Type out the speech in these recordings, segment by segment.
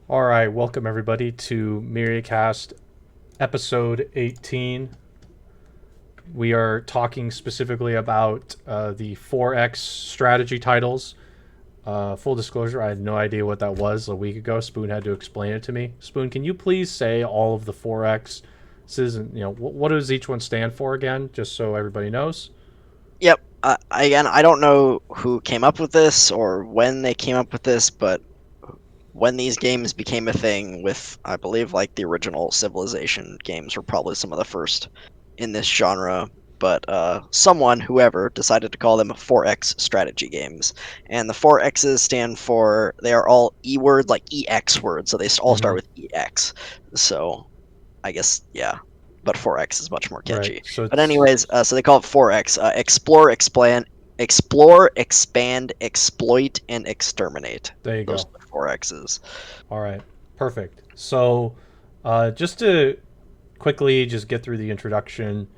All right, welcome everybody to Myriacast episode 18. We are talking specifically about the 4X strategy titles. Full disclosure, I had no idea what that was a week ago. Spoon had to explain it to me. Spoon, can you please say all of the 4X's and what does each one stand for again, just so everybody knows? Yep. Again, I don't know who came up with this or when they came up with this, but when these games became a thing with, I believe, like the original Civilization games were probably some of the first in this genre. But whoever, decided to call them 4X strategy games. And the 4X's stand for, they are all E words, like EX words, so they all Mm-hmm. start with EX. So I guess, yeah, but 4X is much more Right. catchy. So But it's anyways, so they call it 4X. Explore, expand, exploit, and exterminate. there you Those go. are the 4X's. All right. Perfect. So just to quickly just get through the introduction.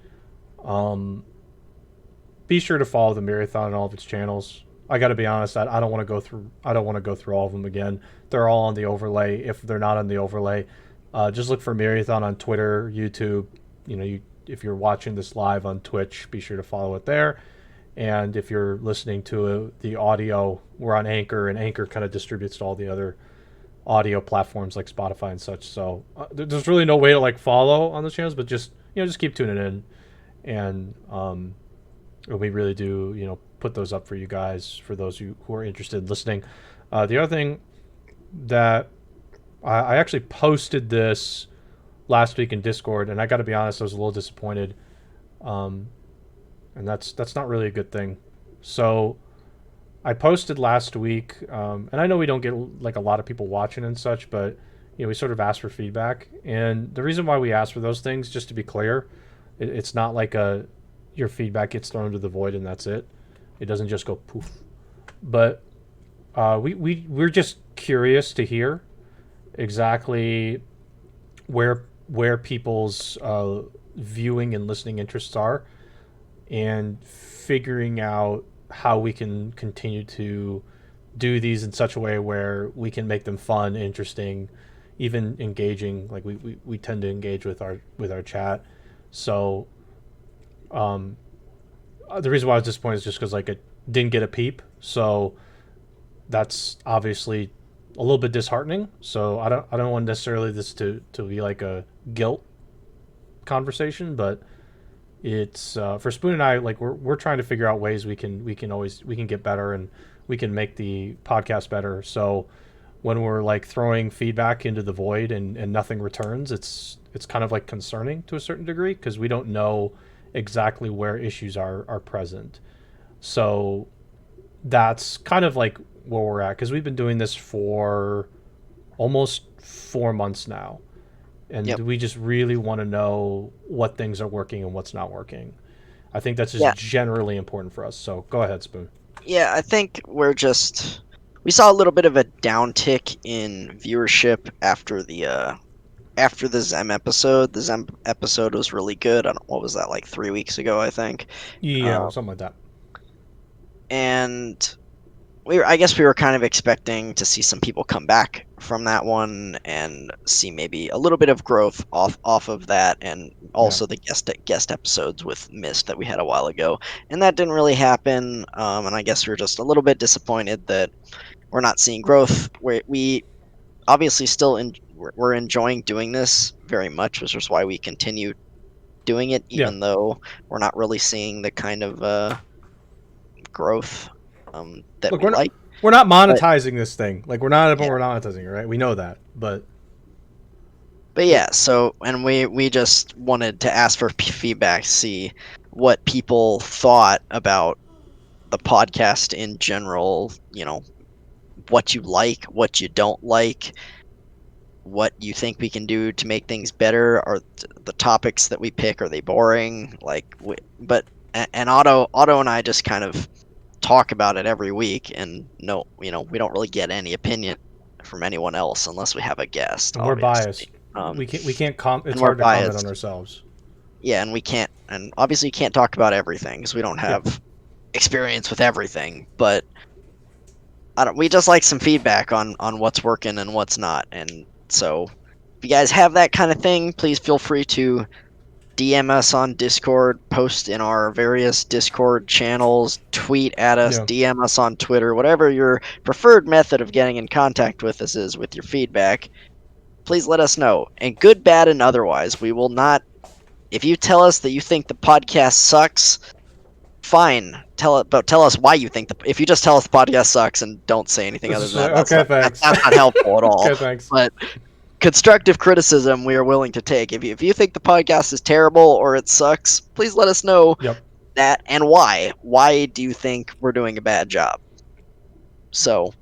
Um, be sure to follow the Myriathon on all of its channels. I got to be honest, I don't want to go through. I don't want to go through all of them again. They're all on the overlay. If they're not on the overlay, just look for Myriathon on Twitter, YouTube. If you're watching this live on Twitch, be sure to follow it there. And if you're listening to the audio, we're on Anchor, and Anchor kind of distributes to all the other audio platforms like Spotify and such. So there's really no way to like follow on those channels, but just keep tuning in, and we really do put those up for you guys, for those who are interested in listening. The other thing that I actually posted this last week in Discord, and I got to be honest, I was a little disappointed, um, and that's not really a good thing. So I posted last week, and I know we don't get like a lot of people watching and such, but we sort of asked for feedback, and the reason why we ask for those things, just to be clear, it's not like your feedback gets thrown to the void and that's it. It doesn't just go poof. But we're just curious to hear exactly where people's viewing and listening interests are, and figuring out how we can continue to do these in such a way where we can make them fun, interesting, even engaging. Like we tend to engage with our chat. So um, the reason why I was disappointed is just because like it didn't get a peep. So that's obviously a little bit disheartening. So I don't want necessarily this to be like a guilt conversation, but it's for Spoon and I, like we're trying to figure out ways we can get better, and we can make the podcast better. So when we're like throwing feedback into the void and nothing returns, it's kind of like concerning to a certain degree, because we don't know exactly where issues are present. So that's kind of like where we're at, because we've been doing this for almost 4 months now, and Yep. we just really want to know what things are working and what's not working. I think that's just Yeah. generally important for us. So go ahead, Spoon. Yeah. I think we saw a little bit of a downtick in viewership after the Zem episode. The Zem episode was really good. I don't, what was that, like 3 weeks ago? I think. Yeah, Um, something like that. and I guess we were kind of expecting to see some people come back from that one and see maybe a little bit of growth off of that, and Yeah. also the guest episodes with Mist that we had a while ago, and that didn't really happen. And I guess we are just a little bit disappointed that we're not seeing growth. We obviously we're enjoying doing this very much, which is why we continue doing it, Yeah. even though we're not really seeing the kind of growth that Look, we like. we're not But monetizing this thing. Like yeah. we're not monetizing it, right? We know that, but But it, yeah, so and we just wanted to ask for feedback, see what people thought about the podcast in general, what you like, what you don't like, what you think we can do to make things better. Are the topics that we pick, are they boring? And Otto and I just kind of talk about it every week, and no, we don't really get any opinion from anyone else unless we have a guest, and we're obviously. biased. Um, We can't it's and we're hard to comment on biased. ourselves. Yeah, and we can't, and obviously can't talk about everything because we don't Yeah. have experience with everything. But we just like some feedback on what's working and what's not. And so if you guys have that kind of thing, please feel free to DM us on Discord, post in our various Discord channels, tweet at us, Yeah. DM us on Twitter, whatever your preferred method of getting in contact with us is with your feedback. Please let us know. And good, bad, and otherwise, we will not. If you tell us that you think the podcast sucks, fine. Tell us why you think if you just tell us the podcast sucks and don't say anything It's other just than that, like, okay, thanks. that's not helpful at all. Okay, thanks. But constructive criticism we are willing to take. If you think the podcast is terrible or it sucks, please let us know Yep. that and why. Why do you think we're doing a bad job? So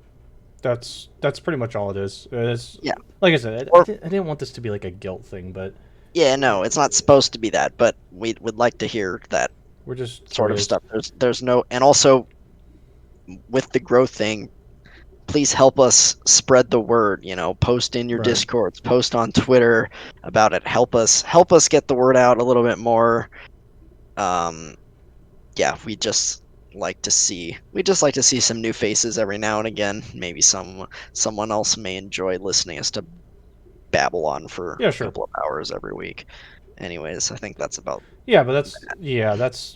That's pretty much all it is. It's, yeah, like I said, or I didn't want this to be like a guilt thing, but yeah, no, it's not supposed to be that, but we would like to hear that we're just sort of curious. stuff. There's no, and also with the growth thing, please help us spread the word. Post in your Right. Discords, post on Twitter about it. Help us get the word out a little bit more. Um, yeah, we just like to see some new faces every now and again. Maybe someone else may enjoy listening us to babble on for Yeah, a sure. couple of hours every week. Anyways, I think that's about Yeah, but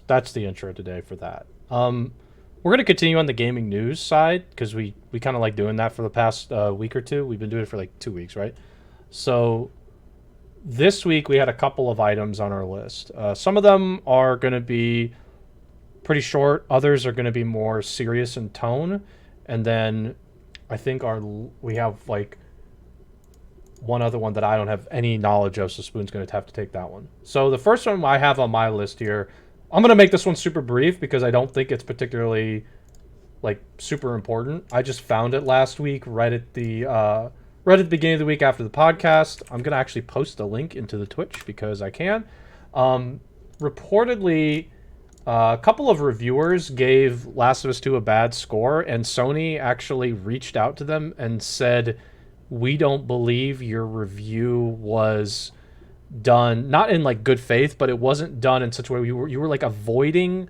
that's the intro today for that. We're gonna continue on the gaming news side because we kind of like doing that for the past week or two. We've been doing it for like 2 weeks, right? So this week we had a couple of items on our list. Some of them are gonna be pretty short. Others are gonna be more serious in tone, and then I think we have like one other one that I don't have any knowledge of, so Spoon's going to have to take that one. So the first one I have on my list here, I'm going to make this one super brief because I don't think it's particularly like super important. I just found it last week right at the beginning of the week after the podcast. I'm going to actually post a link into the Twitch because I can. Reportedly, a couple of reviewers gave Last of Us 2 a bad score, and Sony actually reached out to them and said, we don't believe your review was done not in like good faith, but it wasn't done in such a way you were like avoiding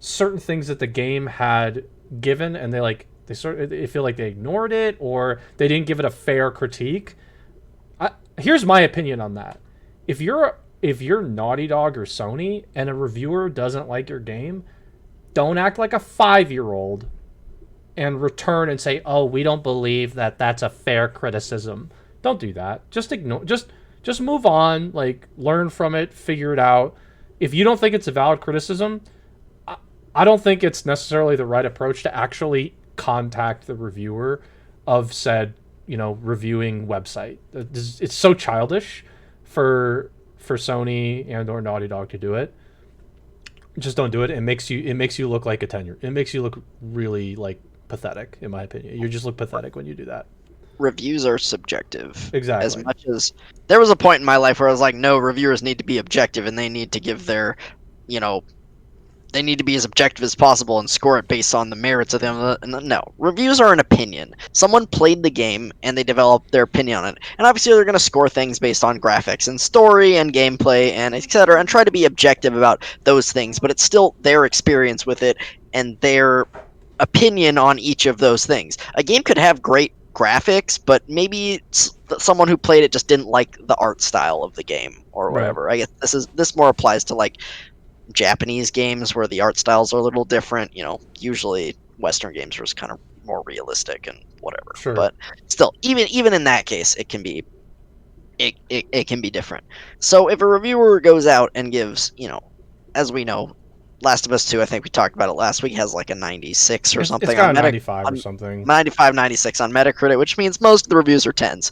certain things that the game had given, and they feel like they ignored it or they didn't give it a fair critique. Here's my opinion on that. If you're Naughty Dog or Sony and a reviewer doesn't like your game, don't act like a 5-year-old and return and say, "Oh, we don't believe that that's a fair criticism." Don't do that. Just ignore. Just move on. Like learn from it. Figure it out. If you don't think it's a valid criticism, I don't think it's necessarily the right approach to actually contact the reviewer of said reviewing website. It's so childish for Sony and or Naughty Dog to do it. Just don't do it. It makes you look like a 10-year. It makes you look really like pathetic, in my opinion. You just look pathetic when you do that. reviews are subjective. As Exactly. much as there was a point in my life where I was like, no, reviewers need to be objective and they need to give their, you know, they need to be as objective as possible and score it based on the merits of them. No, reviews are an opinion. Someone played the game and they developed their opinion on it, and obviously they're going to score things based on graphics and story and gameplay and etc. and try to be objective about those things. But it's still their experience with it and their opinion on each of those things. A game could have great graphics, but maybe someone who played it just didn't like the art style of the game or Right. whatever. I guess this more applies to like Japanese games where the art styles are a little different. Usually Western games are just kind of more realistic and whatever. Sure. But still, even in that case, it can be different. So if a reviewer goes out and gives, as we know, Last of Us 2, I think we talked about it last week, has like a 96 or It's something got on a 95 or something. 95, 96 on Metacritic, which means most of the reviews are 10s.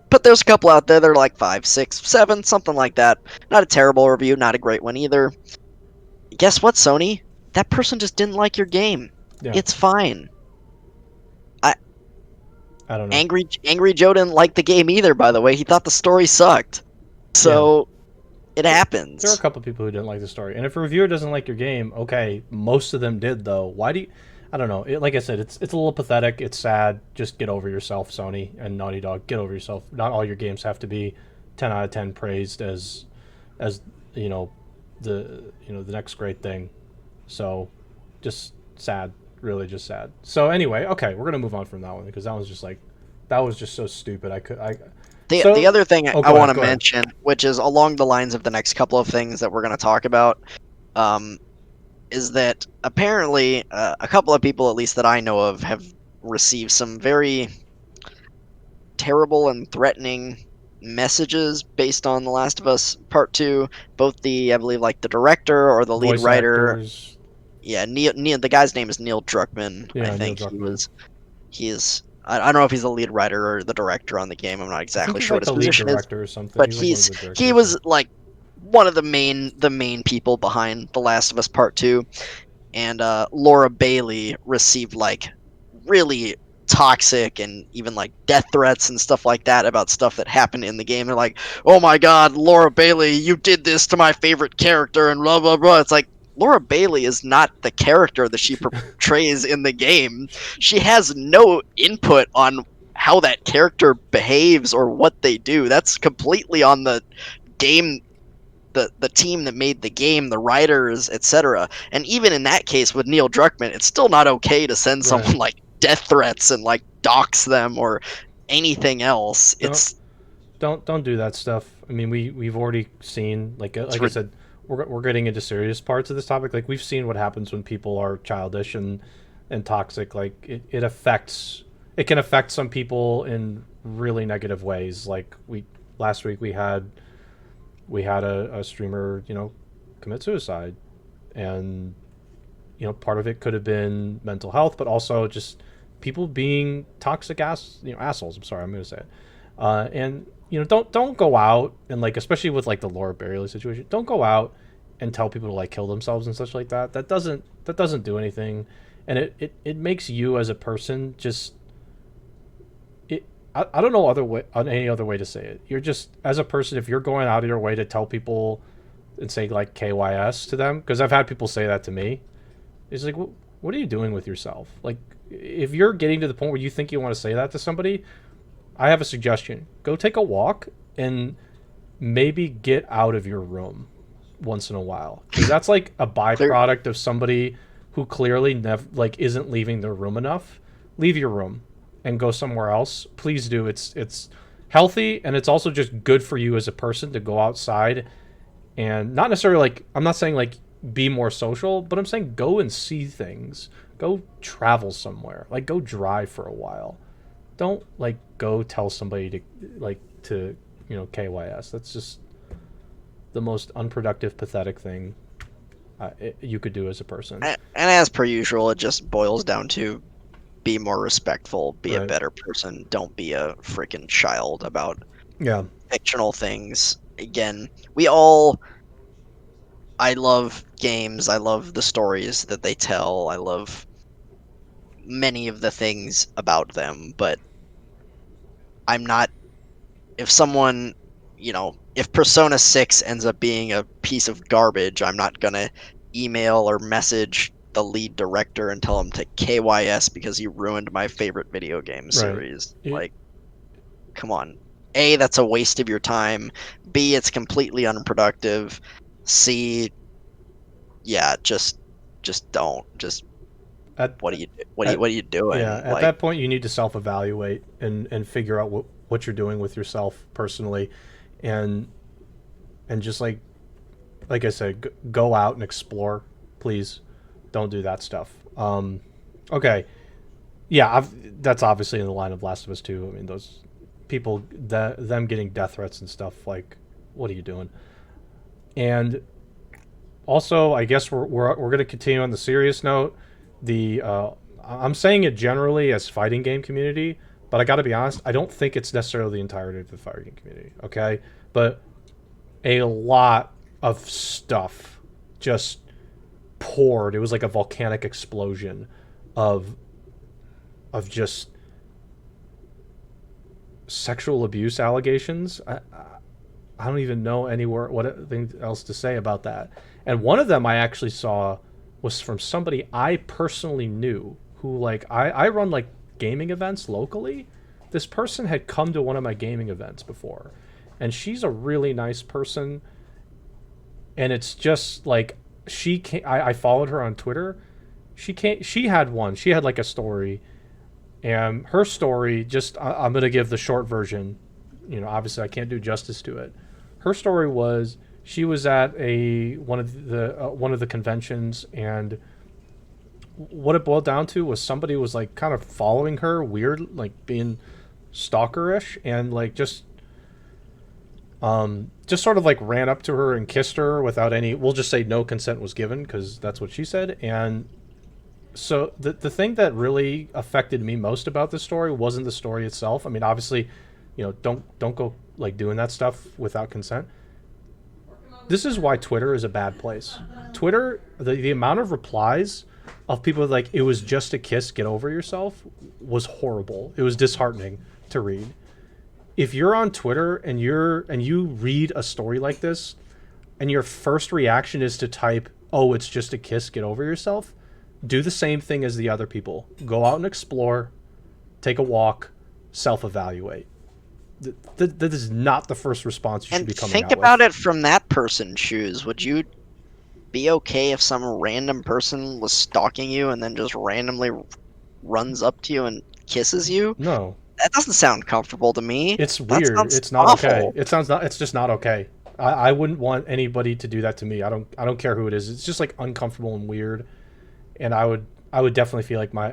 But there's a couple out there that are like 5, 6, 7, something like that. Not a terrible review, not a great one either. Guess what, Sony? That person just didn't like your game. Yeah. It's fine. I don't know. Angry Joe didn't like the game either, by the way. He thought the story sucked. Yeah. So it There are a happens. couple people who didn't like the story, and if a reviewer doesn't like your game, okay, most of them did though. Why do you? I don't know. Like I said, it's a little pathetic. It's sad. Just get over yourself, Sony and Naughty Dog. Get over yourself. Not all your games have to be 10 out of 10 praised as the the next great thing. So, just sad. really just sad. So anyway, okay, we're gonna move on from that one because that was just so stupid. The other thing Oh, I go want ahead, to go ahead. mention, which is along the lines of the next couple of things that we're going to talk about, um, is that apparently a couple of people, at least that I know of, have received some very terrible and threatening messages based on The Last of Us Part Two. Both I believe, like the director or the lead Voice writer. actors, Yeah, Neil. The guy's name is Neil Druckmann. I yeah, Neil think Druckmann. he's. I don't know if he's the lead writer or the director on the game. I'm not I think exactly he's sure what like his the lead position is, director or something. but He's like one of the he directors. Yeah. was like one of the main people behind The Last of Us Part Two, and Laura Bailey received like really toxic and even like death threats and stuff like that about stuff that happened in the game. They're like, "Oh my God, Laura Bailey, you did this to my favorite character," and blah blah blah. It's like Laura Bailey is not the character that she portrays in the game. She has no input on how that character behaves or what they do. That's completely on the game, the team that made the game, the writers, etc. And even in that case with Neil Druckmann, it's still not okay to send Right. someone like death threats and like dox them or anything else. Don't don't do that stuff. I mean, we've already seen It's like I said, we're getting into serious parts of this topic. Like we've seen what happens when people are childish and toxic. Like it can affect some people in really negative ways. Like we last week we had a streamer, commit suicide, and part of it could have been mental health, but also just people being toxic assholes. I'm sorry, I'm going to say it. And don't go out and like, especially with like the Laura Bailey situation, don't go out and tell people to like kill themselves and such like that. That doesn't do anything, and it makes you as a person just it. I don't know other way on any other way to say it. You're just as a person, if you're going out of your way to tell people and say like KYS to them, because I've had people say that to me. It's like, what are you doing with yourself? Like, if you're getting to the point where you think you want to say that to somebody, I have a suggestion. Go take a walk and maybe get out of your room once in a while, because that's like a clear. byproduct of somebody who clearly never like isn't leaving their room enough. Leave your room and go somewhere else. Please do. It's healthy, and it's also just good for you as a person to go outside and not necessarily like, I'm not saying like be more social, but I'm saying go and see things. Go travel somewhere. Like go drive for a while. Don't like go tell somebody to KYS. That's just the most unproductive, pathetic thing you could do as a person. And as per usual, it just boils down to be more respectful, be a Right. better person, don't be a freaking child about Yeah. fictional things. Again, we all I love games. I love the stories that they tell. I love many of the things about them, but I'm not. If someone, if Persona 6 ends up being a piece of garbage, I'm not going to email or message the lead director and tell him to KYS because he ruined my favorite video game Right. series. It, Like, come on. A, that's a waste of your time. B, it's completely unproductive. C, yeah, just don't. Just at what are you at what are you yeah, doing? at Like, that point you need to self-evaluate and figure out what you're doing with yourself personally, and just like I said, go out and explore. Please don't do that stuff. Okay, yeah, that's obviously in the line of Last of Us 2. I mean, those people, them getting death threats and stuff. Like, what are you doing? And also, I guess we're going to continue on the serious note. The I'm saying it generally as fighting game community, but I got to be honest, I don't think it's necessarily the entirety of the fighting game community. Okay, but a lot of stuff just poured. It was like a volcanic explosion of just sexual abuse allegations. I don't even know anywhere what else to say about that. And one of them I actually saw was from somebody I personally knew who like I run like gaming events locally. This person had come to one of my gaming events before, and she's a really nice person. And it's just like I followed her on Twitter. She had one. She had like a story, and her story. I'm gonna give the short version. Obviously I can't do justice to it. Her story was she was at a one of the conventions, and what it boiled down to was somebody was like kind of following her weird, like being stalkerish, and like just sort of like ran up to her and kissed her without any, we'll just say no consent was given because that's what she said. And so the thing that really affected me most about this story wasn't the story itself. I mean, obviously, don't go like doing that stuff without consent. This is why Twitter is a bad place. Twitter, the amount of replies of people like it was just a kiss, get over yourself, was horrible. It was disheartening to read. If you're on Twitter and you read a story like this, and your first reaction is to type, "Oh, it's just a kiss, get over yourself," do the same thing as the other people. Go out and explore, take a walk, self-evaluate. That is not the first response you should be coming out with. And think about it from that person's shoes. Would you be okay if some random person was stalking you and then just randomly runs up to you and kisses you? No. That doesn't sound comfortable to me. It's That weird. sounds It's not awful. okay. It's just not okay. I wouldn't want anybody to do that to me. I don't care who it is. It's just like uncomfortable and weird. And I would definitely feel like my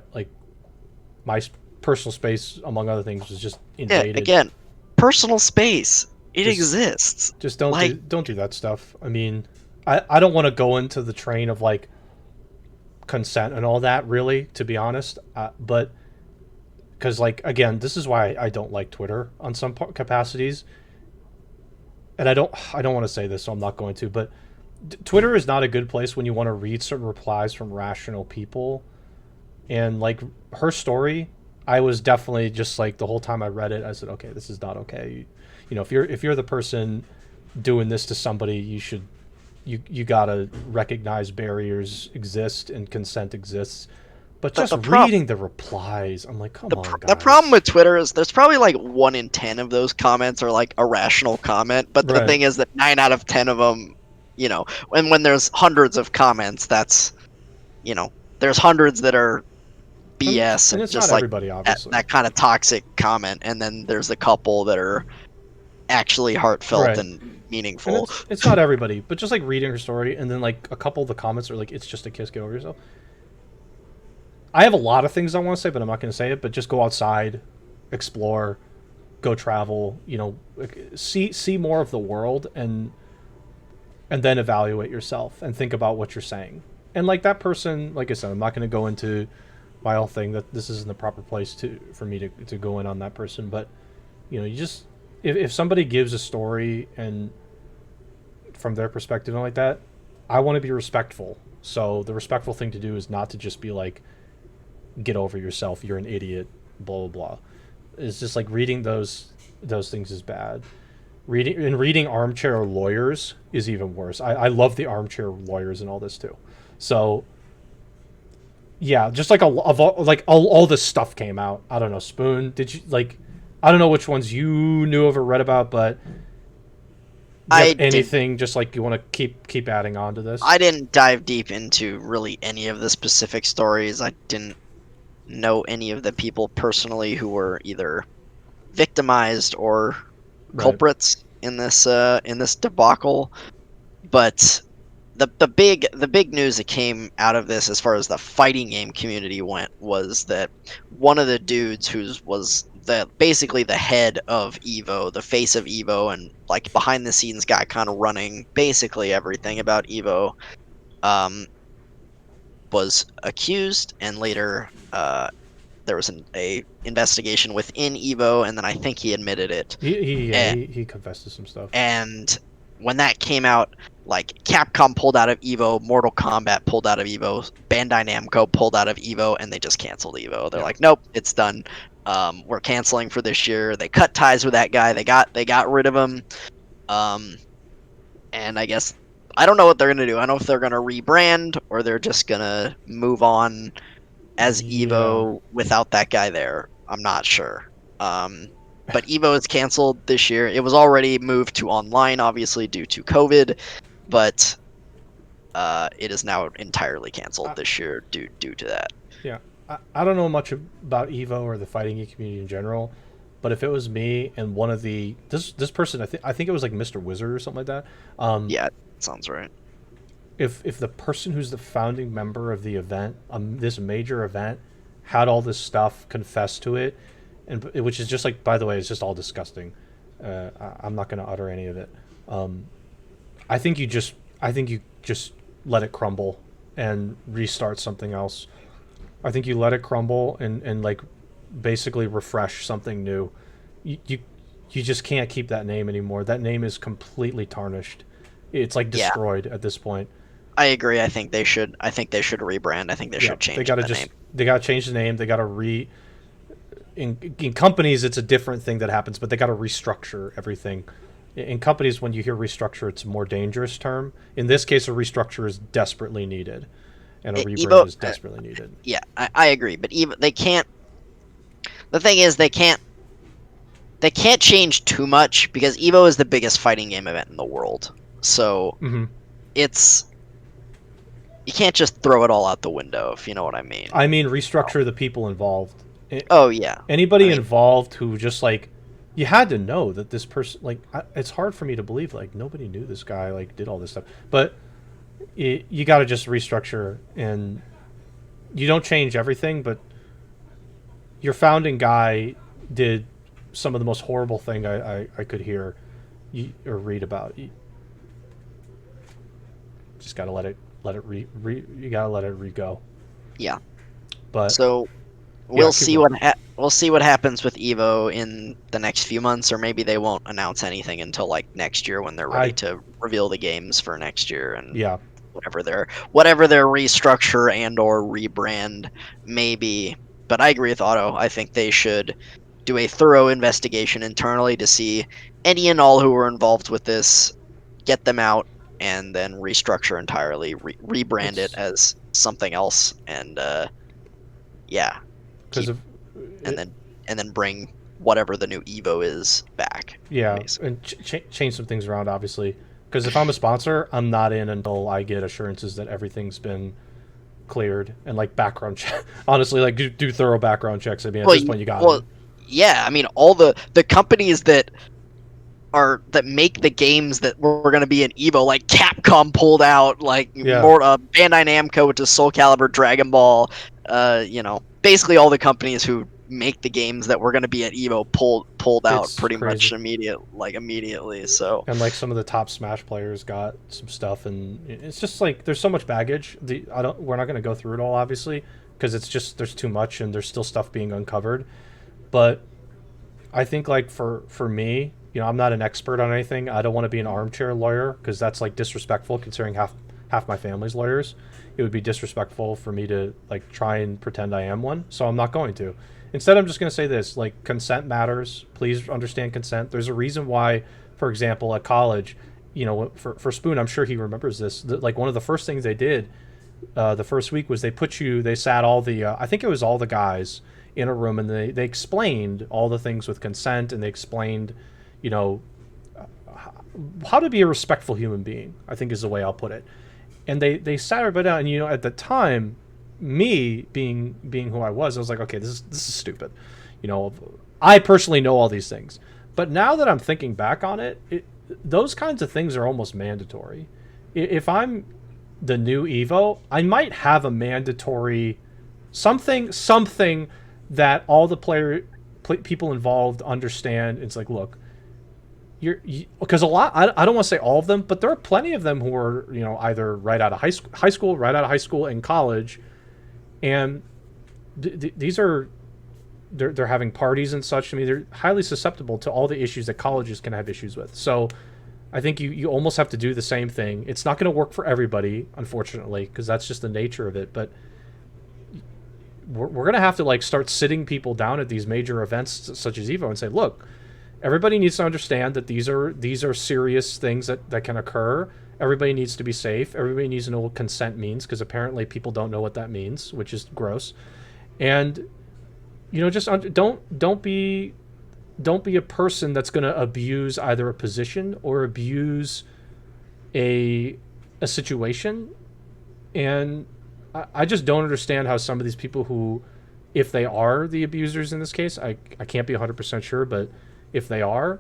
personal space, among other things, was just invaded. Yeah, again, personal space. It exists. Just don't do that stuff. I mean, I don't want to go into the train of like consent and all that, really, to be honest. But because like again, this is why I don't like Twitter on some capacities. And I don't want to say this, so I'm not going to. But Twitter is not a good place when you want to read certain replies from rational people. And like her story, I was definitely just like the whole time I read it, I said, okay, this is not okay. If you're the person doing this to somebody, you gotta recognize barriers exist and consent exists. But just reading the replies, I'm like, come on, guys. The problem with Twitter is there's probably like 1 in 10 of those comments are like a rational comment. But the thing is that 9 out of 10 of them, and when there's hundreds of comments, that's, there's hundreds that are BS and it's just not like everybody, obviously. that kind of toxic comment. And then there's a couple that are actually heartfelt and meaningful. And it's not everybody, but just like reading her story, and then like a couple of the comments are like, "It's just a kiss, get over yourself." I have a lot of things I want to say, but I'm not going to say it. But just go outside, explore, go travel. See more of the world, and then evaluate yourself and think about what you're saying. And like that person, like I said, I'm not going to go into my whole thing that this isn't the proper place for me to go in on that person. But you just if somebody gives a story and from their perspective and like that, I want to be respectful. So the respectful thing to do is not to just be like, get over yourself, you're an idiot, blah blah blah. It's just like reading those things is bad. Reading armchair lawyers is even worse. I love the armchair lawyers and all this too. So yeah, just like all this stuff came out. I don't know, Spoon, did you like? I don't know which ones you knew of or read about, but anything just like you want to keep adding on to this? I didn't dive deep into really any of the specific stories. I didn't know any of the people personally who were either victimized or culprits in this debacle. But the big news that came out of this, as far as the fighting game community went, was that one of the dudes who was basically the head of Evo, the face of Evo, and like behind the scenes guy kind of running basically everything about Evo, was accused, and later there was a investigation within Evo, and then I think he admitted it. He confessed to some stuff. And when that came out, like Capcom pulled out of Evo, Mortal Kombat pulled out of Evo, Bandai Namco pulled out of Evo, and they just canceled Evo. They're like, nope, it's done. We're canceling for this year. They cut ties with that guy. They got rid of him. And I guess I don't know what they're gonna do. I don't know if they're gonna rebrand or they're just gonna move on as Evo without that guy there. I'm not sure. But Evo is canceled this year. It was already moved to online, obviously due to COVID, but it is now entirely canceled I, this year due to that. yeah, I don't know much about Evo or the fighting game community in general, but if it was me and one of the this person, I think it was like Mr. Wizard or something like that. Yeah, sounds right. If the person who's the founding member of the event, this major event, had all this stuff, confessed to it, and which is just like, by the way, it's just all disgusting. I'm not going to utter any of it. Um, I think you just let it crumble and restart something else. I think you let it crumble and like basically refresh something new. You you just can't keep that name anymore. That name is completely tarnished. It's like Yeah, destroyed at this point. I agree. I think they should. I think they should rebrand. I think they Yeah, should change the name. they gotta change the name. They gotta re in companies it's a different thing that happens, but they gotta restructure everything. In companies, when you hear restructure, it's a more dangerous term. In this case, a restructure is desperately needed, and a rebrand Evo, is desperately needed. yeah, I agree. But even they can't. The thing is, they can't. They can't change too much because Evo is the biggest fighting game event in the world. So Hmm. it's you can't just throw it all out the window, if you know what I mean. I mean, restructure the people involved. Oh yeah, I Anybody mean, involved who just like, you had to know that this person, like, it's hard for me to believe like nobody knew this guy like did all this stuff, but you got to just restructure, and you don't change everything, but your founding guy did some of the most horrible thing I could hear or read about. You just got to let it you got to let it re-go. yeah. But So yeah, we'll keep see going. we'll see what happens with Evo in the next few months, or maybe they won't announce anything until like next year when they're ready I to reveal the games for next year and Yeah, whatever their restructure and or rebrand may be. But I agree with Otto. I think they should do a thorough investigation internally to see any and all who were involved with this, get them out, and then restructure entirely, rebrand it it's as something else, and yeah, because keep of and it, then bring whatever the new Evo is back, yeah, basically. and change some things around, obviously. Because if I'm a sponsor, I'm not in until I get assurances that everything's been cleared and like background check. Honestly, like do thorough background checks. I mean, at Well, this point, you got well, to. yeah. I mean, all the companies that make the games that were going to be in Evo, like Capcom pulled out, like Yeah, more Bandai Namco with the Soul Calibur, Dragon Ball, basically all the companies who make the games that were going to be at Evo pulled out it's pretty much crazy. immediately. So And like some of the top Smash players got some stuff, and it's just like there's so much baggage. We're not going to go through it all, obviously, because it's just there's too much, and there's still stuff being uncovered. But I think like for me, I'm not an expert on anything. I don't want to be an armchair lawyer because that's like disrespectful considering half my family's lawyers. It would be disrespectful for me to like try and pretend I am one, so I'm not going to. Instead, I'm just going to say this, like, consent matters. Please understand consent. There's a reason why, for example, at college, for Spoon, I'm sure he remembers this, like one of the first things they did the first week was they sat all the I think it was all the guys in a room, and they explained all the things with consent, and they explained, you know, how to be a respectful human being, I think is the way I'll put it. And they sat everybody down, and at the time, me being who I was like, okay, this is stupid. You know, I personally know all these things, but now that I'm thinking back on those kinds of things are almost mandatory. If I'm the new Evo, I might have a mandatory something that all the people involved understand. It's like, look, because a lot, I don't want to say all of them, but there are plenty of them who are either right out of high school, right out of high school and college, and these are they're having parties and such. I mean, they're highly susceptible to all the issues that colleges can have issues with. So I think you almost have to do the same thing. It's not going to work for everybody, unfortunately, because that's just the nature of it. But we're going to have to like start sitting people down at these major events such as Evo and say, look, everybody needs to understand that these are serious things that can occur. Everybody needs to be safe. Everybody needs to know what consent means, because apparently people don't know what that means, which is gross. And just don't be a person that's going to abuse either a position or abuse a situation And I just don't understand how some of these people who, if they are the abusers in this case, I can't be 100% sure, but if they are,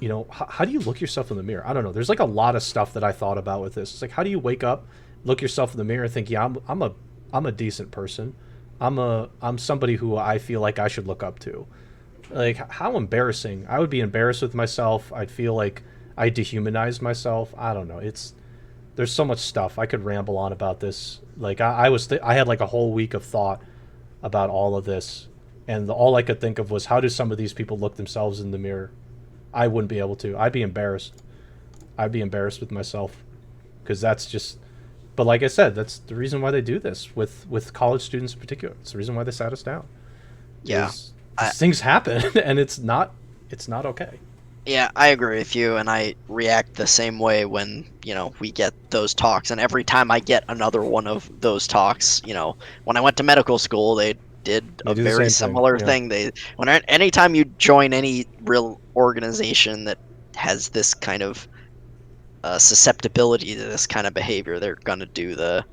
you know, how do you look yourself in the mirror? I don't know. There's like a lot of stuff that I thought about with this. It's like, how do you wake up, look yourself in the mirror, and think, yeah, I'm a decent person. I'm somebody who I feel like I should look up to. Like, how embarrassing! I would be embarrassed with myself. I'd feel like I dehumanize myself. I don't know. There's so much stuff I could ramble on about this. Like, I had like a whole week of thought about all of this, and all I could think of was, how do some of these people look themselves in the mirror? I wouldn't be able to. I'd be embarrassed. I'd be embarrassed with myself, because that's just. But like I said, that's the reason why they do this with college students in particular. It's the reason why they sat us down. Yeah. These things happen, and it's not okay. Yeah, I agree with you, and I react the same way when, we get those talks. And every time I get another one of those talks, when I went to medical school, they did a do the very same similar thing, thing. Anytime you join any real organization that has this kind of susceptibility to this kind of behavior, they're gonna do the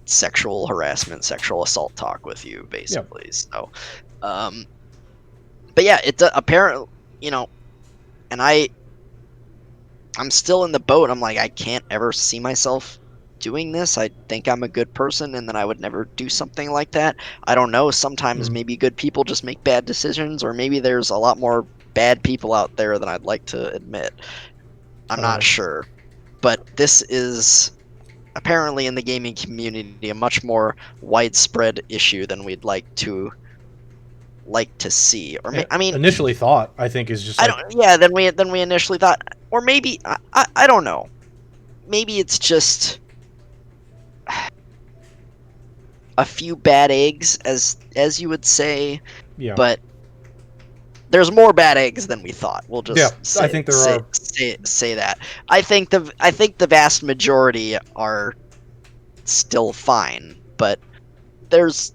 sexual harassment, sexual assault talk with you, Yeah. basically. So, but yeah, it's apparent, and I'm still in the boat. I'm like, I can't ever see myself doing this. I think I'm a good person, and then I would never do something like that. I don't know. Sometimes Mm. maybe good people just make bad decisions, or maybe there's a lot more bad people out there than I'd like to admit. I'm not sure. But this is apparently in the gaming community a much more widespread issue than we'd like to see. Or I mean, initially thought, I think, is just I like, don't. Yeah, than we initially thought, or maybe I don't know. Maybe it's just a few bad eggs, as you would say, yeah, but there's more bad eggs than we thought. We'll yeah. just I think there are. say that. I think the vast majority are still fine, but there's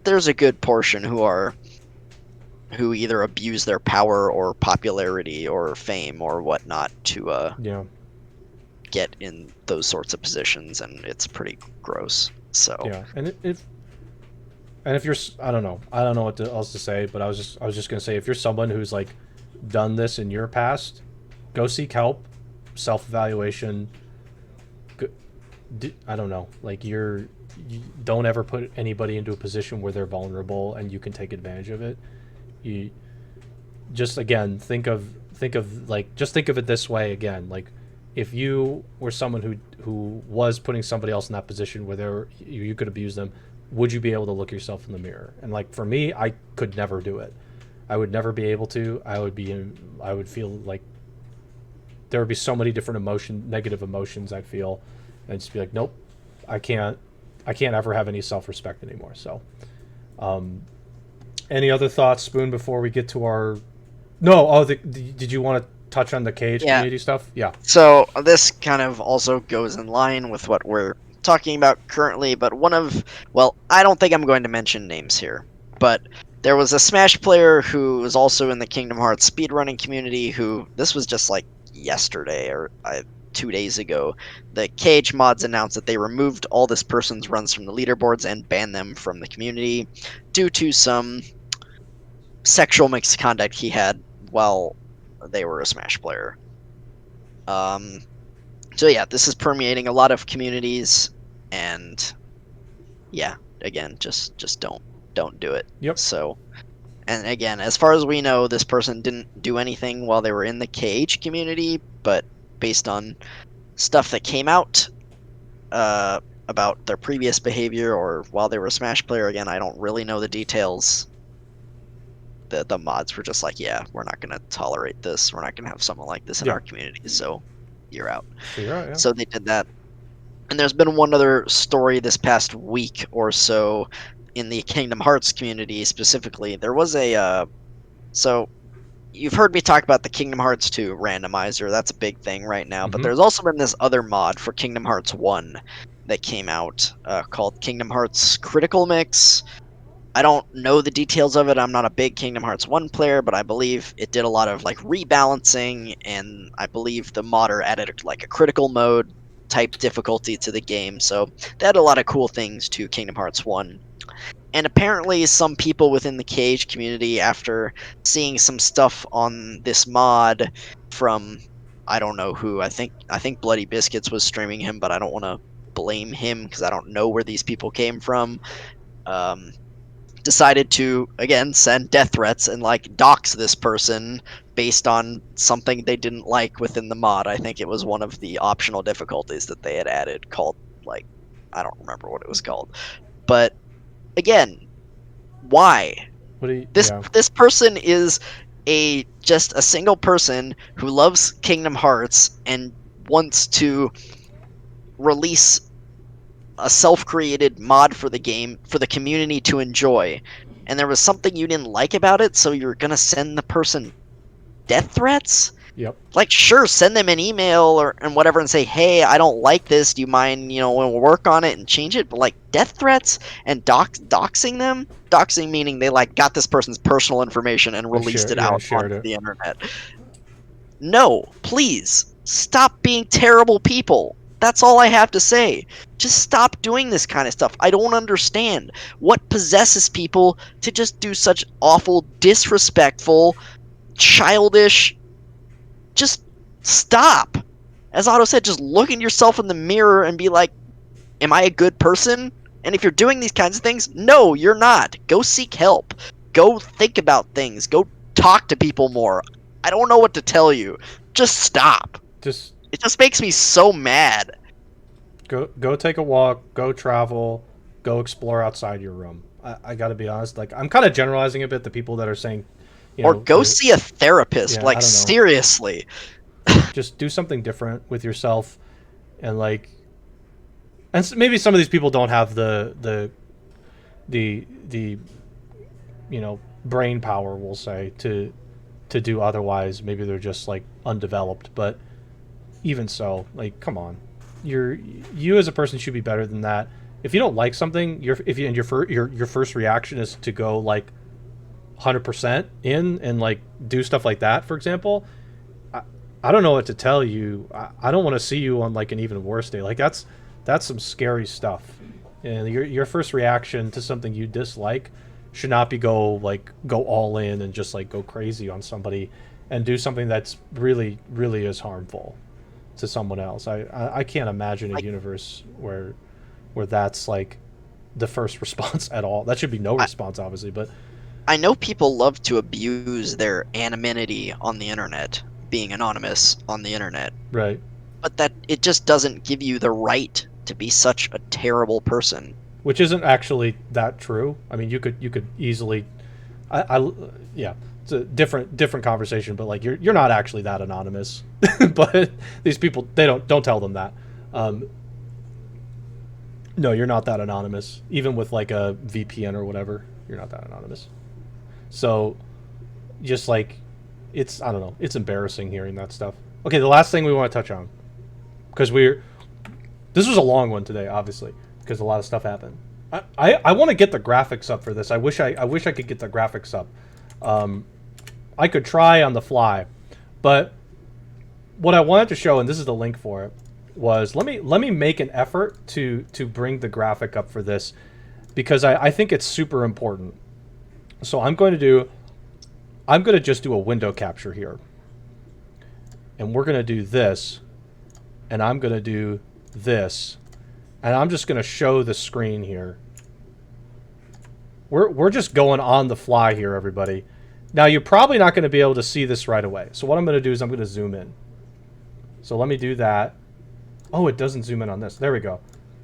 a good portion who either abuse their power or popularity or fame or whatnot to Yeah, get in those sorts of positions, and it's pretty gross. So yeah. And if you're, I don't know, what else to say, but I was just gonna say, if you're someone who's like done this in your past, go seek help, self evaluation. I don't know, like, you don't ever put anybody into a position where they're vulnerable and you can take advantage of it. You just, again, think of it this way again, like, if you were someone who was putting somebody else in that position where you could abuse them, would you be able to look yourself in the mirror? And like, for me, I could never do it. I would never be able to. I would feel like there would be so many different negative emotions I'd feel, and just be like, nope, I can't ever have any self-respect anymore. So, any other thoughts, Spoon, before we get to our? No. Oh, did you want to touch on the cage community stuff? Yeah. So this kind of also goes in line with what we're talking about currently, but I don't think I'm going to mention names here, but there was a Smash player who was also in the Kingdom Hearts speedrunning community who, this was just like yesterday or 2 days ago, the Cage mods announced that they removed all this person's runs from the leaderboards and banned them from the community due to some sexual misconduct he had while they were a Smash player. So yeah, this is permeating a lot of communities, and yeah, again, just don't do it. Yep. So, and again, as far as we know, this person didn't do anything while they were in the Cage community, but based on stuff that came out about their previous behavior or while they were a Smash player, again, I don't really know the details. The mods were just like, yeah, we're not going to tolerate this. We're not going to have someone like this in our community, so you're out. So you're out, yeah. So they did that. And there's been one other story this past week or so in the Kingdom Hearts community specifically. There was so you've heard me talk about the Kingdom Hearts 2 randomizer. That's a big thing right now. But there's also been this other mod for Kingdom Hearts 1 that came out called Kingdom Hearts Critical Mix. I don't know the details of it. I'm not a big Kingdom Hearts 1 player, but I believe it did a lot of like rebalancing, and I believe the modder added like a critical mode type difficulty to the game. So they had a lot of cool things to Kingdom Hearts 1. And apparently some people within the Cage community, after seeing some stuff on this mod from I don't know who, I think Bloody Biscuits was streaming him, but I don't want to blame him because I don't know where these people came from. Decided to again send death threats and like dox this person based on something they didn't like within the mod. I think it was one of the optional difficulties that they had added called like I don't remember what it was called. But again, why? This person is just a single person who loves Kingdom Hearts and wants to release a self-created mod for the game for the community to enjoy, and there was something you didn't like about it, so you're gonna send the person death threats? Yep. Like, sure, send them an email and whatever and say, hey, I don't like this, do you mind, we'll work on it and change it? But like death threats and doxing them, doxing meaning they like got this person's personal information and released it out onto the internet. No, please stop being terrible people. That's all I have to say. Just stop doing this kind of stuff. I don't understand what possesses people to just do such awful, disrespectful, childish. Just stop. As Otto said, just look at yourself in the mirror and be like, am I a good person? And if you're doing these kinds of things, no, you're not. Go seek help. Go think about things. Go talk to people more. I don't know what to tell you. Just stop. It just makes me so mad. Go take a walk, go travel, go explore outside your room. I gotta be honest, like I'm kind of generalizing a bit the people that are saying, go see a therapist. Yeah, like seriously. Just do something different with yourself, and maybe some of these people don't have the brain power, we'll say, to do otherwise. Maybe they're just like undeveloped, but even so, like, come on, you as a person should be better than that. If you don't like something, your first reaction is to go like 100% in and like do stuff like that, for example, I don't know what to tell you. I don't want to see you on like an even worse day. Like that's some scary stuff. And your first reaction to something you dislike should not be go all in and just like go crazy on somebody and do something that's really, really is harmful to someone else. I can't imagine a universe where that's like the first response at all. That should be no response, obviously, but I know people love to abuse their anonymity on the internet, being anonymous on the internet. Right. But that it just doesn't give you the right to be such a terrible person. Which isn't actually that true. I mean, you could easily yeah, it's a different conversation, but like you're not actually that anonymous. But these people, they don't tell them that. No, you're not that anonymous. Even with like a VPN or whatever, you're not that anonymous. So just like I don't know, it's embarrassing hearing that stuff. Okay, the last thing we want to touch on, because this was a long one today, obviously, because a lot of stuff happened. I want to get the graphics up for this. I wish I could get the graphics up. I could try on the fly, but what I wanted to show, and this is the link for it, was let me make an effort to bring the graphic up for this, because I think it's super important. So I'm going to just do a window capture here, and we're going to do this, and I'm going to do this, and I'm just going to show the screen here. We're just going on the fly here, everybody. Now, you're probably not going to be able to see this right away. So what I'm going to do is I'm going to zoom in. So let me do that. Oh, it doesn't zoom in on this. There we go.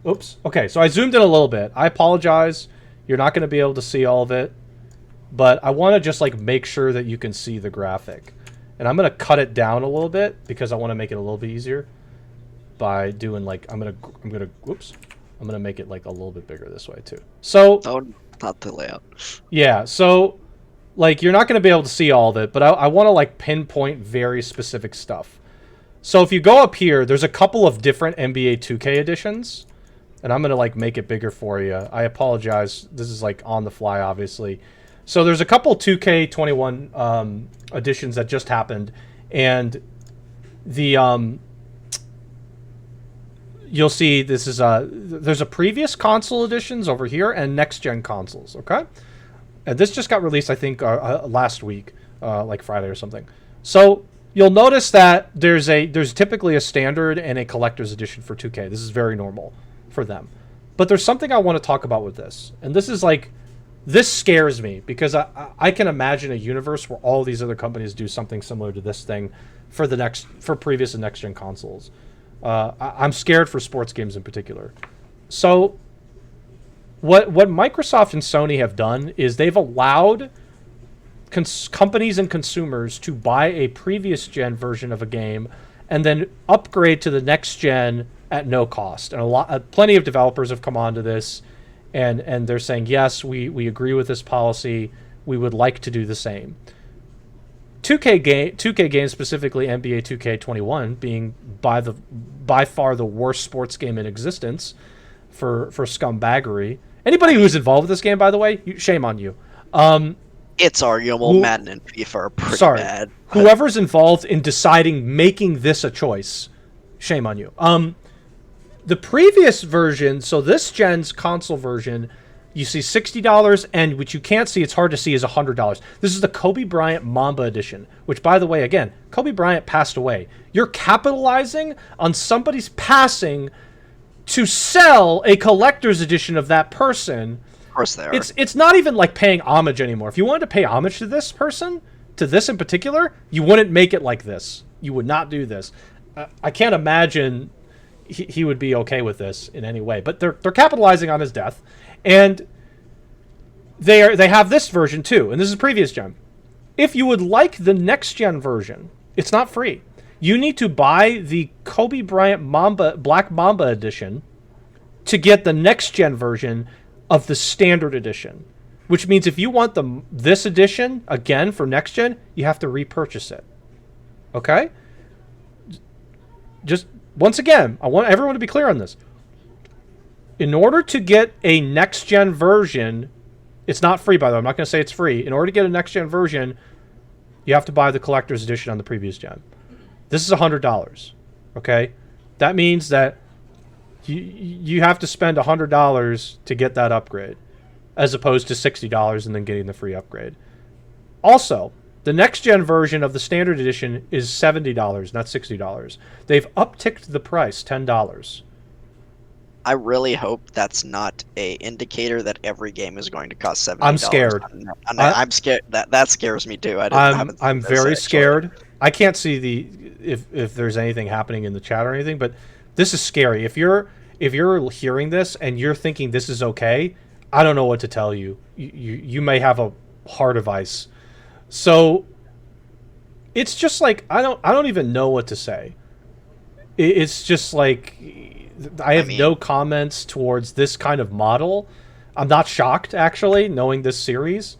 Oops. Okay, so I zoomed in a little bit. I apologize. You're not going to be able to see all of it. But I want to just like make sure that you can see the graphic. And I'm going to cut it down a little bit because I want to make it a little bit easier by doing like I'm going to make it like a little bit bigger this way too. So not the layout. Yeah, so like you're not going to be able to see all of it, but I want to like pinpoint very specific stuff. So if you go up here, there's a couple of different NBA 2K editions, and I'm going to like make it bigger for you. I apologize. This is like on the fly, obviously. So there's a couple 2K21 editions that just happened, and the you'll see this is there's a previous console editions over here and next gen consoles. Okay, and this just got released, I think, last week, like Friday or something. So you'll notice that there's typically a standard and a collector's edition for 2K. This is very normal for them. But there's something I want to talk about with this, and this scares me because I can imagine a universe where all these other companies do something similar to this thing for previous and next gen consoles. I'm scared for sports games in particular. So what Microsoft and Sony have done is they've allowed companies and consumers to buy a previous gen version of a game and then upgrade to the next gen at no cost. And plenty of developers have come onto this, and they're saying, yes, we agree with this policy. We would like to do the same. 2K games, specifically NBA 2K21, being by far the worst sports game in existence for scumbaggery. Anybody who's involved with this game, by the way, shame on you. It's arguable. Madden and FIFA are pretty bad. Whoever's involved in making this a choice, shame on you. The previous version, so this gen's console version, you see $60, and what you can't see, it's hard to see, is $100. This is the Kobe Bryant Mamba edition, which, by the way, again, Kobe Bryant passed away. You're capitalizing on somebody's passing to sell a collector's edition of that person. Of course they are. It's not even like paying homage anymore. If you wanted to pay homage to this person, to this in particular, you wouldn't make it like this. You would not do this. I can't imagine he would be okay with this in any way. But they're capitalizing on his death. And they have this version too, and this is previous gen. If you would like the next gen version, it's not free. You need to buy the Kobe Bryant Black Mamba edition to get the next gen version of the standard edition. Which means if you want this edition again for next gen, you have to repurchase it. Okay? Just once again, I want everyone to be clear on this. In order to get a next-gen version, it's not free, by the way. I'm not going to say it's free. In order to get a next-gen version, you have to buy the collector's edition on the previous gen. This is $100, okay? That means that you have to spend $100 to get that upgrade, as opposed to $60 and then getting the free upgrade. Also, the next-gen version of the standard edition is $70, not $60. They've upticked the price $10. I really hope that's not a indicator that every game is going to cost $70. I'm scared. I'm scared. That scares me too. I'm very scared. I can't see if there's anything happening in the chat or anything, but this is scary. If you're hearing this and you're thinking this is okay, I don't know what to tell you. You may have a heart of ice. So it's just like I don't even know what to say. It's just like I have no comments towards this kind of model. I'm not shocked, actually, knowing this series.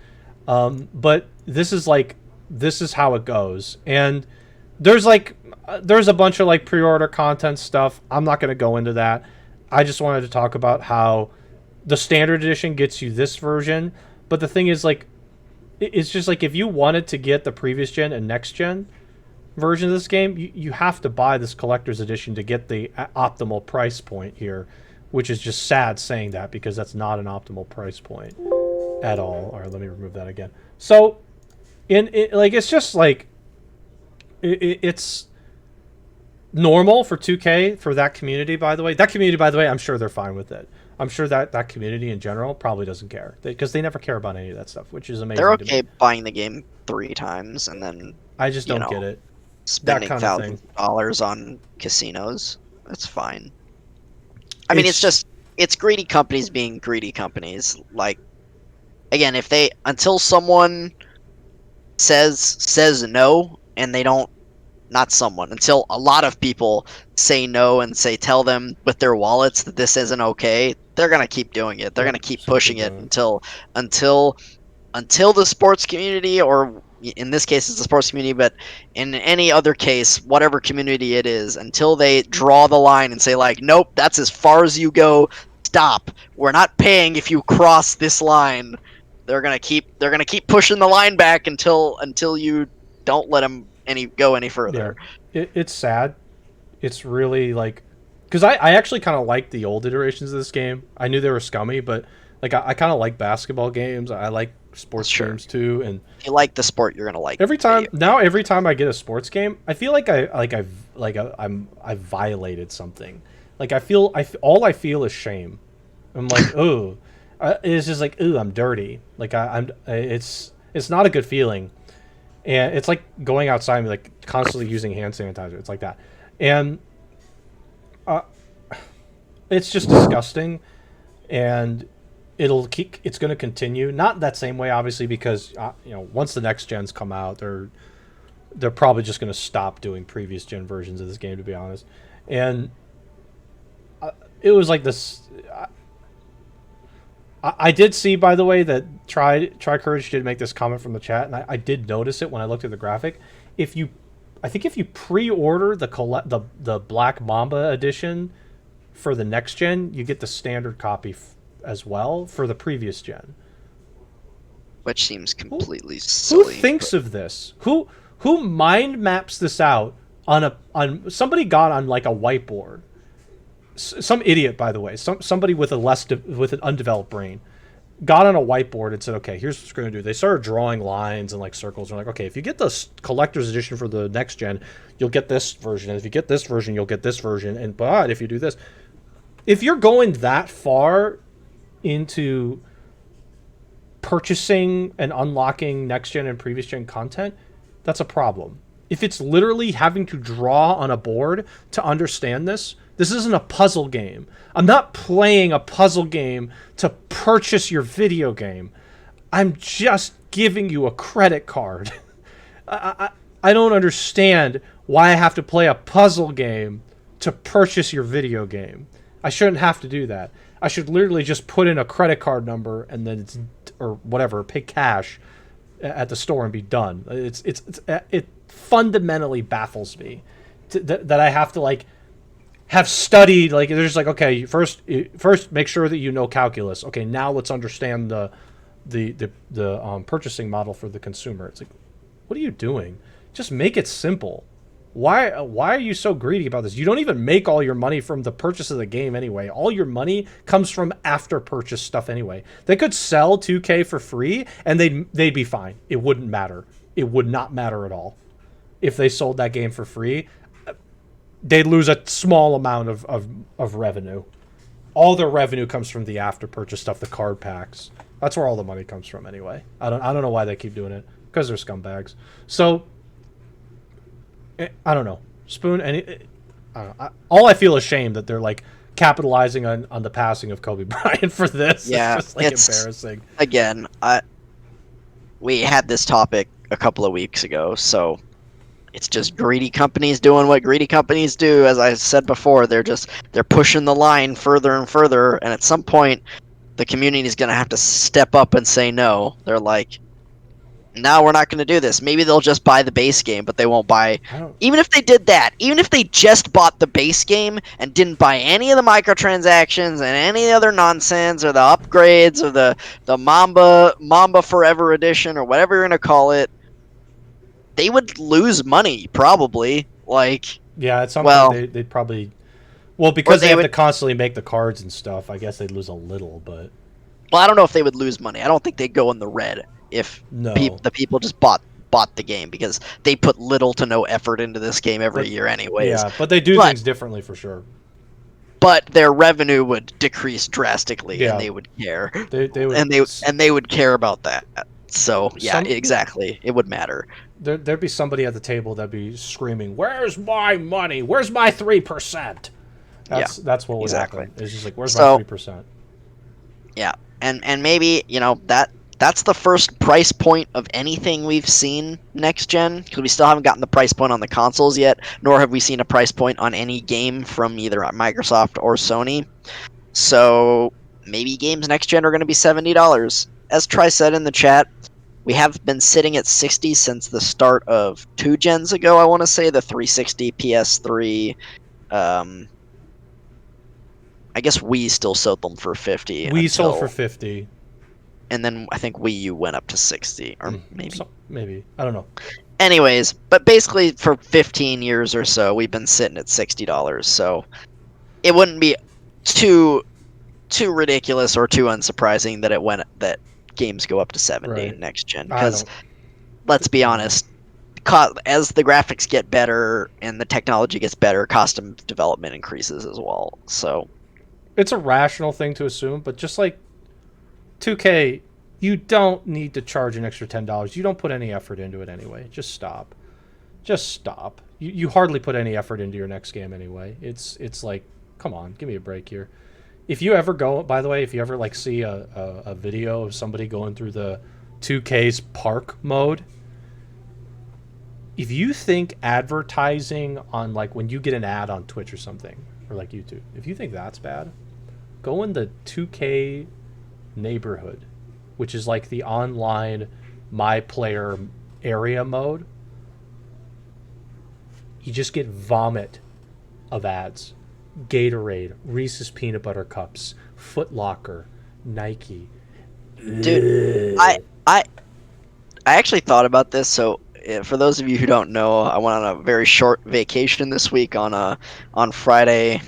But this is how it goes. And there's a bunch of like pre-order content stuff. I'm not going to go into that. I just wanted to talk about how the standard edition gets you this version. But the thing is, like, it's just like if you wanted to get the previous gen and next gen version of this game, you have to buy this collector's edition to get the optimal price point here, which is just sad saying that because that's not an optimal price point at all. All right, let me remove that again. So it's just like it's normal for 2K, for that community, by the way. That community, by the way, I'm sure they're fine with it. I'm sure that community in general probably doesn't care because they never care about any of that stuff, which is amazing. They're okay buying the game 3 times and then I just don't get it. Spending thousands of dollars on casinos. That's fine. I mean, it's greedy companies being greedy companies. Like, again, until someone says no, and they don't, not someone, until a lot of people say no and tell them with their wallets that this isn't okay, they're gonna keep doing it. They're gonna keep pushing it until the sports community, or in this case it's the sports community, but in any other case, whatever community it is, until they draw the line and say like, nope, that's as far as you go, stop, we're not paying if you cross this line. They're gonna keep pushing the line back until you don't let them go any further. Yeah. It's sad. It's really like because I actually kind of like the old iterations of this game. I knew they were scummy, but like I kind of like basketball games. I like sports Sure. games too, and If you like the sport, you're gonna like every video. time I get a sports game, I feel like I've violated something. Like all I feel is shame. I'm like, oh, it's just like, ooh, I'm dirty. Like it's not a good feeling, and it's like going outside and like constantly using hand sanitizer. It's like that, and uh, it's just disgusting, and it's going to continue. Not that same way, obviously, because once the next gens come out, they're probably just going to stop doing previous gen versions of this game, to be honest. And it was like this. I did see, by the way, that Try Courage did make this comment from the chat, and I did notice it when I looked at the graphic. I think if you pre-order the Black Mamba edition for the next gen, you get the standard copy as well for the previous gen. Which seems completely silly. Who thinks of this? Who mind maps this out on somebody got on like a whiteboard? Some idiot, by the way, somebody with with an undeveloped brain, got on a whiteboard and said, "Okay, here's what we're going to do." They started drawing lines and like circles. And like, okay, if you get the collector's edition for the next gen, you'll get this version. And if you get this version, you'll get this version. But if you do this, if you're going that far into purchasing and unlocking next gen and previous gen content, that's a problem. If it's literally having to draw on a board to understand this isn't a puzzle game. I'm not playing a puzzle game to purchase your video game. I'm just giving you a credit card. I don't understand why I have to play a puzzle game to purchase your video game. I shouldn't have to do that. I should literally just put in a credit card number and then or whatever, pay cash at the store and be done. It fundamentally baffles me that I have to like have studied, like they're just like, okay, first make sure that you know calculus. Okay, now let's understand the purchasing model for the consumer. It's like, what are you doing? Just make it simple. Why are you so greedy about this? You don't even make all your money from the purchase of the game anyway. All your money comes from after purchase stuff anyway. They could sell 2K for free and they'd be fine. It wouldn't matter. It would not matter at all. If they sold that game for free, they'd lose a small amount of revenue. All their revenue comes from the after purchase stuff, the card packs. That's where all the money comes from anyway. I don't know why they keep doing it, because they're scumbags. So I don't know. Spoon, all I feel is shame that they're like capitalizing on the passing of Kobe Bryant for this. Yeah, it's just like embarrassing. Again, we had this topic a couple of weeks ago, so it's just greedy companies doing what greedy companies do. As I said before, they're pushing the line further and further, and at some point the community is going to have to step up and say no. They're like, no, we're not going to do this. Maybe they'll just buy the base game, but they won't buy. Even if they did that, even if they just bought the base game and didn't buy any of the microtransactions and any other nonsense or the upgrades or the Mamba Forever Edition or whatever you're going to call it, they would lose money, probably. Like, yeah, at some point they'd probably, because they have to constantly make the cards and stuff. I guess they'd lose a little, but I don't know if they would lose money. I don't think they'd go in the red if the people just bought the game, because they put little to no effort into this game every year anyways. Yeah, but they do things differently for sure. But their revenue would decrease drastically, and they would care. They would care about that. So exactly, it would matter. There'd be somebody at the table that'd be screaming, "Where's my money? Where's my 3%?" That's what would happen. It's just like, "Where's my 3%?" Yeah, and maybe that's the first price point of anything we've seen next gen, because we still haven't gotten the price point on the consoles yet, nor have we seen a price point on any game from either Microsoft or Sony. So maybe games next gen are going to be $70. As Tri said in the chat, we have been sitting at 60 since the start of 2 gens ago, I want to say, the 360, PS3. I guess Wii still sold them for 50. Wii sold for 50. And then I think Wii U went up to 60, or maybe. Maybe. I don't know. Anyways, but basically for 15 years or so, we've been sitting at $60. So it wouldn't be too ridiculous or too unsurprising that games go up to 70 Right. next gen. I Because don't. let's be Yeah. honest, as the graphics get better and the technology gets better, custom development increases as well. So It's a rational thing to assume, but just like 2K, you don't need to charge an extra $10. You don't put any effort into it anyway. Just stop. Just stop. You hardly put any effort into your next game anyway. It's like, come on, give me a break here. If you ever go, by the way, if you ever like see a video of somebody going through the 2K's park mode, if you think advertising on like when you get an ad on Twitch or something, or like YouTube, if you think that's bad, go in the 2K neighborhood, which is like the online my player area mode. You just get vomit of ads. Gatorade, Reese's peanut butter cups, Foot Locker, Nike. dude, I actually thought about this. So for those of you who don't know, I went on a very short vacation this week. On Friday,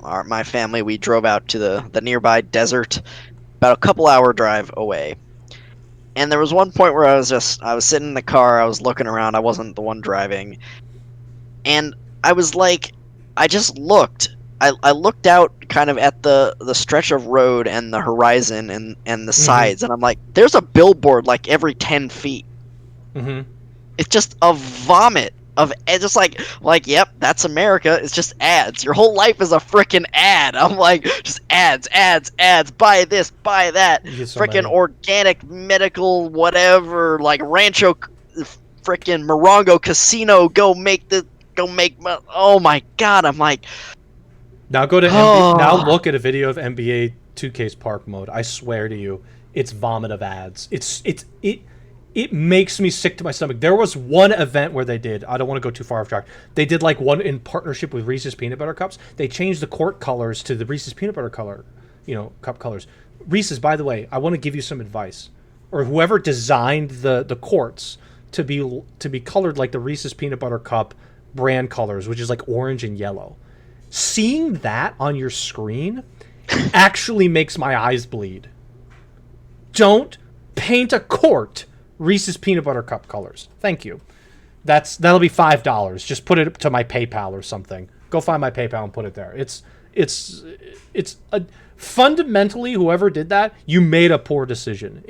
my family, we drove out to the nearby desert, about a couple-hour drive away. And there was one point where I was sitting in the car, I was looking around, I wasn't the one driving, and I was like, I just looked. I looked out kind of at the stretch of road and the horizon and the Mm-hmm. sides, and I'm like, there's a billboard like every 10 feet. Mm-hmm. It's just a vomit of just yep, that's America. It's just ads. Your whole life is a freaking ad. I'm like, just ads, ads, ads. Buy this, buy that. You get so Freaking many. organic, medical, whatever. Like Rancho, freaking Morongo Casino. Go make the. Go make. Oh my god. I'm like, Now go to NBA. Now oh, look at a video of NBA 2K's park mode. I swear to you, it's vomit of ads. It makes me sick to my stomach. There was one event where they did. I don't want to go too far off track. They did like one in partnership with Reese's peanut butter cups. They changed the court colors to the Reese's peanut butter color, cup colors. Reese's, by the way, I want to give you some advice, or whoever designed the courts to be colored like the Reese's peanut butter cup brand colors, which is like orange and yellow. Seeing that on your screen actually makes my eyes bleed. Don't paint a court Reese's peanut butter cup colors. Thank you. That'll be $5. Just put it to my PayPal or something. Go find my PayPal and put it there. Fundamentally, whoever did that, you made a poor decision.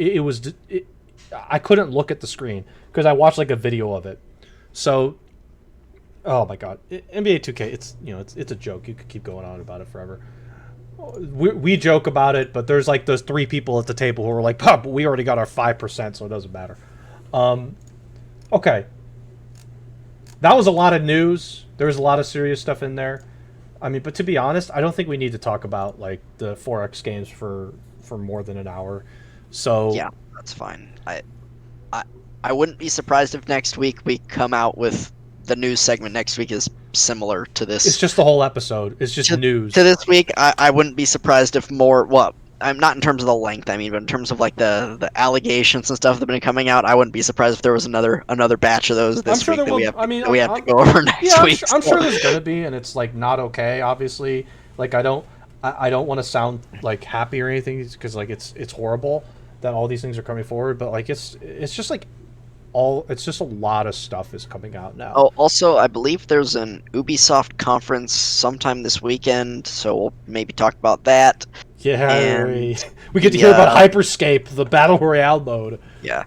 I couldn't look at the screen because I watched like a video of it. So, oh my god, NBA 2K, it's a joke. You could keep going on about it forever. We joke about it, but there's like those three people at the table who are like, "Pup, we already got our 5%, so it doesn't matter." Okay, that was a lot of news. There was a lot of serious stuff in there. I mean, but to be honest, I don't think we need to talk about like the 4X games for more than an hour. So yeah, that's fine. I I wouldn't be surprised if next week we come out with the news segment. Next week is similar to this. it's just the whole episode. It's just to news. this week. I wouldn't be surprised if more. Well, I'm not in terms of the length. I mean, but in terms of like the allegations and stuff that have been coming out, I wouldn't be surprised if there was another batch of those I'm this sure week there that we will. have I mean, that we have to go over yeah, next week. I'm So, sure there's gonna be, and it's like not okay. Obviously, like I don't want to sound like happy or anything because like it's horrible that all these things are coming forward. But like it's just like it's just a lot of stuff is coming out now. oh, also, I believe there's an Ubisoft conference sometime this weekend, so we'll maybe talk about that. Yeah, And we get to hear about Hyperscape, the battle royale mode yeah,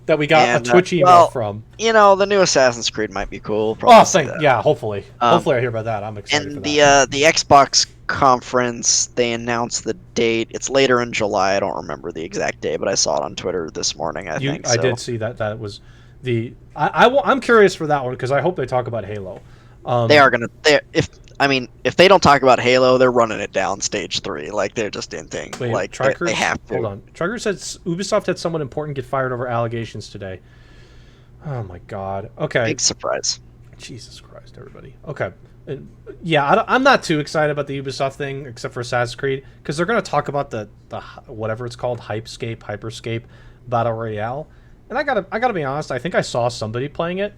that we got a and Twitch email well, from. the new Assassin's Creed might be cool. Probably Oh, see that. yeah, hopefully, Um, hopefully I hear about that. I'm excited for And that. the Xbox conference, they announced the date. It's later in July. I don't remember the exact day, but I saw it on Twitter this morning. I think I so. did see that was I'm curious for that one because I hope they talk about Halo. They are gonna. If they don't talk about Halo, they're running it down stage 3. Like they're just in thing. Wait, Like they Trikers, have to. hold on. Trikers said Ubisoft had someone important get fired over allegations today. Oh my god. Okay. Big surprise. Jesus Christ, everybody. Okay. And yeah, I'm not too excited about the Ubisoft thing, except for Assassin's Creed, because they're going to talk about the whatever it's called, Hyperscape Battle Royale, and I gotta be honest. I think I saw somebody playing it.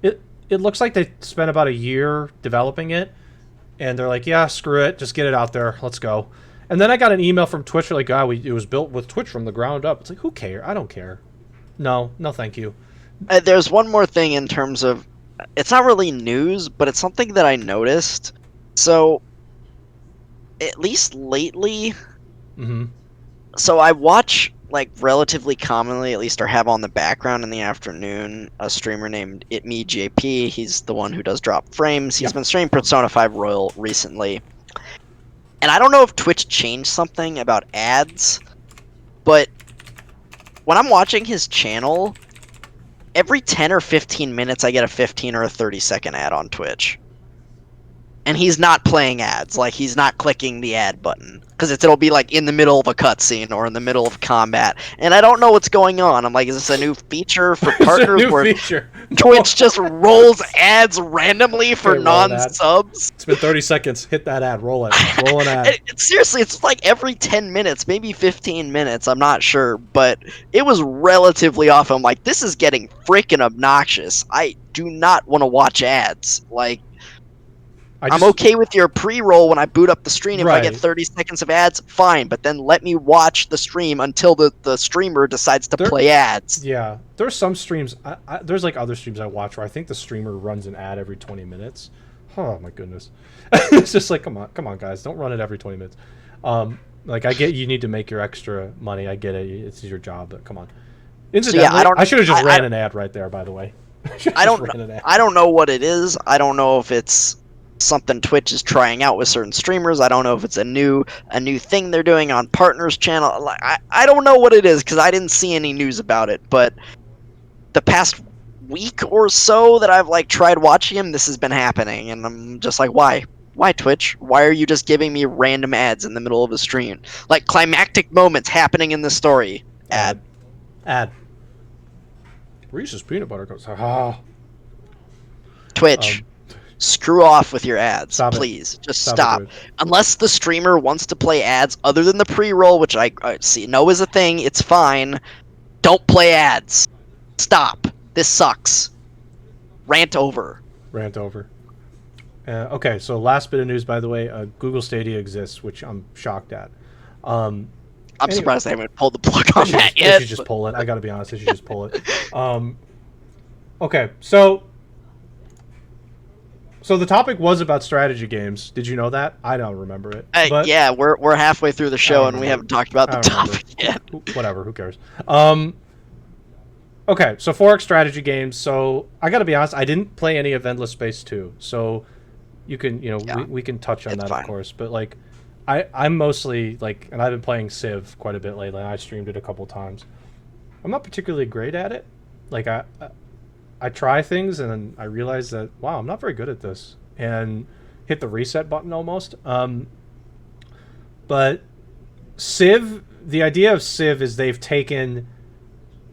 It looks like they spent about a year developing it, and they're like, yeah, screw it, just get it out there, let's go. And then I got an email from Twitch like, it was built with Twitch from the ground up. It's like, who cares? I don't care. No, thank you. There's one more thing in terms of, it's not really news, but it's something that I noticed. So, at least lately, so I watch, like, relatively commonly, at least, or have on the background in the afternoon, a streamer named JP. He's the one who does drop frames. He's been streaming Persona 5 Royal recently. And I don't know if Twitch changed something about ads, but when I'm watching his channel, every 10 or 15 minutes I get a 15 or a 30-second ad on Twitch. And he's not playing ads, like he's not clicking the ad button, because it'll be like in the middle of a cutscene or in the middle of combat, and I don't know what's going on. I'm like, is this a new feature for partners where Twitch just rolls ads randomly for non-subs? It's been 30 seconds. Hit that ad. Roll it. Roll an ad. Seriously, it's like every 10 minutes, maybe 15 minutes. I'm not sure, but it was relatively often. I'm like, this is getting freaking obnoxious. I do not want to watch ads. Like, I'm okay with your pre-roll when I boot up the stream. If I get 30 seconds of ads, fine. But then let me watch the stream until the streamer decides to play ads. Yeah. There's some streams. There's like other streams I watch where I think the streamer runs an ad every 20 minutes. Oh, my goodness. It's just like, come on, guys. Don't run it every 20 minutes. Like, I get you need to make your extra money. I get it. It's your job. But come on. Incidentally, I should have just ran an ad right there, by the way. I don't know what it is. I don't know if it's something Twitch is trying out with certain streamers. I don't know if it's a new thing they're doing on partners channel. I don't know what it is because I didn't see any news about it. But the past week or so that I've like tried watching him, this has been happening, and I'm just like, why? Why, Twitch? Why are you just giving me random ads in the middle of a stream? Like climactic moments happening in the story. Ad. Reese's peanut butter cups. Twitch. Screw off with your ads, please. Just stop. Unless the streamer wants to play ads other than the pre-roll, which I know is a thing, it's fine. Don't play ads. Stop. This sucks. Rant over. Okay, so last bit of news, by the way, Google Stadia exists, which I'm shocked at. I'm surprised they haven't pulled the plug on that yet. They should just pull it. I gotta be honest, they should just pull it. Okay, so the topic was about strategy games. Did you know that? I don't remember it. Yeah, we're halfway through the show and we haven't talked about the topic yet. Whatever, who cares? Okay, so 4X strategy games. So I gotta be honest, I didn't play any of Endless Space 2. So you can, we can touch on that, of course. But like, I'm mostly like, and I've been playing Civ quite a bit lately. I streamed it a couple times. I'm not particularly great at it. Like I try things and then I realize that, wow, I'm not very good at this, and hit the reset button almost. But Civ, the idea of Civ is they've taken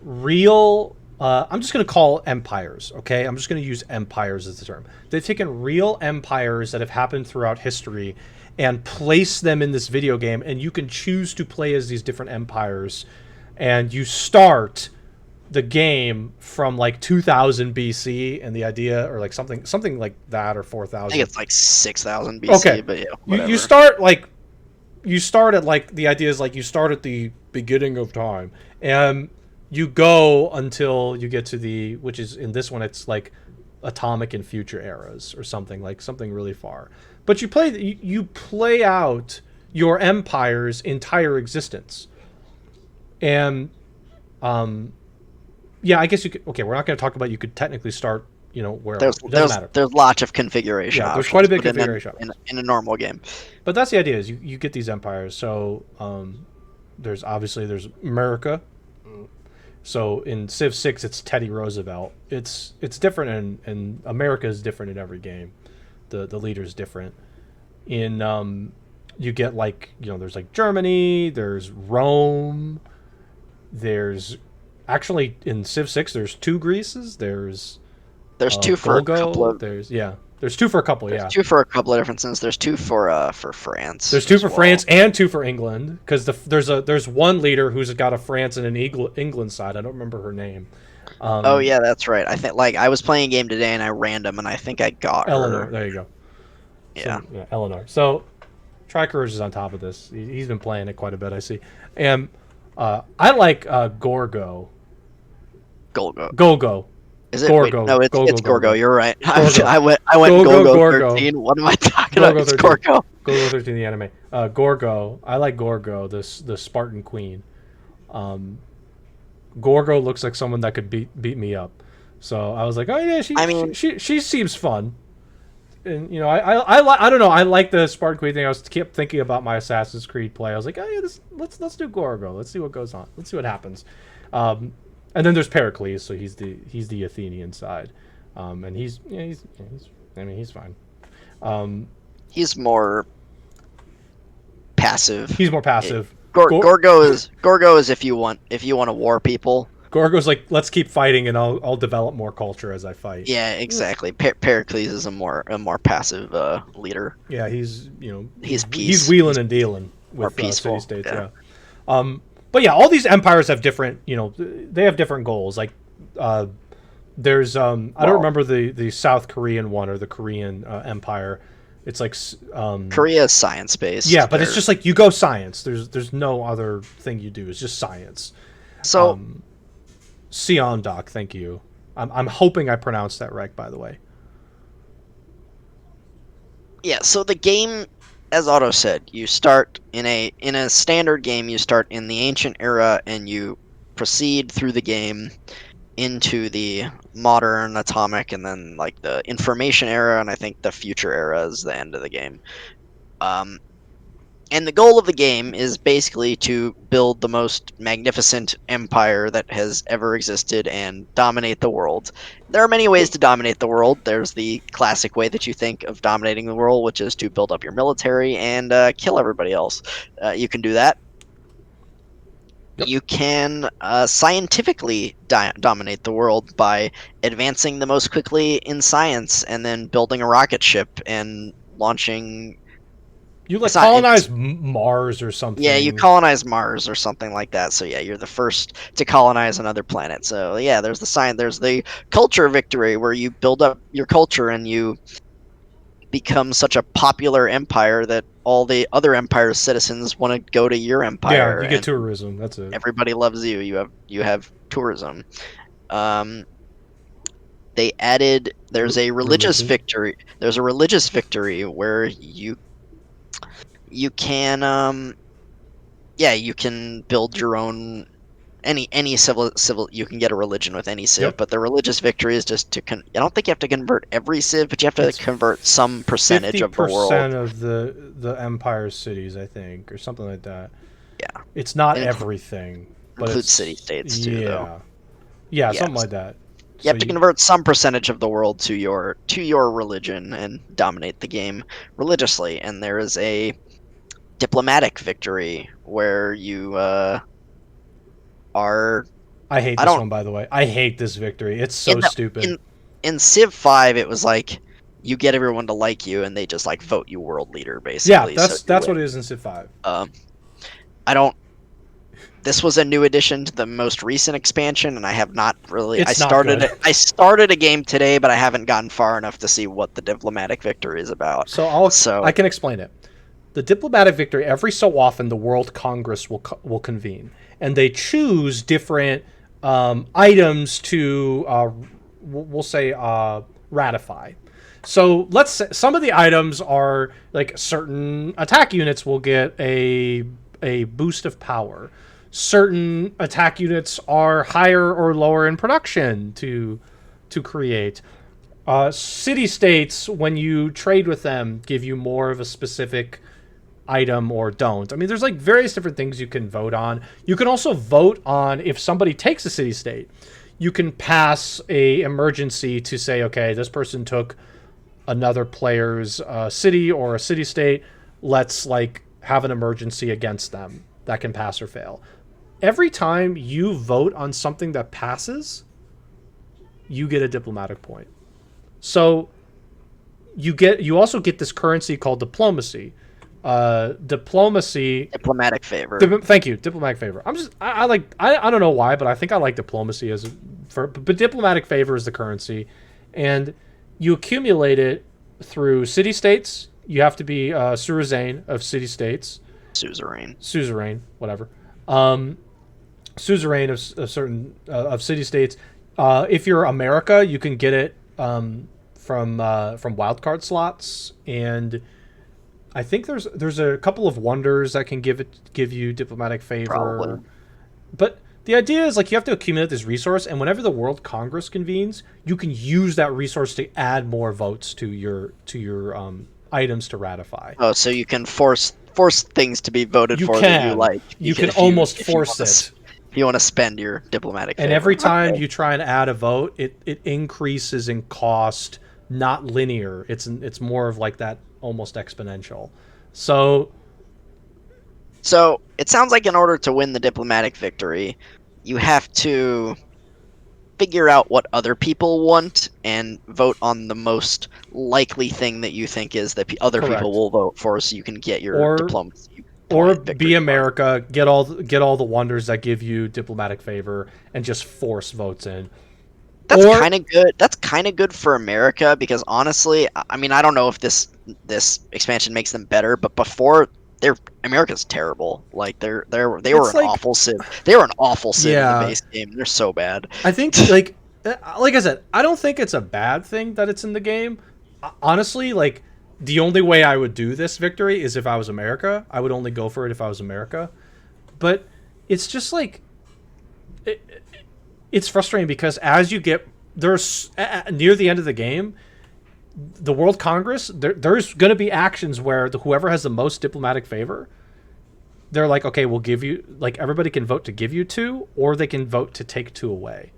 real, I'm just going to call empires, okay? I'm just going to use empires as the term. They've taken real empires that have happened throughout history and placed them in this video game, and you can choose to play as these different empires, and you start the game from like 2000 BC, and the idea, or like something like that, or 4000. I think it's like 6000 BC. Okay, but yeah, whatever. You start at like, the idea is like you start at the beginning of time, and you go until you get to the, which is in this one, it's like atomic and future eras or something really far. But you play out your empire's entire existence, and yeah, I guess you could. Okay, we're not going to talk about. You could technically start, where there's lots of configuration. Yeah, there's quite a bit of configuration in a normal game. But that's the idea: is you get these empires. So there's America. So in Civ 6, it's Teddy Roosevelt. It's different, and America is different in every game. The leader is different. In you get like, there's like Germany, there's Rome, there's actually in Civ 6 there's 2 Greeces, there's two for Golgo, a couple of there's 2 for a couple, there's 2 for a couple of different things. There's 2 for France. There's 2 for France and 2 for England, because there's one leader who's got a France and an England side. I don't remember her name. Oh yeah, that's right. I think I was playing a game today and I random, and I think I got Eleanor. her. There you go. Yeah. Eleanor. So Tricourage is on top of this. He's been playing it quite a bit, I see. And I like Gorgo. Golgo. Gogo. Is it? Wait, Gorgo. no, it's Gorgo. Gorgo. You're right. Gorgo. I went Gorgo, Golgo Gorgo. 13. What am I talking Gorgo about? It's 13. Gorgo. Gorgo 13, the anime. Gorgo. I like Gorgo, the Spartan queen. Gorgo looks like someone that could beat me up. So I was like, oh yeah, she seems fun. And you know, I don't know, I like the Spartan Queen thing. I kept thinking about my Assassin's Creed play. I was like, oh yeah, let's do Gorgo. Let's see what goes on. Let's see what happens. And then there's Pericles, so he's the Athenian side, and he's fine. He's more passive. He's more passive. Gorgo is if you want to war people. Gorgo's like, let's keep fighting, and I'll develop more culture as I fight. Yeah, exactly. Pericles is a more passive leader. Yeah, he's peace. He's wheeling and dealing with peaceful. city states. Yeah. But yeah, all these empires have different. They have different goals. Like, there's I don't remember the South Korean one or the Korean empire. It's like Korea is science based. Yeah, but it's just like you go science. There's no other thing you do. It's just science. So. Seondoc, thank you. I'm hoping I pronounced that right, by the way. Yeah, so the game, as Otto said, you start in a standard game. You start in the ancient era, and you proceed through the game into the modern atomic, and then like the information era, and I think the future era is the end of the game. And the goal of the game is basically to build the most magnificent empire that has ever existed and dominate the world. There are many ways to dominate the world. There's the classic way that you think of dominating the world, which is to build up your military and kill everybody else. You can do that. Yep. You can scientifically dominate the world by advancing the most quickly in science and then building a rocket ship and launching... You colonize Mars or something. Yeah, you colonize Mars or something like that. So yeah, you're the first to colonize another planet. So yeah, there's the science. There's the culture victory where you build up your culture and you become such a popular empire that all the other empire's citizens want to go to your empire. Yeah, you get tourism. That's it. Everybody loves you. You have tourism. They added. There's a religious victory. There's a religious victory where you can you can build your own any civil you can get a religion with any civ. Yep. But the religious victory is just to I don't think you have to convert every civ, but you have to convert some percentage of the world. 50% of the empire's cities, I think, or something like that. Yeah, it's not everything, but includes city states too. Though. Yeah, something like that. You have to convert some percentage of the world to your religion and dominate the game religiously. And there is a diplomatic victory where you are... I hate this one, by the way. I hate this victory. It's so stupid. In Civ 5, it was like you get everyone to like you and they just like vote you world leader, basically. Yeah, that's what it is in Civ 5. This was a new addition to the most recent expansion, and I have not really... I started a game today, but I haven't gotten far enough to see what the diplomatic victory is about. So I can explain it. The diplomatic victory, every so often, the World Congress will convene, and they choose different items to, we'll say, ratify. So let's say some of the items are like certain attack units will get a boost of power. Certain attack units are higher or lower in production to create. City-states, when you trade with them, give you more of a specific item or don't. I mean, there's like various different things you can vote on. You can also vote on if somebody takes a city-state. You can pass a emergency to say, okay, this person took another player's city or a city-state. Let's like have an emergency against them that can pass or fail. Every time you vote on something that passes, you get a diplomatic point. So you also get this currency called diplomacy. Diplomatic favor. Thank you, diplomatic favor. I don't know why, but I think I like diplomacy but diplomatic favor is the currency, and you accumulate it through city states. You have to be suzerain of city states. Suzerain. Suzerain, whatever. Suzerain of certain of city states. If you're America, you can get it from wildcard slots, and I think there's a couple of wonders that can give you diplomatic favor. Probably. But the idea is like you have to accumulate this resource, and whenever the World Congress convenes, you can use that resource to add more votes to your items to ratify. Oh, so you can force things to be voted You for that you can. like. You can almost force it. If you want to spend your diplomatic favor. And every time you try and add a vote, it increases in cost, not linear. It's more of like that almost exponential. So it sounds like in order to win the diplomatic victory, you have to figure out what other people want and vote on the most likely thing that you think is that other Correct. people will vote for, so you can get your diplomacy. Or be America, get all the wonders that give you diplomatic favor, and just force votes in. That's kind of good. That's kind of good for America because honestly, I mean, I don't know if this expansion makes them better, but before America's terrible. Like they were an awful civ. They were an awful civ in the base game. They're so bad. I think like I said, I don't think it's a bad thing that it's in the game. Honestly, like the only way I would do this victory is if I was America. I would only go for it if I was America. But it's just like it's frustrating because as you get there's near the end of the game, the World Congress, there's going to be actions where whoever has the most diplomatic favor, they're like, okay, we'll give you, like everybody can vote to give you 2, or they can vote to take 2 away.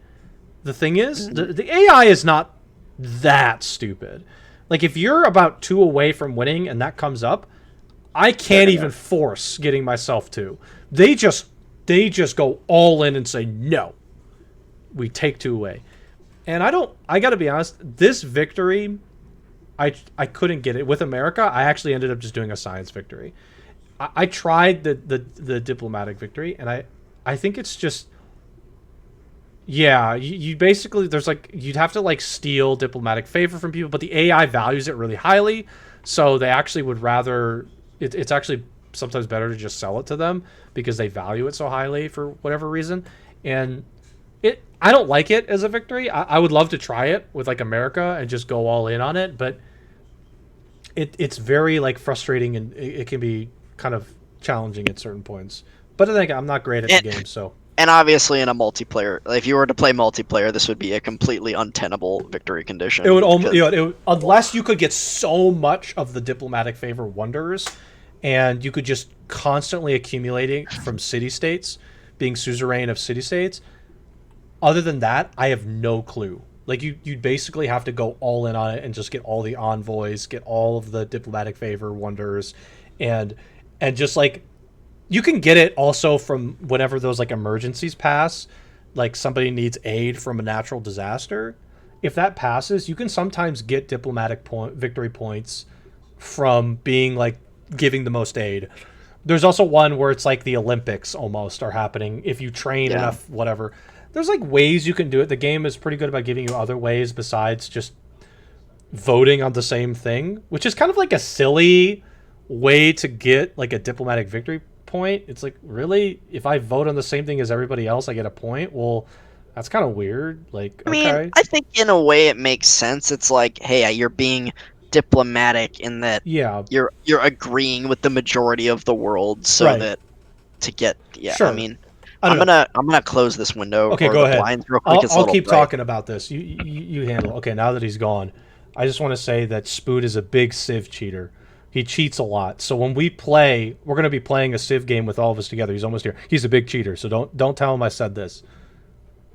The thing is, the AI is not that stupid. Like if you're about 2 away from winning and that comes up, I can't even force getting myself 2. They just go all in and say, no, we take 2 away. And I got to be honest, this victory, I couldn't get it. With America, I actually ended up just doing a science victory. I tried the diplomatic victory, and I think it's just, yeah, you basically, there's like, you'd have to like steal diplomatic favor from people, but the AI values it really highly, so they actually would rather, it's actually sometimes better to just sell it to them because they value it so highly for whatever reason. And I don't like it as a victory. I would love to try it with like America and just go all in on it, but it's very like frustrating, and it can be kind of challenging at certain points. But I think I'm not great at the game, so. And obviously, in a multiplayer, if you were to play multiplayer, this would be a completely untenable victory condition. It would almost, unless you could get so much of the diplomatic favor wonders, and you could just constantly accumulating from city states, being suzerain of city states. Other than that, I have no clue. Like you'd basically have to go all in on it and just get all the envoys, get all of the diplomatic favor wonders, and just like you can get it also from whenever those like emergencies pass, like somebody needs aid from a natural disaster. If that passes, you can sometimes get diplomatic victory points from being like giving the most aid. There's also one where it's like the Olympics almost are happening if you train enough, whatever. There's like ways you can do it. The game is pretty good about giving you other ways besides just voting on the same thing, which is kind of like a silly way to get like a diplomatic victory point. It's like, really? If I vote on the same thing as everybody else, I get a point? Well, that's kind of weird. Like, I mean, I think in a way it makes sense. It's like, hey, you're being diplomatic in that you're agreeing with the majority of the world so that to get I mean, I'm gonna close this window. Okay, go ahead. Blinds real quick. I'll keep talking about this. You handle it. Okay, now that he's gone, I just want to say that Spood is a big Civ cheater. He cheats a lot. So when we play, we're going to be playing a Civ game with all of us together. He's almost here. He's a big cheater, so don't tell him I said this.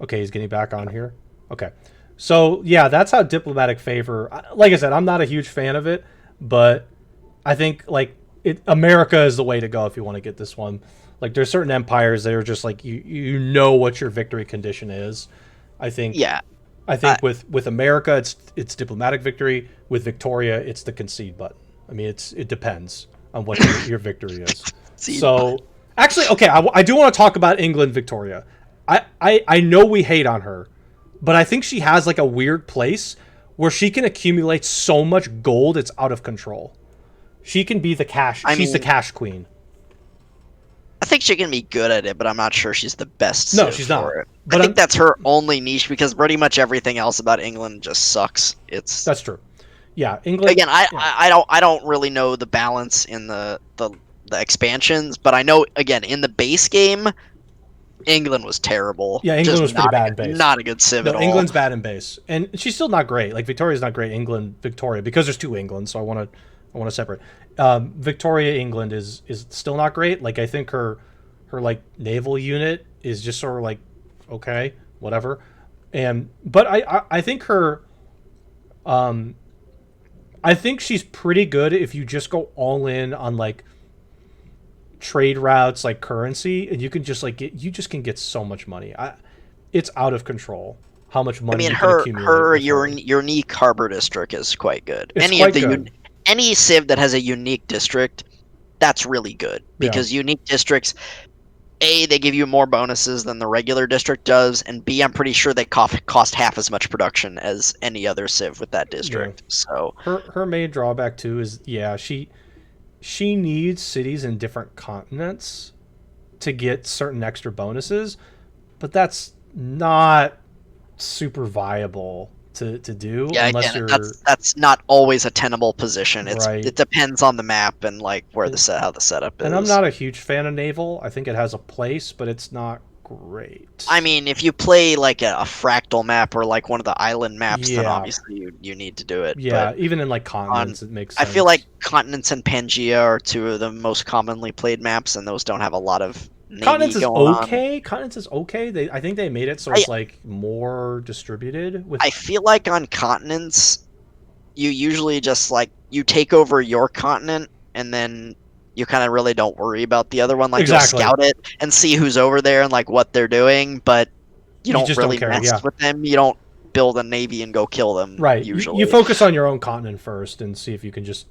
Okay, he's getting back on here. Okay. So, yeah, that's how diplomatic favor... Like I said, I'm not a huge fan of it, but I think, like, America is the way to go if you want to get this one. Like, there's certain empires that are just, like, you know what your victory condition is. I think... Yeah. I think with America, it's diplomatic victory. With Victoria, it's the concede button. I mean, it depends on what your victory is. So, actually, okay, I do want to talk about England Victoria. I know we hate on her, but I think she has like a weird place where she can accumulate so much gold it's out of control. She can be the cash. I She's the mean, cash queen. I think she can be good at it, but I'm not sure she's the best No, civ she's not. for it. I But think that's her only niche because pretty much everything else about England just sucks. It's that's true. Yeah, England. again, I, Yeah, I I don't really know the balance in the expansions, but I know again in the base game, England was terrible. yeah. England Just was pretty bad in base. not a good civ No, at all. England's bad in base, and she's still not great. Like Victoria's not great. England, Victoria, because there's two England, so I want to separate. Victoria England is still not great. Like I think her like naval unit is just sort of like okay, whatever. And but I think her I think she's pretty good if you just go all in on like trade routes like currency, and you can just like you just can get so much money. It's out of control how much I money mean, you can accumulate with your her. unique harbor district is quite good. It's quite good. Any civ that has a unique district, that's really good Yeah, because unique districts, A, they give you more bonuses than the regular district does, and B, I'm pretty sure they cost half as much production as any other civ with that yeah. district. So, Her main drawback too is yeah she needs cities in different continents to get certain extra bonuses, but that's not super viable to do yeah, unless again, you're that's not always a tenable position. right. It depends on the map and like where And how the setup and I'm is. not a huge fan of naval. I think it has a place, but it's not I great. mean, if you play like a fractal map or like one of the island maps, then Yeah, obviously you need to do it. But yeah. Even in like on continents, it makes I feel like sense. Continents and Pangea are two of the most commonly played maps, and those don't have a lot of Continents navy is going on. okay. Continents is okay. I think they made it so I it's like more distributed with I feel like on Continents, you usually just like you take over your continent, and then you kind of really don't worry about the other one. Like you'll exactly. scout it and see who's over there and like what they're doing, but you You don't just don't really care. mess Yeah. with them. You don't build a navy and go kill them Right. You usually. focus on your own continent first and see if you can just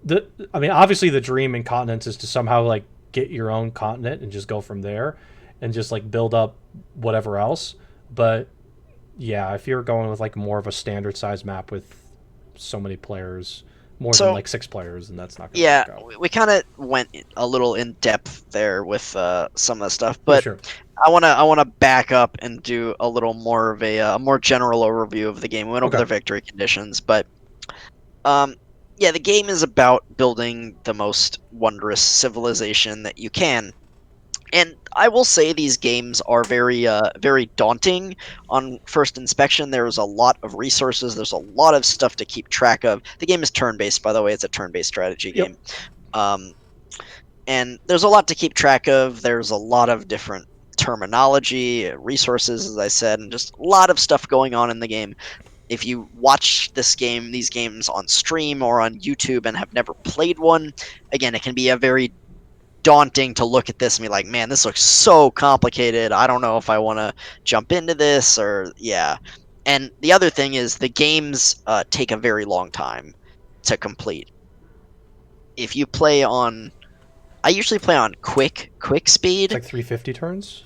the I mean obviously the dream in continents is to somehow like get your own continent and just go from there and just like build up whatever else. But yeah, if you're going with like more of a standard size map with so many players, more than So like 6 players, then that's not going to yeah, work out. we kind of went a little in depth there with some of the stuff, Yeah, but sure. I wanna back up and do a little more of a more general overview of the game. We went over Okay. the victory conditions, but um, yeah, the game is about building the most wondrous civilization that you can. And I will say these games are very daunting on first inspection. There's a lot of resources. There's a lot of stuff to keep track of. The game is turn-based, by the way. It's a turn-based strategy Yep. game. Um, and there's a lot to keep track of. There's a lot of different terminology, resources, as I said, and just a lot of stuff going on in the game. If you watch these games on stream or on YouTube and have never played one, again, it can be a very daunting to look at this and be like, man, this looks so complicated. I don't know if I want to jump into this or yeah. And the other thing is the games take a very long time to complete. If you play on, I usually play on quick It's speed. like 350 turns.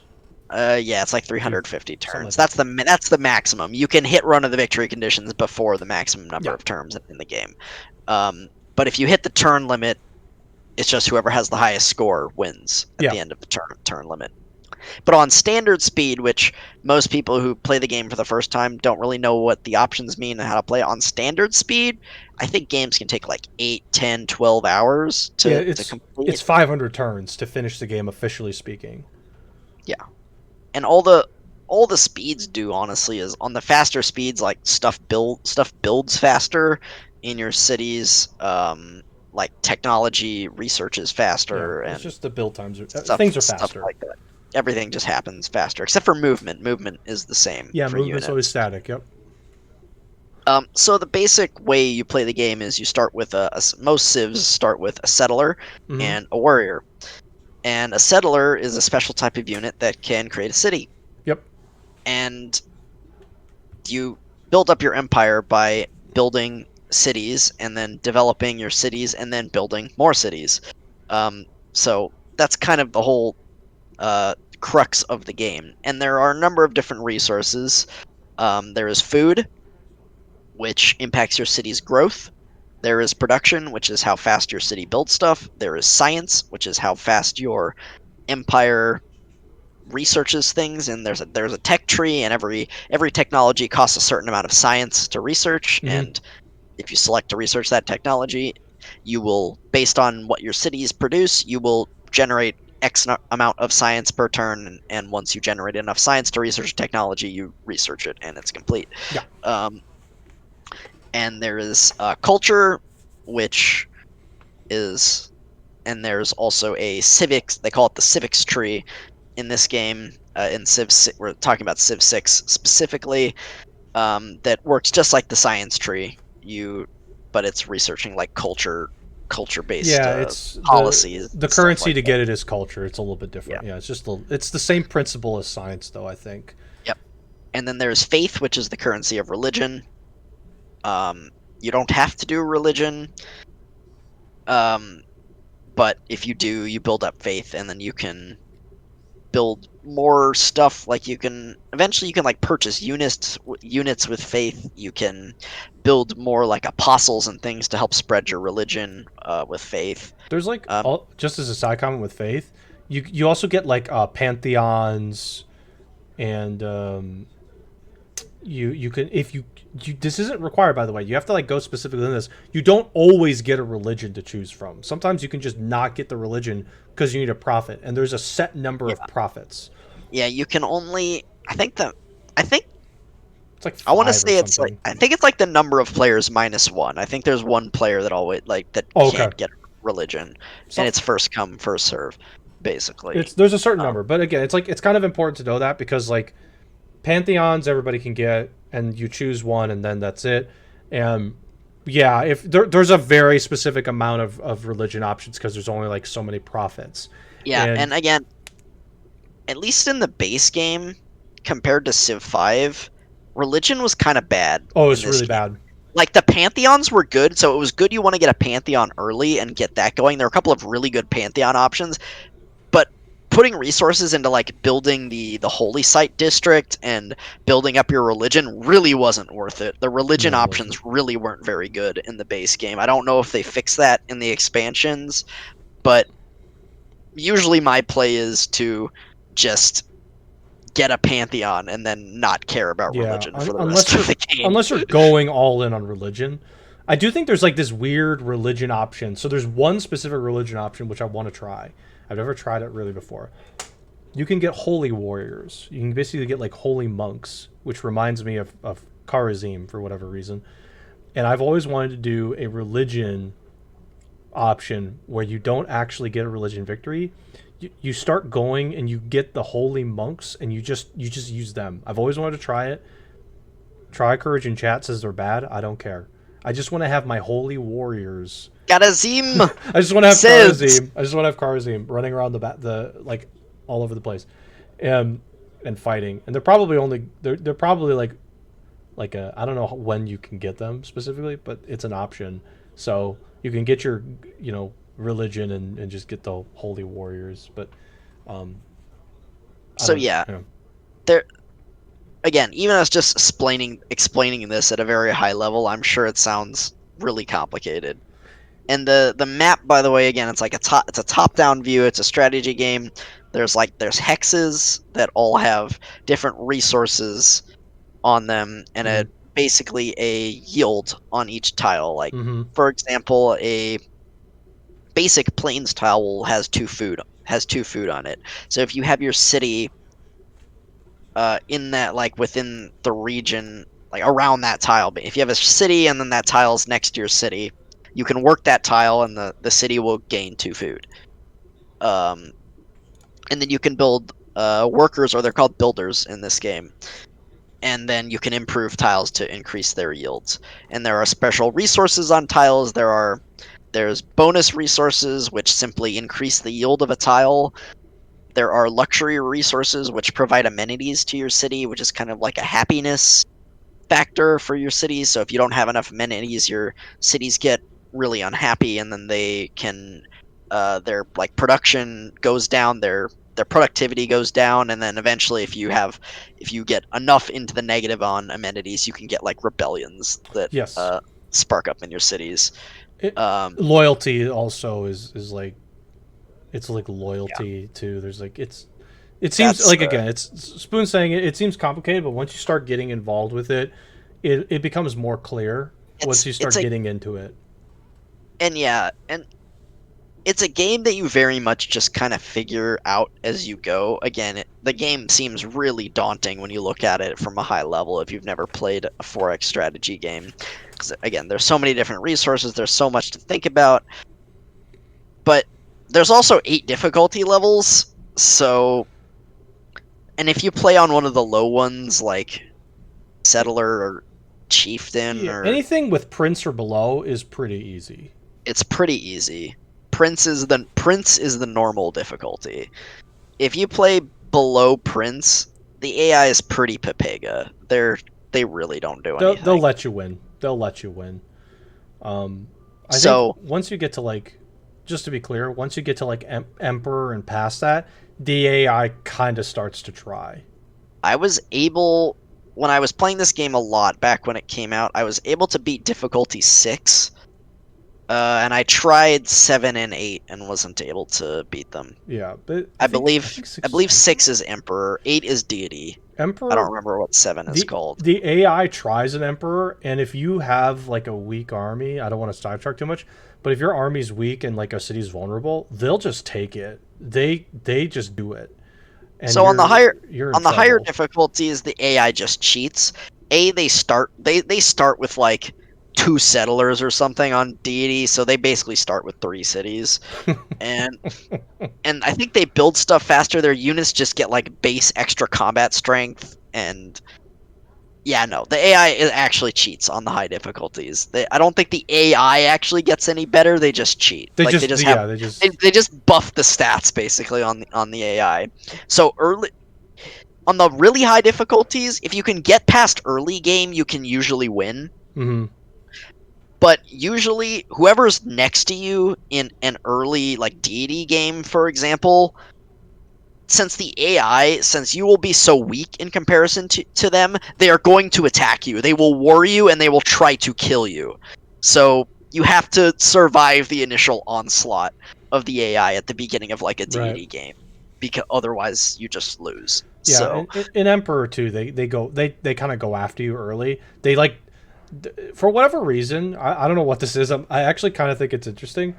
Yeah, it's like If you 350 something like turns. that. That's the maximum. You can hit run of the victory conditions before the maximum number Yeah. of turns in the game. But if you hit the turn limit, it's just whoever has the highest score wins at Yeah. the end of the turn limit. But on standard speed, which most people who play the game for the first time don't really know what the options mean and how to play on standard speed, I think games can take like 8, 10, 12 hours Yeah, to it's complete. 500 turns to finish the game officially speaking. Yeah. And all the speeds do honestly is on the faster speeds like stuff builds faster in your cities, like technology research is Yeah, faster it's and just the build times things are stuff faster. like that. Everything just happens faster, except for movement. Movement is the same Yeah, for movement's always units. static. Yep. So the basic way you play the game is you start with most civs start with a settler Mm-hmm. and a warrior, and a settler is a special type of unit that can create a city, Yep. and you build up your empire by building cities and then developing your cities and then building more cities. So that's kind of the whole crux of the game. And there are a number of different resources. There is food, which impacts your city's growth. There is production, which is how fast your city builds stuff. There is science, which is how fast your empire researches things. And there's a tech tree, and every technology costs a certain amount of science to research. Hmm. And if you select to research that technology, you will, based on what your cities produce, you will generate amount of science per turn. And once you generate enough science to research technology, you research it, and it's complete. Yeah. Um, and there is culture, which is, and there's also a civics. They call it the civics tree in this game. In Civ, we're talking about Civ 6 specifically. That works just like the science tree. But it's researching like culture based Yeah, it's policies the and stuff currency like to that. get it is culture. It's a little bit Yeah. different. Yeah, it's the same principle as science, though. I think. Yep. And then there's faith, which is the currency of religion. Um, you don't have to do religion. Um, but if you do, you build up faith, and then you can build more stuff. Like you can eventually, you can like purchase units with faith. You can build more like apostles and things to help spread your religion with faith. There's like Um, all, just as a side comment with faith, you also get like pantheons, and you can if you this isn't required, by the way. You have to like go specifically in this. You don't always get a religion to choose from. Sometimes you can just not get the religion because you need a prophet, and there's a set number yeah, of prophets. yeah. You can only. I think It's like I want to 5 or say it's like something. I think it's like the number of players minus one. I think there's one player that always like that Oh, okay. can't get religion, and Some it's first come first serve, basically. it's there's a certain Um, number, but again, it's kind of important to know that because like pantheons everybody can get, and you choose one, and then that's it. And yeah, if there's a very specific amount of religion options because there's only like so many prophets, yeah, and and again, at least in the base game, compared to Civ 5, religion was kind of bad oh, in it's this really game. bad. Like the pantheons were good, so it was good you want to get a pantheon early and get that going. There are a couple of really good pantheon options, but putting resources into like building the holy site district and building up your religion really wasn't worth it. The religion No, it wasn't. options really weren't very good in the base game. I don't know if they fixed that in the expansions, but usually my play is to just get a pantheon and then not care about Yeah, religion for the unless rest of you're the game. going all in on religion. I do think there's like this weird religion option. So there's one specific religion option which I want to try. I've never tried it really before. You can get holy warriors. You can basically get like holy monks, which reminds me of Kharazim for whatever reason. And I've always wanted to do a religion option where you don't actually get a religion victory. You start going and you get the holy monks, and you just use them. I've always wanted to try it. Try Courage in chat says they're bad. I don't care. I just want to have my holy warriors. Garazim I just want to have says Kharazim. I just want to have Kharazim running around the like all over the place, and fighting. And they're probably only they're probably like a, I don't know when you can get them specifically, but it's an option. So you can get your religion, and just get the holy warriors. But um, I so. don't. Yeah, Yeah. there again. Even as just explaining this at a very high level, I'm sure it sounds really complicated. And the map, by the way, again, it's a top down view. It's a strategy game. There's hexes that all have different resources on them, and Mm-hmm. basically a yield on each tile. Like Mm-hmm. for example, a basic plains tile has two food on it. So if you have your city in that, like within the region, like around that tile, but if you have a city and then that tile's next to your city, you can work that tile and the city will gain two food. Um, and then you can build workers, or they're called builders in this game, and then you can improve tiles to increase their yields. And there are special resources on tiles. There's bonus resources which simply increase the yield of a tile. There are luxury resources which provide amenities to your city, which is kind of like a happiness factor for your cities. So if you don't have enough amenities, your cities get really unhappy, and then they can their like production goes down, their productivity goes down, and then eventually if you get enough into the negative on amenities, you can get like rebellions that Yes. spark up in your cities. It, Um, loyalty also is like, it's like yeah, loyalty too. There's like, it seems that's like, again, it's Spoon saying it seems complicated, but once you start getting involved with it, it becomes more clear once you it's start a getting into it. and it's a game that you very much just kind of figure out as you go. Again, the game seems really daunting when you look at it from a high level if you've never played a 4X strategy game. Because, again, there's so many different resources, there's so much to think about. But there's also 8 difficulty levels, so. And if you play on one of the low ones, like Settler or Chieftain, Yeah, or anything with Prince or below is pretty easy. it's pretty easy. Prince is the normal difficulty. If you play below Prince, the AI is pretty papega. They really don't do They'll anything. let you win. They'll let you win. Um, I think So once you get to like, just to be clear, once you get to like Emperor and past that, the AI kind of starts to try. I was able, when I was playing this game a lot back when it came out, I was able to beat difficulty 6. And I tried 7 and 8 and wasn't able to beat them. Yeah, but I I believe think I six is believe Emperor. 6 is Emperor, 8 is Deity. I don't Emperor. remember what 7 is called. The AI tries an Emperor, and if you have like a weak army, I don't want to sidetrack too much, but if your army's weak and like a city's vulnerable, they'll just take it. They just do it, and So you're in on the higher trouble. difficulties, the AI just cheats. They start with like 2 settlers or something on Deity, so they basically start with 3 cities. And I think they build stuff faster. Their units just get like base extra combat strength, and yeah, no, the AI actually cheats on the high difficulties. I don't think the AI actually gets any better. They just cheat. They Like they just just have yeah, they just they just buff the stats basically on the AI. So early on the really high difficulties, if you can get past early game, you can usually win. mm-hmm. But usually, whoever's next to you in an early like deity game, for example, since you will be so weak in comparison to them, they are going to attack you. They will war you and they will try to kill you. So you have to survive the initial onslaught of the AI at the beginning of like a Right. deity game, because otherwise you just lose. Yeah, So in Emperor too, they kind of go after you early. They like, for whatever reason, I don't know what this is. I actually kind of think it's interesting.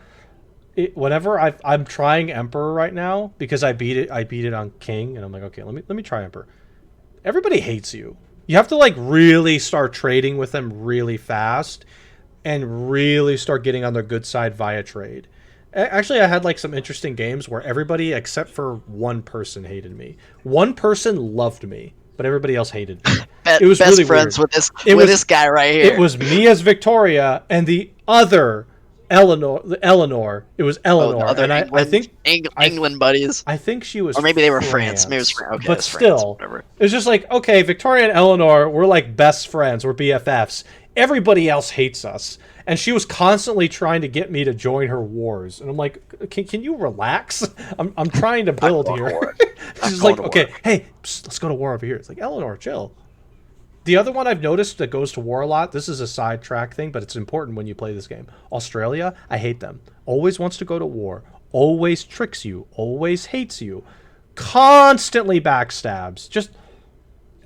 Whenever I'm trying Emperor right now because I beat it on King, and I'm like, okay, let me try Emperor. Everybody hates you. You have to like really start trading with them really fast, and really start getting on their good side via trade. Actually, I had like some interesting games where everybody except for one person hated me. One person loved me, but everybody else hated me. It was best really friends weird. with this It with was this guy right it here. was me as Victoria and the other Eleanor. It was Oh, the Eleanor, other and I England buddies, I think she was or maybe they were France. Maybe it was France, France. Okay, it but was France. still, Whatever. it was just like, okay, Victoria and Eleanor, we're like best friends, we're BFFs. Everybody else hates us, and she was constantly trying to get me to join her wars, and I'm like, can you relax? I'm trying to Not build going to here. war. Not She's going like, to okay, war. hey, let's go to war over here. It's like, Eleanor, chill. The other one I've noticed that goes to war a lot, this is a sidetrack thing, but it's important when you play this game. Australia, I hate them. Always wants to go to war. Always tricks you. Always hates you. Constantly backstabs. Just,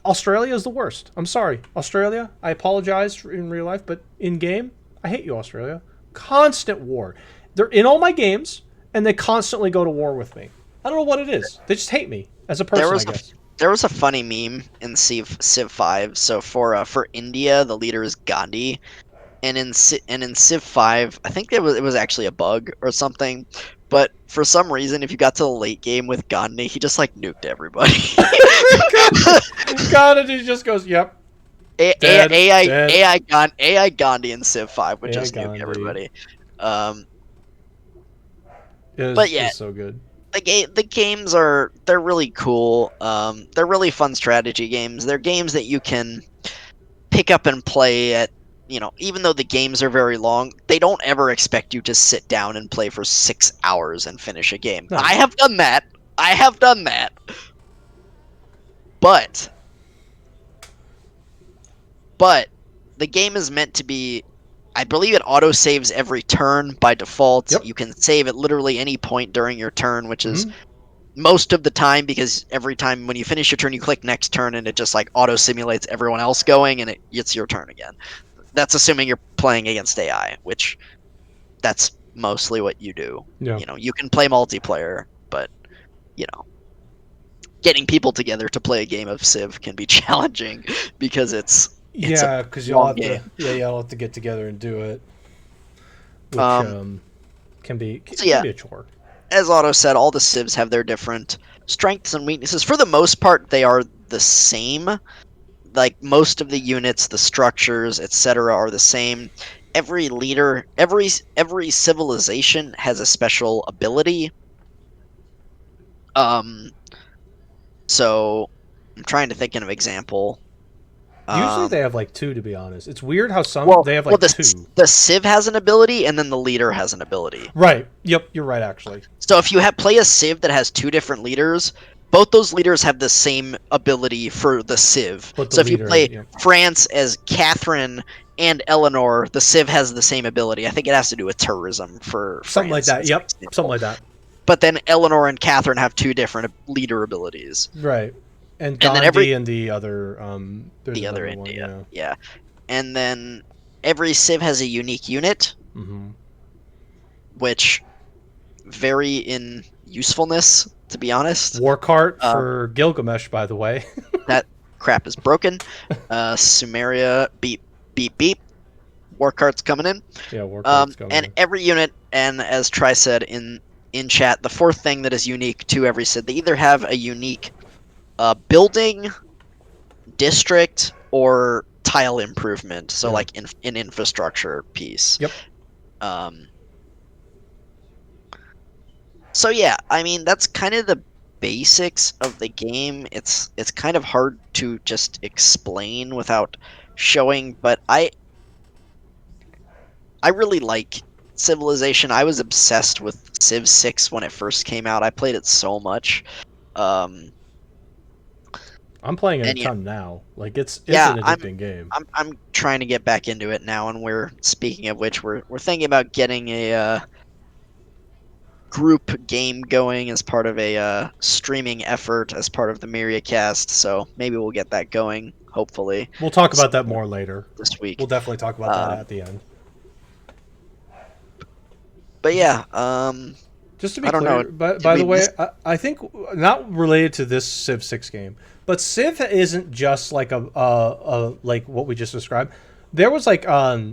Australia is the worst. I'm sorry. Australia, I apologize in real life, but in game, I hate you, Australia. Constant war. They're in all my games, and they constantly go to war with me. I don't know what it is. They just hate me as a There person, I was a guess. there was a funny meme in Civ 5. So for India, the leader is Gandhi, and in Civ 5, I think it was actually a bug or something. But for some reason, if you got to the late game with Gandhi, he just like nuked everybody. God, and he just goes, yep, dead, dead. AI Gandhi in Civ 5 would AI just nuke Gandhi everybody. Um, but is yeah, so good. the games they're really cool. They're really fun strategy games. They're games that you can pick up and play at, even though the games are very long, they don't ever expect you to sit down and play for 6 hours and finish a game. No, I have done that. I have done that. But but the game is meant to be I believe it auto saves every turn by default. Yep. You can save at literally any point during your turn, which is Hmm. most of the time, because every time when you finish your turn, you click next turn and it just like auto simulates everyone else going and it's your turn again. That's assuming you're playing against AI, which that's mostly what you do. Yeah. You know, you can play multiplayer, but you know, getting people together to play a game of Civ can be challenging because it's a Yeah, because y'all long have to. game. Yeah, y'all have to get together and do it, which Um, can be so it can yeah, be a chore. as Otto said, all the civs have their different strengths and weaknesses. For the most part, they are the same. Like most of the units, the structures, etc., are the same. Every leader, every civilization has a special ability. Um, so I'm trying to think of an example. Usually they Um, have like two. To be honest, it's weird how some well, they have well, like two. the civ has an ability, and then the leader has an ability. Right. Yep. You're right. Actually, So if you play a civ that has two different leaders, both those leaders have the same ability for the civ. but the So if you leader. play Yep. France as Catherine and Eleanor, the civ has the same ability. I think it has to do with tourism for Something like France, that. as an Yep. Something example. like that. But then Eleanor and Catherine have two different leader abilities. Right. And And then every Gandhi and the other. There's the other another one. India, Yeah. yeah. And then every civ has a unique unit, Mm-hmm. which vary in usefulness, to be honest. War cart Um, for Gilgamesh, by the way. that crap is broken. Sumeria, beep, beep, beep. War cards coming in. Yeah, war cart's coming And in. every unit, and as Tri said in chat, the fourth thing that is unique to every Sid, they either have a unique building, district, or tile improvement. So Yeah. like an infrastructure piece. Yep. Um, so yeah, I mean that's kind of the basics of the game. It's kind of hard to just explain without showing, but I really like Civilization. I was obsessed with Civ 6 when it first came out. I played it so much. Um, I'm playing it a and yeah, ton now. Like it's yeah, an addicting game. I'm trying to get back into it now. And we're speaking of which, we're thinking about getting a group game going as part of a streaming effort as part of the Myriacast. So maybe we'll get that going. Hopefully, We'll talk about that sometime more later. this week. We'll definitely talk about that Um, at the end. but yeah, Just to be I don't know. clear, but Did by we the way, miss? I think not related to this Civ 6 game, but Civ isn't just like a like what we just described. There was like a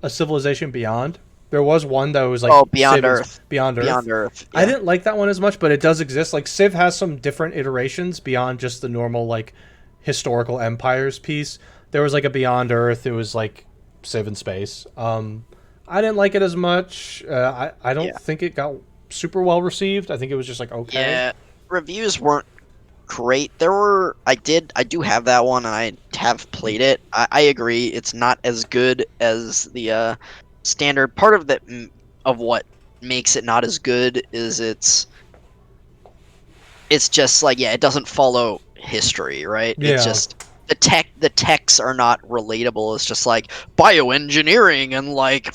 Civilization Beyond. There was one that was like Oh, Beyond Civ and Earth. Beyond Earth. Beyond Earth. I Yeah. didn't like that one as much, but it does exist. Like Civ has some different iterations beyond just the normal like historical empires piece. There was like a Beyond Earth. It was like Civ in space. I didn't like it as much. I don't Yeah. think it got super well received. I think it was just like okay. Yeah. Reviews weren't great. I do have that one and I have played it. I agree it's not as good as the standard. Part of that of what makes it not as good is it's just like, yeah, it doesn't follow history, right? It's Yeah, just the techs are not relatable. It's just like bioengineering and like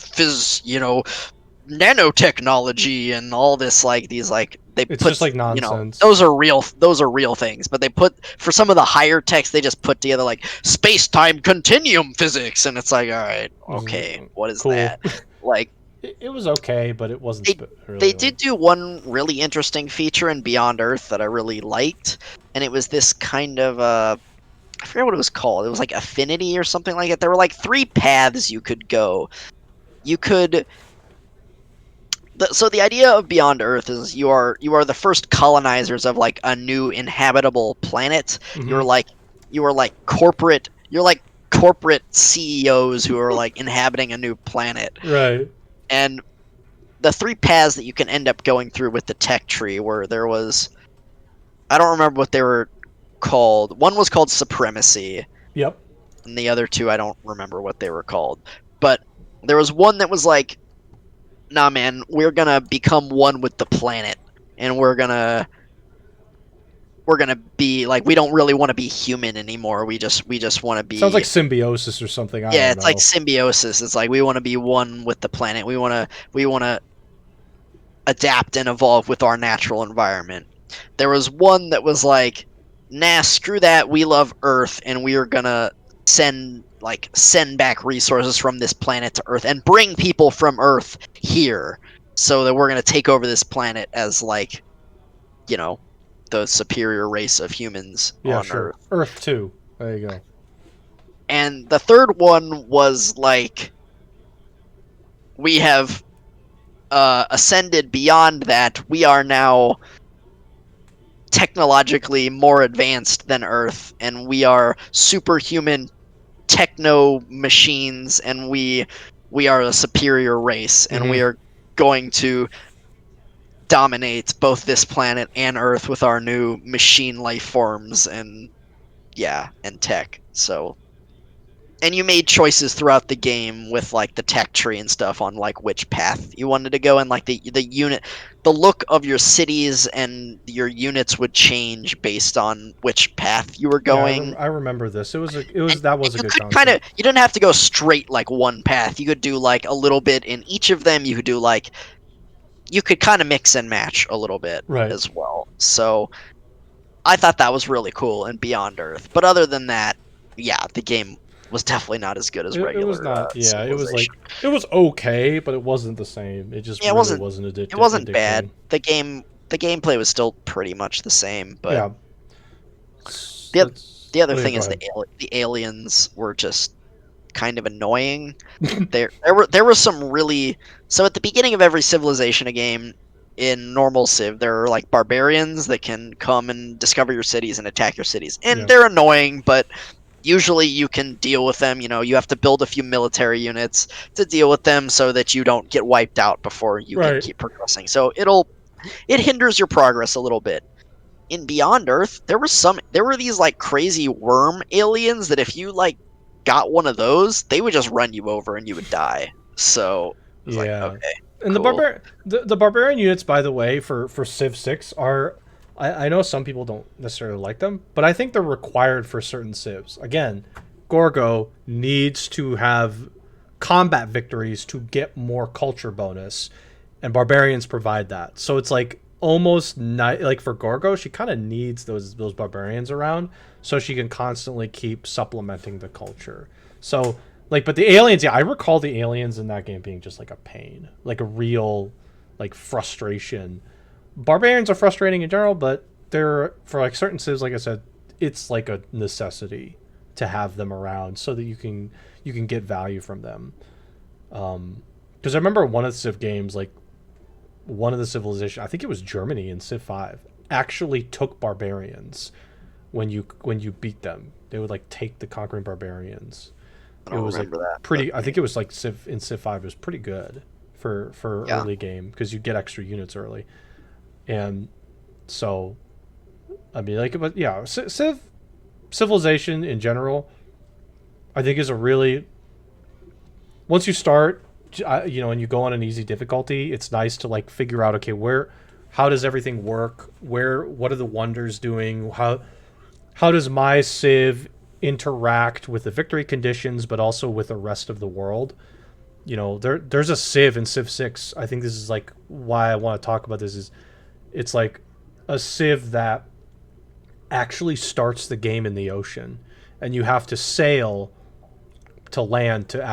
nanotechnology and all this, like these, like they it's put, just like nonsense. those are real things, but they put, for some of the higher techs, they just put together like space-time continuum physics, and it's like, all right, okay, what is Cool. that? Like It was okay, but it wasn't they really they like did do one really interesting feature in Beyond Earth that I really liked, and it was this kind of I forget what it was called. It was like affinity or something like it. There were like three paths you could go. You could So the idea of Beyond Earth is you are the first colonizers of like a new inhabitable planet. mm-hmm. You're like corporate CEOs who are like inhabiting a new planet. Right. And the three paths that you can end up going through with the tech tree, where there was, I don't remember what they were called. One was called Supremacy, Yep. and the other two I don't remember what they were called. But there was one that was like, nah, man, we're gonna become one with the planet, and we're gonna we're gonna be like, we don't really want to be human anymore. We just want to Sounds like be. symbiosis or something. I Yeah, don't it's like know. symbiosis. It's like we want to be one with the planet. We want to adapt and evolve with our natural environment. There was one that was like, nah, screw that. We love Earth, and we are gonna send back resources from this planet to Earth and bring people from Earth here, so that we're gonna take over this planet as like, you know, the superior race of humans Yeah, on sure. Earth. Earth 2. There you go. And the third one was like, we have ascended beyond that. We are now technologically more advanced than Earth, and we are superhuman techno machines, and we are a superior race, and Hmm. we are going to dominate both this planet and Earth with our new machine life forms and yeah, and tech. So, and you made choices throughout the game with like the tech tree and stuff on like which path you wanted to go, and like the look of your cities and your units would change based on which path you were Yeah, going. I remember this. And, That and was a you good could kind of, concept. you didn't have to go straight like one path. You could do like a little bit in each of them. You could do like, you could kind of mix and match a little bit Right. as well. So I thought that was really cool and Beyond Earth. But other than that, yeah, the game was definitely not as good as It was regular not. Yeah, it was Civilization. like it was okay, but it wasn't the same. It just Yeah, really wasn't it wasn't addicting. bad. The gameplay was still pretty much the same, but Yeah. the Let's. the other Oh yeah, thing go is ahead. the aliens were just kind of annoying. There were some really, so at the beginning of every Civilization game in normal Civ, there are like barbarians that can come and discover your cities and attack your cities, and Yeah. they're annoying, but usually you can deal with them. You know, you have to build a few military units to deal with them so that you don't get wiped out before you can Right. keep progressing. So it hinders your progress a little bit. In Beyond Earth, there were these like crazy worm aliens that if you like got one of those, they would just run you over and you would die. So it was like, Yeah. okay, And cool. the barbarian units, by the way, for Civ 6 are I know some people don't necessarily like them, but I think they're required for certain civs. Again, Gorgo needs to have combat victories to get more culture bonus, and barbarians provide that. So it's like almost not like for Gorgo, she kind of needs those barbarians around so she can constantly keep supplementing the culture. So like, but the aliens, yeah, I recall the aliens in that game being just like a pain, like a real like frustration. Barbarians are frustrating in general, but they're for like certain civs, like I said, it's like a necessity to have them around so that you can get value from them. Because I remember one of the Civ games, like one of the civilization, I think it was Germany in Civ 5, actually took barbarians when you beat them. They would like take the conquering barbarians. I It don't was like remember that, but pretty. I think it was like Civ 5 was pretty good for yeah. early game because you get extra units early, and so I mean like but yeah, Civilization in general, I think is a really once you start, you know, and you go on an easy difficulty, it's nice to like figure out okay how does everything work, what are the wonders doing, how does my Civ interact with the victory conditions, but also with the rest of the world. You know, there's a Civ in Civ 6. I think this is like why I want to talk about this is it's like a Civ that actually starts the game in the ocean, and you have to sail to land to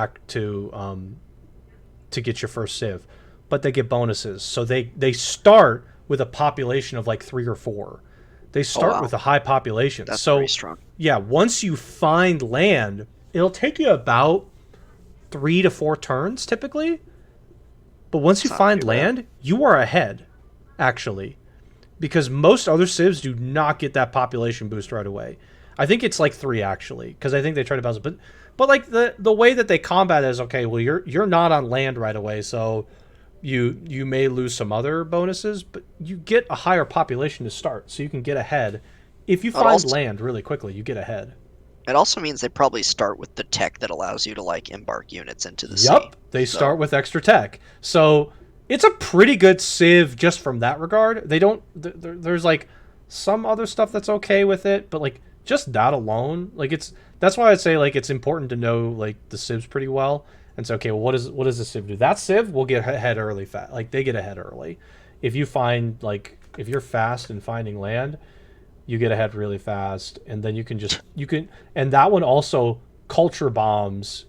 get your first Civ, but they get bonuses. So they start with a population of like 3 or 4. They Oh start wow, with a high population. that's pretty So strong. yeah, once you find land, it'll take you about 3 to 4 turns typically. But once you It's not find too bad. land, you are ahead, actually, because most other civs do not get that population boost right away. I think it's like 3 actually, because I think they try to balance it. But like the way that they combat it is okay. Well, you're not on land right away, so you may lose some other bonuses, but you get a higher population to start, so you can get ahead. If you It find also land really quickly, you get ahead. it also means they probably start with the tech that allows you to like embark units into the sea. Yup, they So start with extra tech. So it's a pretty good civ just from that regard. They don't. There's like some other stuff that's okay with it, but like just that alone, like that's why I'd say like it's important to know like the civs pretty well. And so okay, well, what does the civ do? That civ will get ahead early, like they get ahead early. If you find like if you're fast in finding land, you get ahead really fast, and then you can and that one also culture bombs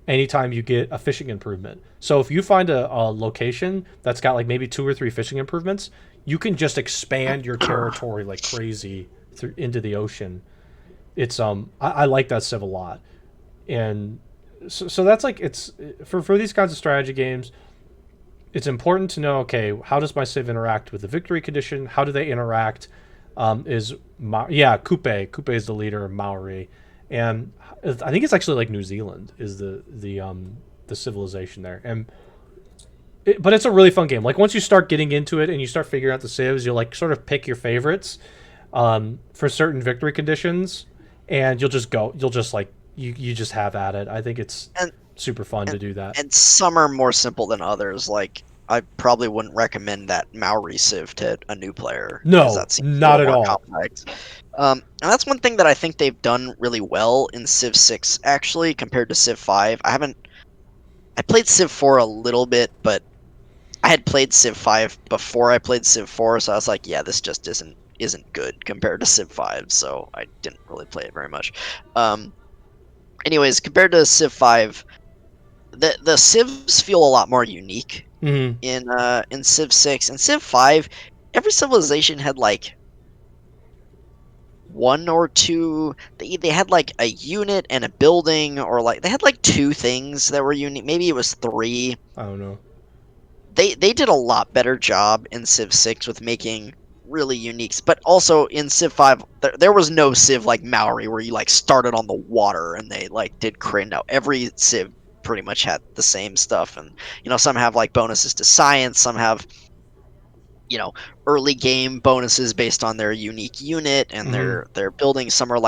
anytime you get a fishing improvement. So if you find a location that's got like maybe 2 or 3 fishing improvements, you can just expand your territory like crazy into the ocean. It's I like that civ a lot, and so that's like it's for these kinds of strategy games. It's important to know, okay, how does my civ interact with the victory condition? How do they interact? Kupe is the leader of Maori, and I think it's actually like New Zealand is the civilization there, but it's a really fun game. Like once you start getting into it and you start figuring out the civs, you'll like sort of pick your favorites for certain victory conditions, and you'll just like you just have at it. I think it's And super fun to and do that. and some are more simple than others. Like I probably wouldn't recommend that Maori Civ to a new player because No, that seems a not little at more all. complex. And that's one thing that I think they've done really well in Civ 6 actually compared to Civ 5. I played Civ 4 a little bit, but I had played Civ 5 before I played Civ 4, so I was like, yeah, this just isn't good compared to Civ 5, so I didn't really play it very much. Um, Anyways, compared to Civ 5, the civs feel a lot more unique Mm-hmm. in Civ 6. In Civ 5, every civilization had like one or two. They had like a unit and a building, or like they had like two things that were unique. Maybe it was three. I don't know. They did a lot better job in Civ 6 with making really unique. But also in Civ 5, there was no Civ like Maori where you like started on the water and they like did crit. No, every Civ pretty much had the same stuff, and some have like bonuses to science, some have early game bonuses based on their unique unit and Mm-hmm. their building. Some are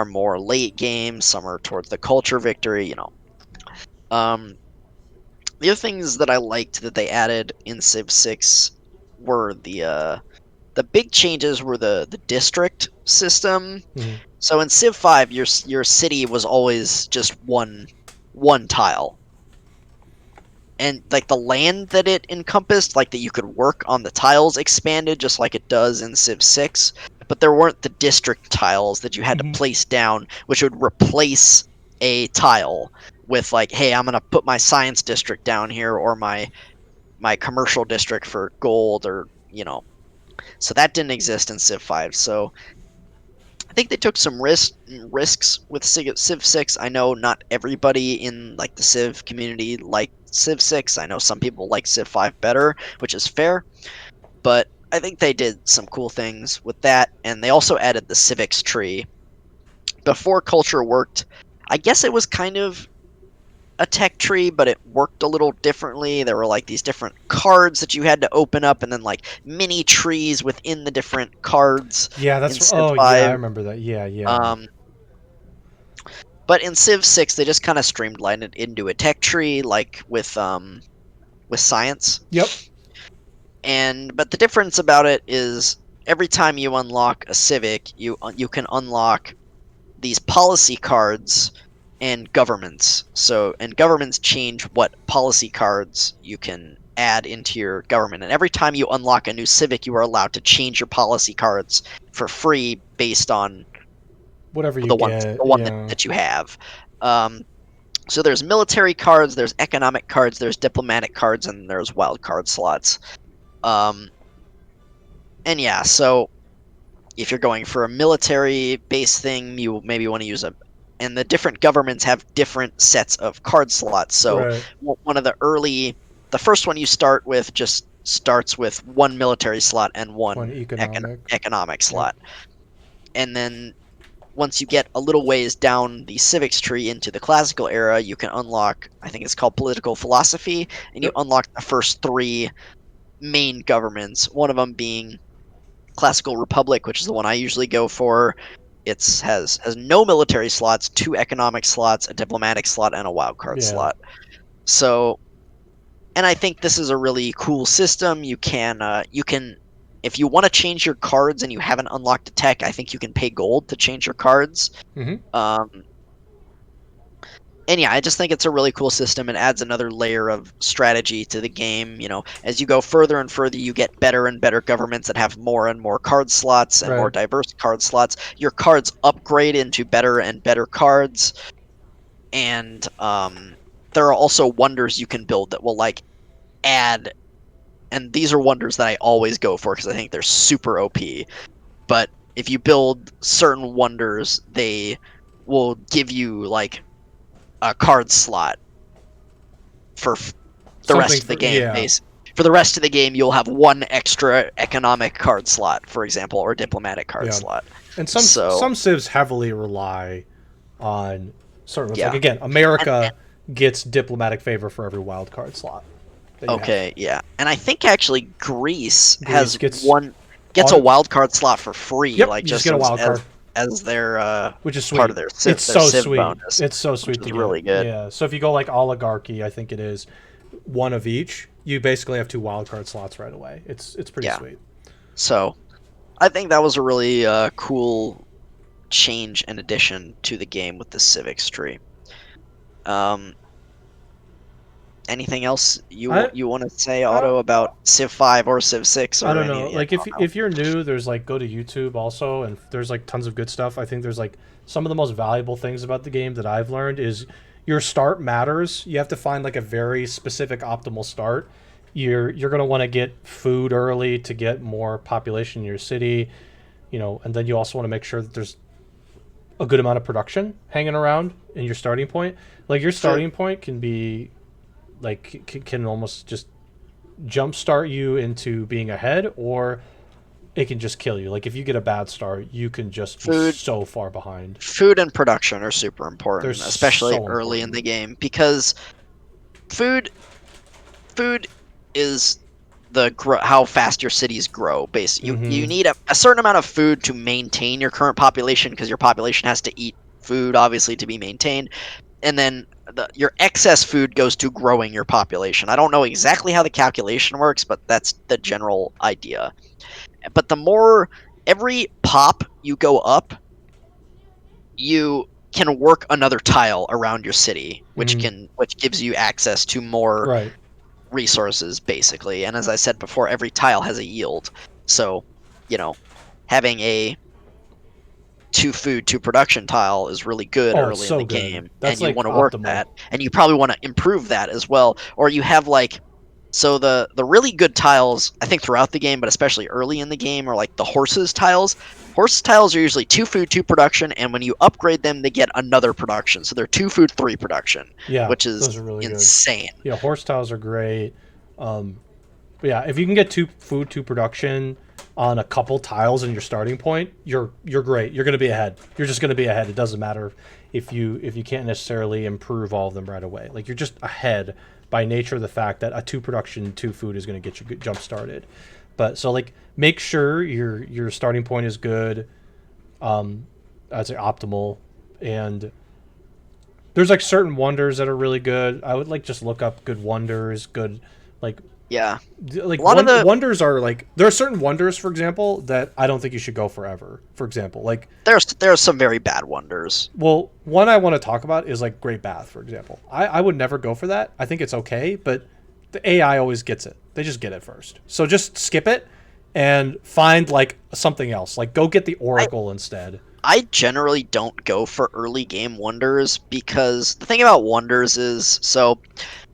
more late game, some are towards the culture victory. um the other things that I liked that they added in Civ 6 were the big changes were the district system. Mm-hmm. So in Civ 5, your city was always just one tile. And like the land that it encompassed, like that you could work on the tiles, expanded just like it does in Civ 6, but there weren't the district tiles that you had to Mm-hmm. place down, which would replace a tile with like, hey, I'm gonna put my science district down here, or my commercial district for gold, or so that didn't exist in Civ 5. So I think they took some risks with Civ 6. I know not everybody in like the Civ community liked Civ 6. I know some people like Civ 5 better, which is fair, but I think they did some cool things with that, and they also added the civics tree. Before culture worked, I guess it was kind of a tech tree, but it worked a little differently. There were like these different cards that you had to open up, and then like mini trees within the different cards Yeah, in that's. Civ Oh, yeah, I 5. remember that. Yeah, yeah. Um, but in Civ 6, they just kind of streamlined it into a tech tree, like with science. Yep. But the difference about it is every time you unlock a civic, you can unlock these policy cards and governments. And governments change what policy cards you can add into your government. And every time you unlock a new civic, you are allowed to change your policy cards for free based on Whatever you the one get. the one that, Yeah. that you have. Um, so there's military cards, there's economic cards, there's diplomatic cards, and there's wild card slots. Um, and yeah, so if you're going for a military base thing, you maybe want to use a. And the different governments have different sets of card slots. So Right. one of the first one you start with just starts with one military slot and One one economic. economic Yep. slot. And then once you get a little ways down the civics tree into the classical era, you can unlock, I think it's called political philosophy, and you Yep. unlock the first three main governments, one of them being classical republic, which is the one I usually go for. It has no military slots, two economic slots, a diplomatic slot, and a wildcard Yeah. slot. So, and I think this is a really cool system. You can if you want to change your cards and you haven't unlocked a tech, I think you can pay gold to change your cards. Mm-hmm. And yeah, I just think it's a really cool system. It adds another layer of strategy to the game. As you go further and further, you get better and better governments that have more and more card slots and more Right. diverse card slots. Your cards upgrade into better and better cards, and there are also wonders you can build that will like add. And these are wonders that I always go for because I think they're super OP. But if you build certain wonders, they will give you like a card slot for the Something rest of the for game. yeah, For the rest of the game, you'll have one extra economic card slot, for example, or diplomatic card yeah. slot. And So some civs heavily rely on certain ones. Like yeah, again, and America gets diplomatic favor for every wild card slot that you have. okay, yeah, and I think actually Greece Greece has gets one gets a auto. wild card slot for free, Yep, like you just just get a wild card, as their which is part sweet. of their It's their so civ sweet. bonus, It's so which sweet to is get. really good. Yeah. So if you go like oligarchy, I think it is one of each. You basically have 2 wildcard slots right away. It's pretty Yeah, sweet. so I think that was a really cool change and addition to the game with the civics tree. Um, Anything else I you want to say, I, Otto, about Civ 5 or Civ 6 I or don't any? know. Yeah, Like I don't know. if you're new, there's like go to YouTube also, and there's like tons of good stuff. I think there's like some of the most valuable things about the game that I've learned is your start matters. You have to find like a very specific optimal start. You're gonna want to get food early to get more population in your city, and then you also want to make sure that there's a good amount of production hanging around in your starting point. Like your For starting point can be like can almost just jumpstart you into being ahead, or it can just kill you. Like if you get a bad start, you can just be food, so far behind. food and production are super They're important, especially so early in the important. game, because food food is how fast your cities grow. Basically, you Mm-hmm. need a certain amount of food to maintain your current population because your population has to eat food, obviously, to be maintained. And then your excess food goes to growing your population. I don't know exactly how the calculation works, but that's the general idea. But the more every pop you go up, you can work another tile around your city, Mm-hmm. which gives you access to more Right. resources basically. And as I said before, every tile has a yield. So, you know, having a two food, two production tile is really good Oh, it's early in so the good. game, That's and you like want to work optimal. that, and you probably want to improve that as well. Or you have like so the really good tiles, I think throughout the game, but especially early in the game, are like the horses tiles. Horse tiles are usually two food, two production, and when you upgrade them, they get another production. So they're two food, three production, Yeah, which is those are really good. insane. Yeah, horse tiles are great. But yeah, if you can get 2 food, 2 production on a couple tiles in your starting point, you're great. You're gonna be ahead. You're just gonna be ahead. It doesn't matter if you can't necessarily improve all of them right away. Like you're just ahead by nature of the fact that a 2 production, 2 food is gonna get you jump started. But so like make sure your starting point is good. I'd say optimal, and there's like certain wonders that are really good. I would like just look up good wonders, good like Yeah, a like lot of the wonders are like there are certain wonders, for example, that I don't think you should go forever. For example, like there's some very bad wonders. well, one I want to talk about is like Great Bath, for example. I would never go for that. I think it's okay, but the AI always gets it. They just get it first. So just skip it and find like something else. Like go get the I Oracle instead. I generally don't go for early game wonders because the thing about wonders is so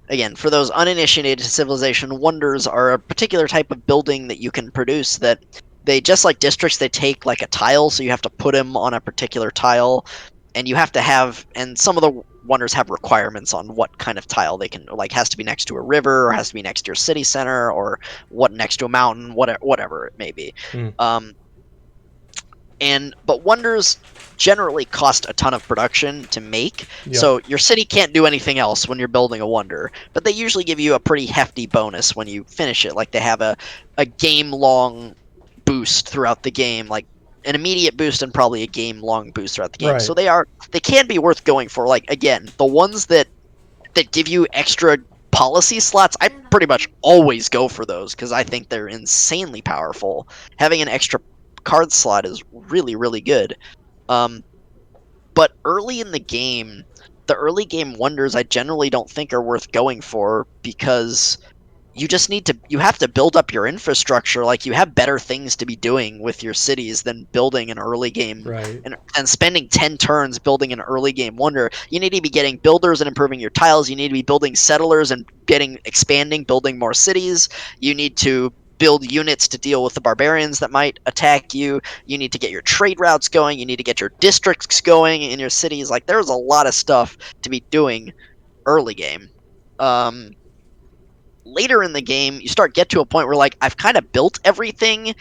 again, for those uninitiated to civilization, wonders are a particular type of building that you can produce that they just like districts, they take like a tile, so you have to put them on a particular tile, and you have to have, and some of the wonders have requirements on what kind of tile they can, like has to be next to a river, or has to be next to your city center, or what next to a mountain, whatever it may be. Mm, Um, but wonders generally cost a ton of production to make, yep. so your city can't do anything else when you're building a wonder, but they usually give you a pretty hefty bonus when you finish it. Like they have a game long boost throughout the game, like an immediate boost and probably a game long boost throughout the game. So Right. they can be worth going for. Like again, the ones that give you extra policy slots, I pretty much always go for those because I think they're insanely powerful. Having an extra card slot is really, really good. Um, but early in the game, the early game wonders I generally don't think are worth going for because you have to build up your infrastructure. Like, you have better things to be doing with your cities than building an early game Right. and spending 10 turns building an early game wonder. You need to be getting builders and improving your tiles. You need to be building settlers and expanding, building more cities. You need to build units to deal with the barbarians that might attack you. You need to get your trade routes going. You need to get your districts going in your cities. Like, there's a lot of stuff to be doing early game. Later in the game, you get to a point where, like, I've kind of built everything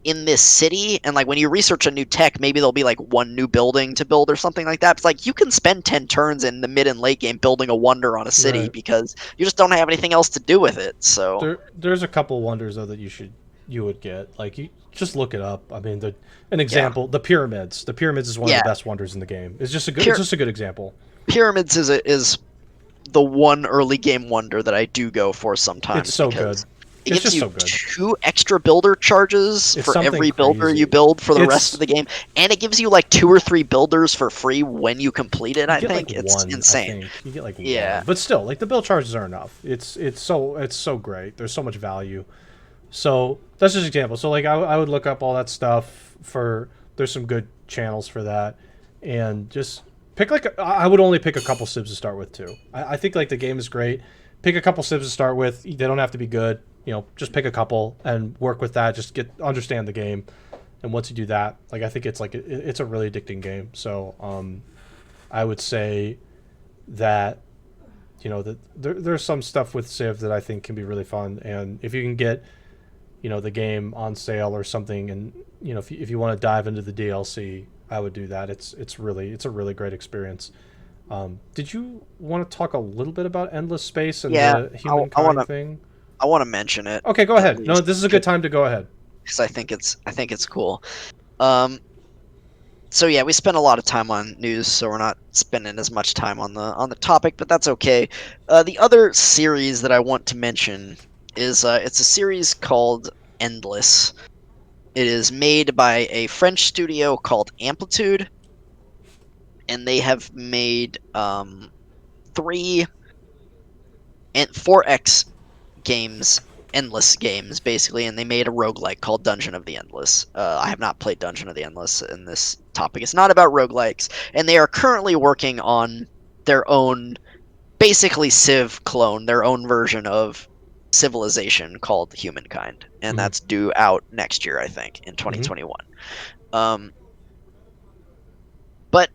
in this city, and like when you research a new tech, maybe there'll be like one new building to build or something like that. It's like you can spend 10 turns in the mid and late game building a wonder on a city Right. because you just don't have anything else to do with it. So There's a couple wonders though that you would get. Like, you just look it up. I mean, an yeah, example, the pyramids. The pyramids is one of yeah. the best wonders in the game. Pyra- It's just a good example. Pyramids is the one early game wonder that I do go for It's sometimes so good. because it It's gives just you so good. 2 extra builder charges It's for something every builder you crazy. build for the rest of It's the game, and it gives you like 2 or 3 builders for free when you complete it. You I get like think it's one, I insane. think. You get like Yeah, one. But still, like, the build charges are enough. It's so great. There's so much value. So that's just an example. So like I would look up all that stuff for there's some good channels for that, and just pick like I would only pick a couple sibs to start with too. I think like the game is great. Pick a couple sibs to start with. They don't have to be good. You know, just pick a couple and work with that. Just understand the game, and once you do that, like, I think it's like it's a really addicting game. So I would say that, that there's some stuff with Civ that I think can be really fun, and if you can get, the game on sale or something, and if you want to dive into the DLC, I would do that. It's a really great experience. Did you want to talk a little bit about endless space and yeah. the I want humankind to thing? mention it Okay, go at ahead. No, least this is a good time to go ahead. because I think it's cool. Um, so yeah, we spent a lot of time on news, so we're not spending as much time on the topic, but that's okay. The other series that I want to mention is it's a series called Endless. It is made by a French studio called Amplitude, and they have made 3 and 4X games, endless games basically, and they made a roguelike called Dungeon of the Endless. I have not played Dungeon of the Endless, and this topic is not about roguelikes, and they are currently working on their own, basically Civ clone, their own version of Civilization called Humankind, and Mm-hmm. that's due out next year, I think, in Mm-hmm. 2021. Um, but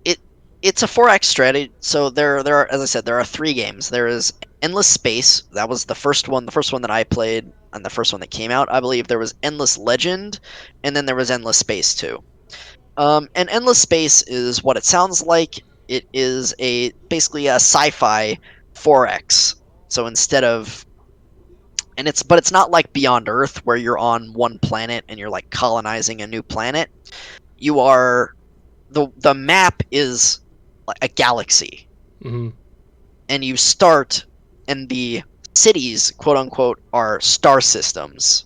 it it's a 4X strategy. So there are, as I said, there are 3 games. There is Endless Space. That was the first one that I played, and the first one that came out. I believe there was Endless Legend, and then there was Endless Space 2. And Endless Space is what it sounds like. It is basically a sci-fi 4X. So instead of but it's not like Beyond Earth where you're on one planet and you're like colonizing a new planet. You are the map is like a galaxy, Mm-hmm. and you start, and the cities, quote unquote, are star systems,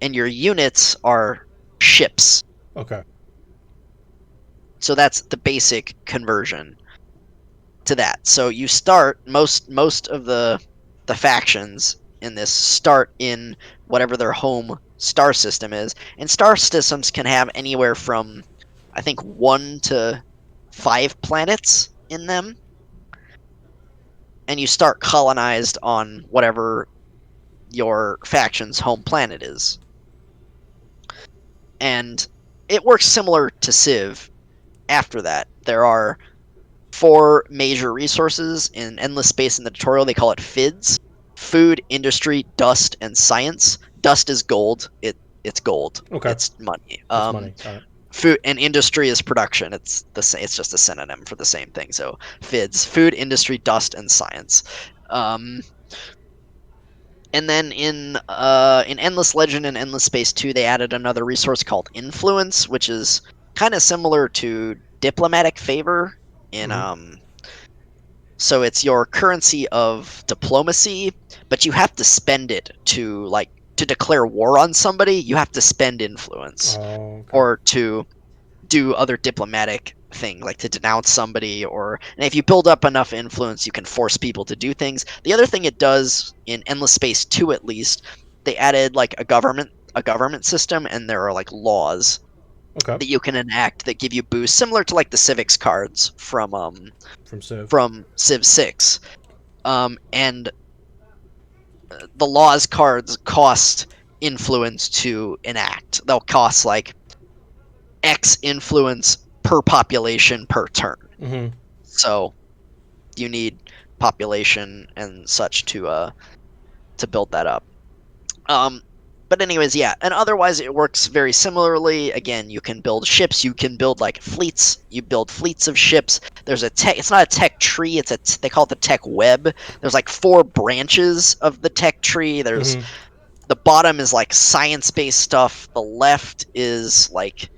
and your units are ships. Okay. So that's the basic conversion to that. So you start, most of the factions in this start in whatever their home star system is, and star systems can have anywhere from, I think, 1 to 5 planets in them, and you start colonized on whatever your faction's home planet is. And it works similar to Civ. After that, there are 4 major resources in Endless Space in the tutorial. They call it FIDS: food, industry, dust, and science. Dust is gold. It's gold. Okay. It's money. It's money. Got it. Food and industry is production. It's it's just a synonym for the same thing. So FIDS: food, industry, dust, and science. Um, and then in Endless Legend and Endless Space 2, they added another resource called Influence, which is kind of similar to Diplomatic Favor in Mm-hmm. So it's your currency of diplomacy, but you have to spend it to to declare war on somebody. You have to spend influence, Oh, okay. or to do other diplomatic thing, like to denounce somebody, or and if you build up enough influence, you can force people to do things. The other thing it does in Endless Space 2 at least, they added like a government system, and there are like laws Okay. that you can enact that give you boosts similar to like the civics cards From Civ. from Civ 6. And the laws cards cost influence to enact. They'll cost like X influence per population per turn. Mm-hmm. So you need population and such to build that up. Um, but anyways, yeah, and otherwise it works very similarly. Again, you can build ships, you can build like fleets. You build fleets of ships. There's a tech. It's not a tech tree. They call it the tech web. There's like 4 branches of the tech tree. There's Mm-hmm. the bottom is like science-based stuff. The left is like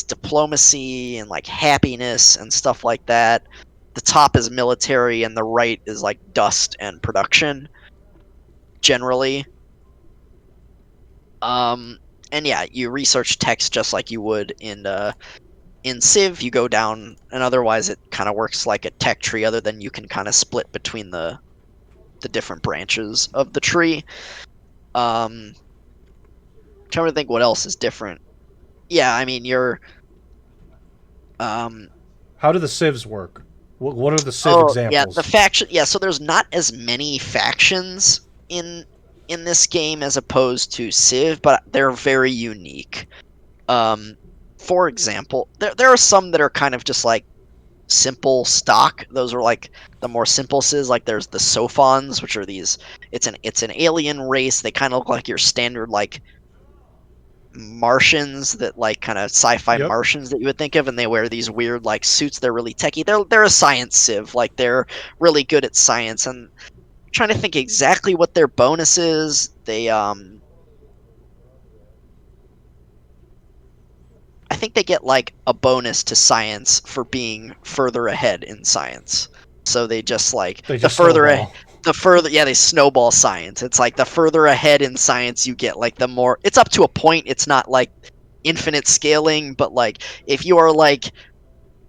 diplomacy and like happiness and stuff like that. The top is military, and the right is like dust and production generally. Um, and yeah, you research text just like you would in Civ. You go down, and otherwise it kind of works like a tech tree, other than you can kind of split between the different branches of the tree. Trying to think what else is different. Yeah, I mean you're um How do the Civs work? What are the Civ oh yeah, the examples? faction. Yeah, so there's not as many factions in this game as opposed to Civ, but they're very unique. Um, for example, there are some that are kind of just like simple stock. Those are like the more simple Civs. Like there's the Sophons, which are these. It's an alien race. They kind of look like your standard like Martians, that like kind of sci-fi Yep. Martians that you would think of, and they wear these weird like suits. They're really techy. They're a science civ. Like they're really good at science. And I'm trying to think exactly what their bonus is. I think they get like a bonus to science for being further ahead in science. So they just like They just snowball. yeah, they snowball science. It's like the further ahead in science you get, like the more it's up to a point. It's not like infinite scaling, but like if you are like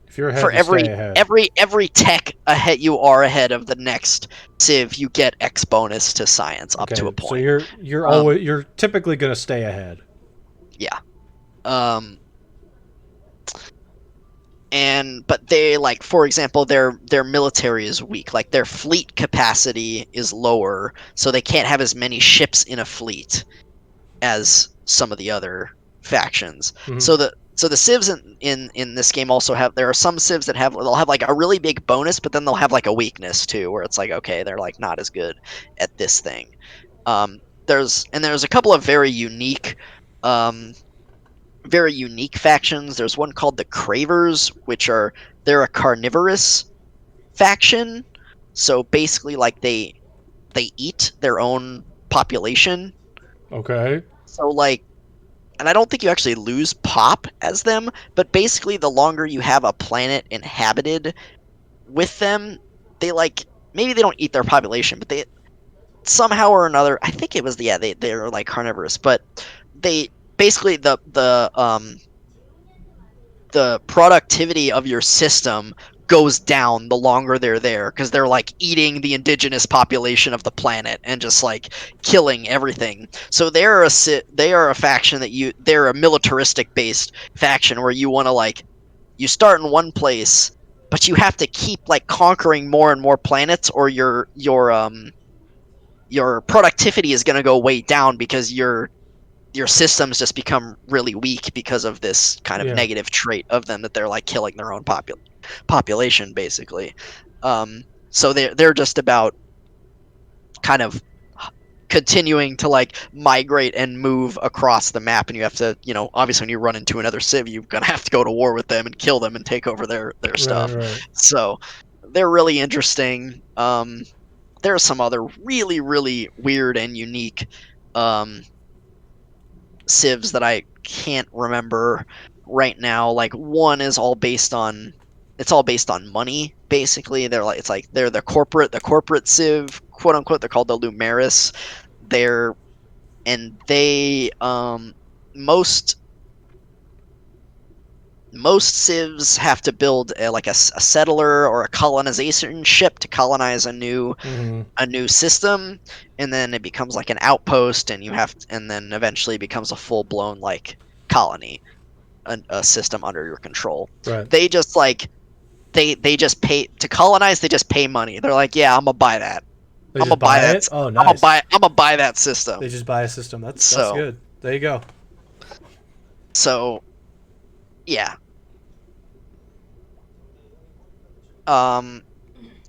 If you're for ahead, you every stay ahead. every tech ahead you are ahead of the next civ, you get X bonus to science up to a Okay, so point. you're you're typically gonna stay ahead. Yeah. Um and but they like, for example, their military is weak. Like their fleet capacity is lower, so they can't have as many ships in a fleet as some of the other factions. Mm-hmm. So the civs in this game also have, there are some civs that have, they'll have like a really big bonus, but then they'll have like a weakness too, where it's like, okay, they're like not as good at this thing. There's a couple of um very unique factions. There's one called the Cravers, which are, they're a carnivorous faction. So basically like they eat their own population. Okay. So like, and I don't think you actually lose pop as them, but basically the longer you have a planet inhabited with them, they like, maybe they don't eat their population, but they somehow or another, I think it was, yeah, they're like carnivorous, but they basically the productivity of your system goes down the longer they're there, because they're like eating the indigenous population of the planet and just like killing everything. So they are a faction that they're a militaristic based faction, where you want to like, you start in one place, but you have to keep like conquering more and more planets, or your productivity is going to go way down, because your systems just become really weak because of this kind of Yeah. negative trait of them, that they're like killing their own population basically. So they're just about kind of continuing to like migrate and move across the map, and you have to, obviously when you run into another civ, you're gonna have to go to war with them and kill them and take over their Right. stuff. Right. So they're really interesting. There are some other really really weird and unique um, civs that I can't remember right now. Like one is all based on it's all based on money. Basically, they're the corporate Civ, quote unquote. They're called the Lumeris. They're and they most most civs have to build a settler or a colonization ship to colonize Mm-hmm. a new system, and then it becomes like an outpost, and and then eventually becomes a full blown like colony, a system under your control. Right. They just like they just pay to colonize. They just pay money. They're like, yeah, I'm gonna buy that. They I'm gonna just buy buy that. it. Oh, nice. I'm gonna buy that They system. just buy a system. That's So good. There you go. so yeah. Um,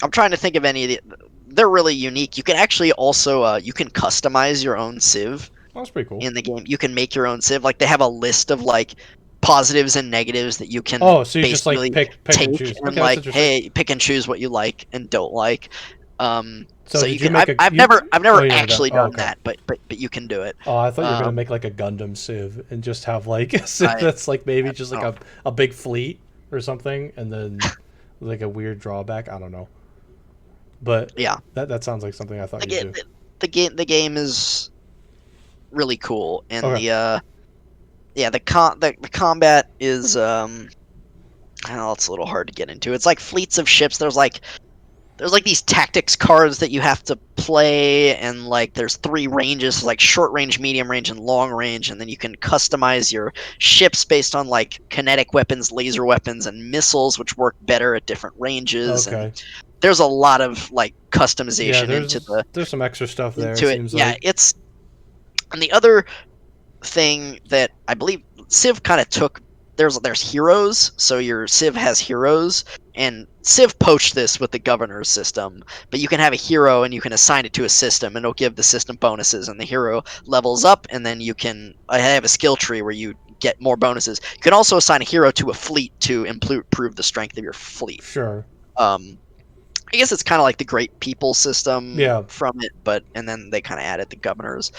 I'm trying to think of any of the. They're really unique. You can actually also you can customize your own Civ That's pretty cool. in the game. You can make your own Civ. Like they have a list of like positives and negatives that you can Oh, so you just like basically pick and take choose. and Okay, that's like, interesting. hey, pick and choose what you like and don't like. So So did you you can. make a I've you? never Oh, you never done. actually Oh, done okay. that, but you can do it. Oh, I thought you were gonna Um, make like a Gundam Civ and just have like a Civ I, that's like maybe just I like don't. a big fleet or something, and then like a weird drawback. I don't know, but Yeah, that sounds like something I thought the, you'd ga- do. the game is really cool, and Okay. the yeah the combat is oh, it's a little hard to get into. It's like fleets of ships. There's like these tactics cards that you have to play, and like there's three ranges, like short range, medium range, and long range, and then you can customize your ships based on like kinetic weapons, laser weapons, and missiles, which work better at different ranges. And Okay. there's a lot of like Yeah, customization there's some extra stuff there. It into it. seems Yeah, like. it's and the other thing that I believe Civ kind of took. There's heroes, so your Civ has heroes, and Civ poached this with the governor system. But you can have a hero and you can assign it to a system, and it'll give the system bonuses, and the hero levels up, and then you can. I have a skill tree where you get more bonuses. You can also assign a hero to a fleet to improve the strength of your fleet. Sure. Um, I guess it's kind of like the Great People system Yeah. from it, but and then they kind of added the governors.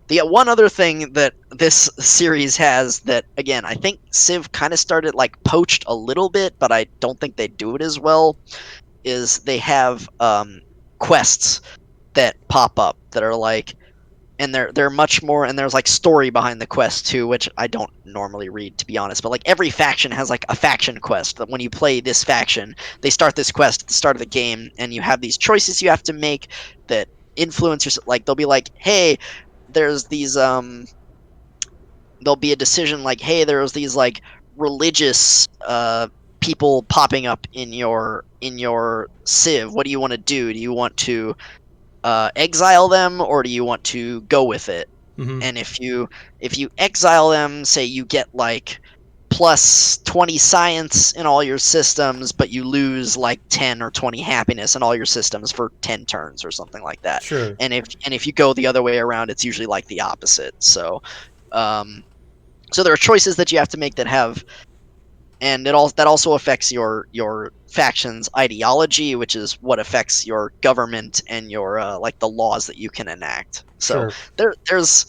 The one other thing that this series has that, again, I think Civ kind of started like poached a little bit, but I don't think they do it as well, is they have quests that pop up that are like, and they're much more, and there's like story behind the quest too, which I don't normally read, to be honest. But like every faction has like a faction quest that when you play this faction, they start this quest at the start of the game, and you have these choices you have to make that influence your, like they'll be like, hey, there's these there'll be a decision like, hey, there's these like religious people popping up in your Civ. What do you want to do? Do you want to exile them, or do you want to go with it? Mm-hmm. And if you exile them, say you get like plus 20 science in all your systems, but you lose like 10 or 20 happiness in all your systems for 10 turns or something like that. Sure. And if you go the other way around, it's usually like the opposite. Um so there are choices that you have to make that have, and that also affects your faction's ideology, which is what affects your government and your like the laws that you can enact. So Sure. there's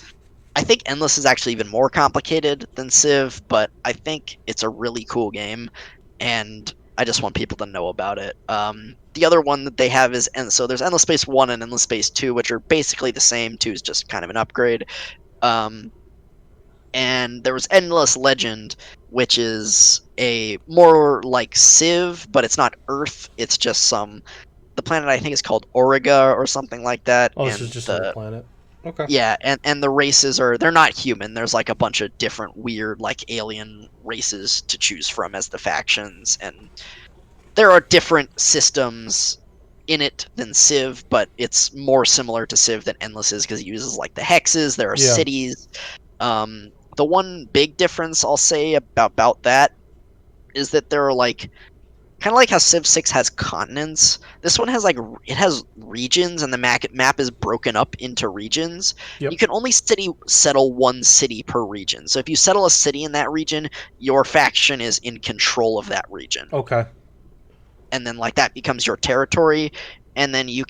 I think Endless is actually even more complicated than Civ, but I think it's a really cool game, and I just want people to know about it. The other one that they have is, and so there's Endless Space 1 and Endless Space 2, which are basically the same. 2 is just kind of an upgrade. Um, and there was Endless Legend, which is a more like Civ, but it's not Earth. It's just the planet, I think is called Auriga or something like that, Oh, this is and just another the planet. Okay. yeah, and the races they're not human. There's like a bunch of different weird like alien races to choose from as the factions, and there are different systems in it than Civ, but it's more similar to Civ than Endless is because it uses like the hexes. There are Yeah. cities. The one big difference I'll say about that is that there are like kind of like how Civ 6 has continents. This one has like it has regions, and the map is broken up into regions. Yep. You can only settle one city per region. So if you settle a city in that region, your faction is in control of that region, Okay. and then like that becomes your territory. And then you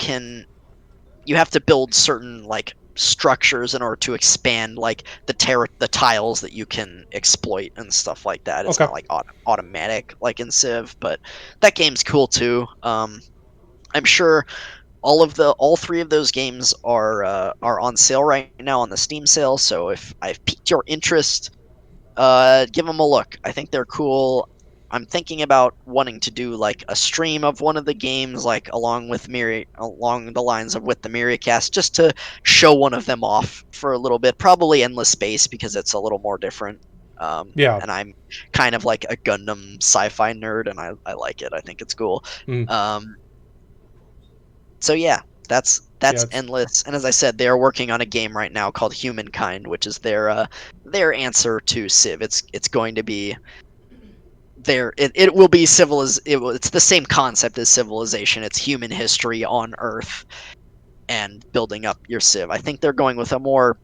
have to build certain like structures in order to expand like the tiles that you can exploit and stuff like that. It's Okay. not like automatic like in Civ, but that game's cool too. I'm sure all three of those games are on sale right now on the Steam sale. So if I've piqued your interest, give them a look. I think they're cool. I'm thinking about wanting to do like a stream of one of the games, like along the lines of with the Myriacast, just to show one of them off for a little bit. Probably Endless Space because it's a little more different. Yeah. And I'm kind of like a Gundam sci-fi nerd, and I like it. I think it's cool. Mm. Um, so yeah, Yeah. that's It's Endless. And as I said, they are working on a game right now called Humankind, which is their answer to Civ. It's going to be it will be it's the same concept as civilization. It's human history on Earth and building up your Civ. I think they're going with a more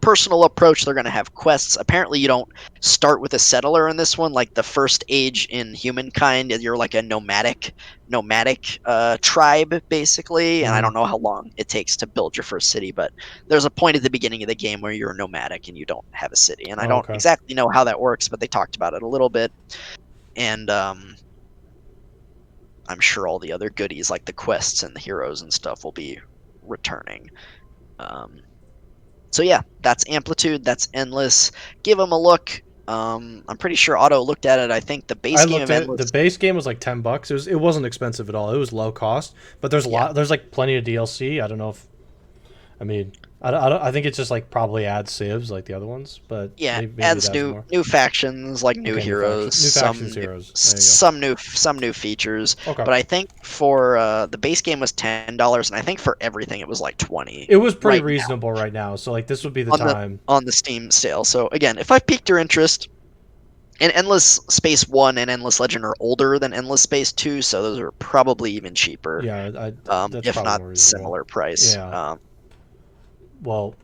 personal approach. They're going to have quests. Apparently, you don't start with a settler in this one. Like the first age in Humankind, you're like a nomadic tribe basically. And I mm. don't know how long it takes to build your first city, but there's a point at the beginning of the game where you're nomadic and you don't have a city. And I Oh, don't okay. exactly know how that works, but they talked about it a little bit. And I'm sure all the other goodies like the quests and the heroes and stuff will be returning. Um, so yeah, that's Amplitude. That's Endless. Give them a look. I'm pretty sure Otto looked at it. I think the base I game looked of at it. The Endless. base game was like $10. It wasn't expensive at all. It was low cost, but there's a Yeah, lot. There's like plenty of DLC. I don't know if I mean I think it's just like probably adds civs like the other ones, but yeah, maybe it adds adds more. new factions like new Okay, heroes, new factions, heroes. There you some new features. go. Okay. But I think for the base game was $10, and I think for everything it was like 20 It was pretty right now reasonable right now, so like this would be the time. on the Steam sale. So again, if I've piqued your interest, and Endless Space 1 and Endless Legend are older than Endless Space 2, so those are probably even cheaper, Yeah, that's if probably not more reasonable. similar price. Yeah. Well,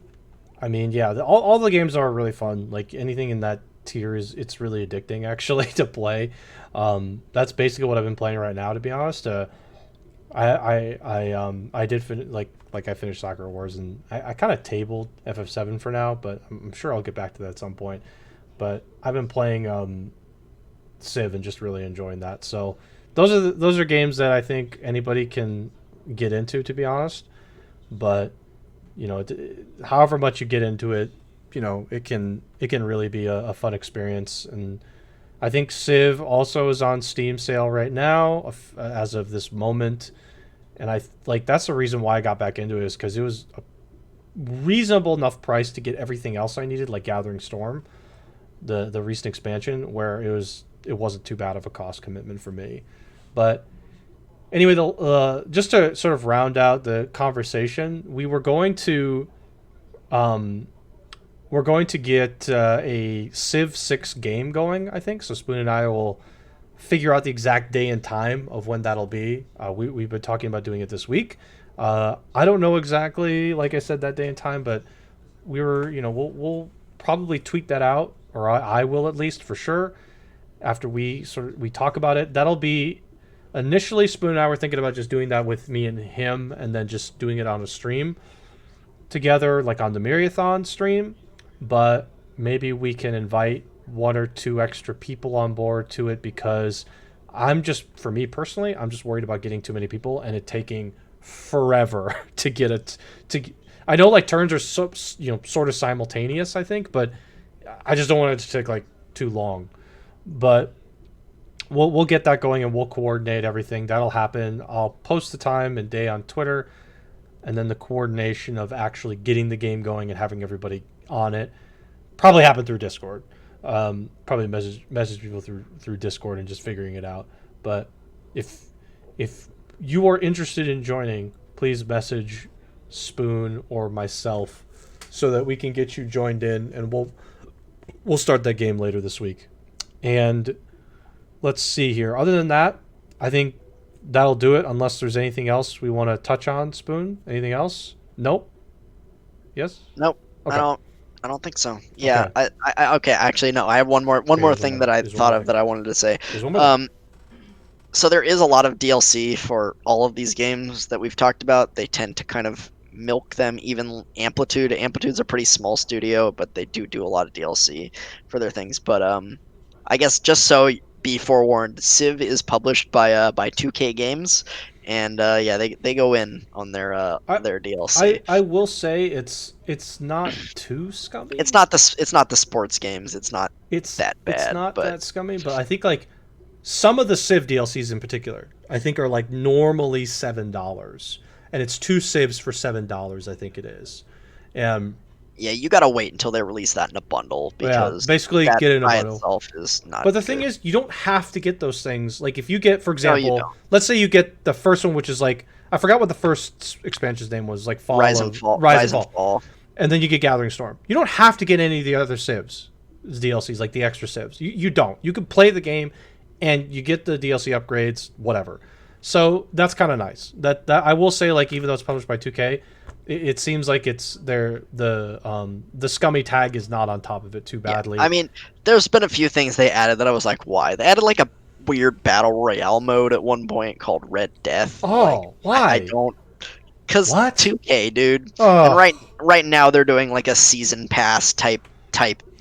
I mean, yeah, all the games are really fun. Like anything in that tier it's really addicting actually to play. That's basically what I've been playing right now, to be honest. I did I finished Soccer Wars, and I kind of tabled FF7 for now, but I'm sure I'll get back to that at some point. But I've been playing Civ and just really enjoying that. So those are games that I think anybody can get into, to be honest. But however much you get into it, it can really be a fun experience. And I think Civ also is on Steam sale right now, as of this moment. And that's the reason why I got back into it, is because it was a reasonable enough price to get everything else I needed, like Gathering Storm, the recent expansion, where it wasn't too bad of a cost commitment for me. But anyway, just to sort of round out the conversation, we're going to get a Civ 6 game going, I think. So Spoon and I will figure out the exact day and time of when that'll be. We've been talking about doing it this week. I don't know exactly, like I said, that day and time, but we'll probably tweet that out, or I will, at least, for sure, after we talk about it. That'll be initially, Spoon and I were thinking about just doing that with me and him, and then just doing it on a stream together, like on the Myriathon stream. But maybe we can invite one or two extra people on board to it, because for me personally, I'm just worried about getting too many people and it taking forever to get it to. I know like turns are sort of simultaneous, I think, but I just don't want it to take like too long. But we'll get that going, and we'll coordinate everything. That'll happen. I'll post the time and day on Twitter, and then the coordination of actually getting the game going and having everybody on it probably happen through Discord. Probably message people through Discord and just figuring it out. But if you are interested in joining, please message Spoon or myself so that we can get you joined in, and we'll start that game later this week. And let's see here. Other than that, I think that'll do it, unless there's anything else we want to touch on. Spoon, anything else? Nope. Yes? Nope, Okay. I don't think so. Yeah, Okay. okay. Actually, no. I have one Okay, more thing that I there's one thought more of thing. that I wanted to say. There's one more thing. So there is a lot of DLC for all of these games that we've talked about. They tend to kind of milk them. Even Amplitude's a pretty small studio, but they do a lot of DLC for their things. But I guess just so be forewarned, Civ is published by 2K Games, and yeah, they go in on I their DLC. I will say it's not too scummy. It's not the sports games. It's not that It's bad, not but that scummy, but I think like some of the Civ DLCs in particular, I think are like normally $7, and it's two Civs for $7. I think it is. Um, yeah, you gotta wait until they release that in a bundle yeah, because basically that get in a by bundle. itself is not But the thing good. is, you don't have to get those things. Like if you get, for No, you example, don't. let's say you get the first one, which is like I forgot what the first expansion's name was, like Rise and Rise and Fall, Fall. and then you get Gathering Storm. You don't have to get any of the other Civs, DLCs, like the extra Civs. You don't. You can play the game, and you get the DLC upgrades, whatever. So that's kind of nice. That I will say, like even though it's published by 2K, it seems like it's the scummy tag is not on top of it too Yeah, badly. I mean, there's been a few things they added that I was like, why? They added like a weird battle royale mode at one point called Red Death. Like, Oh, I why? don't, cause What? 2K, dude. And Oh, right now they're doing like a season pass type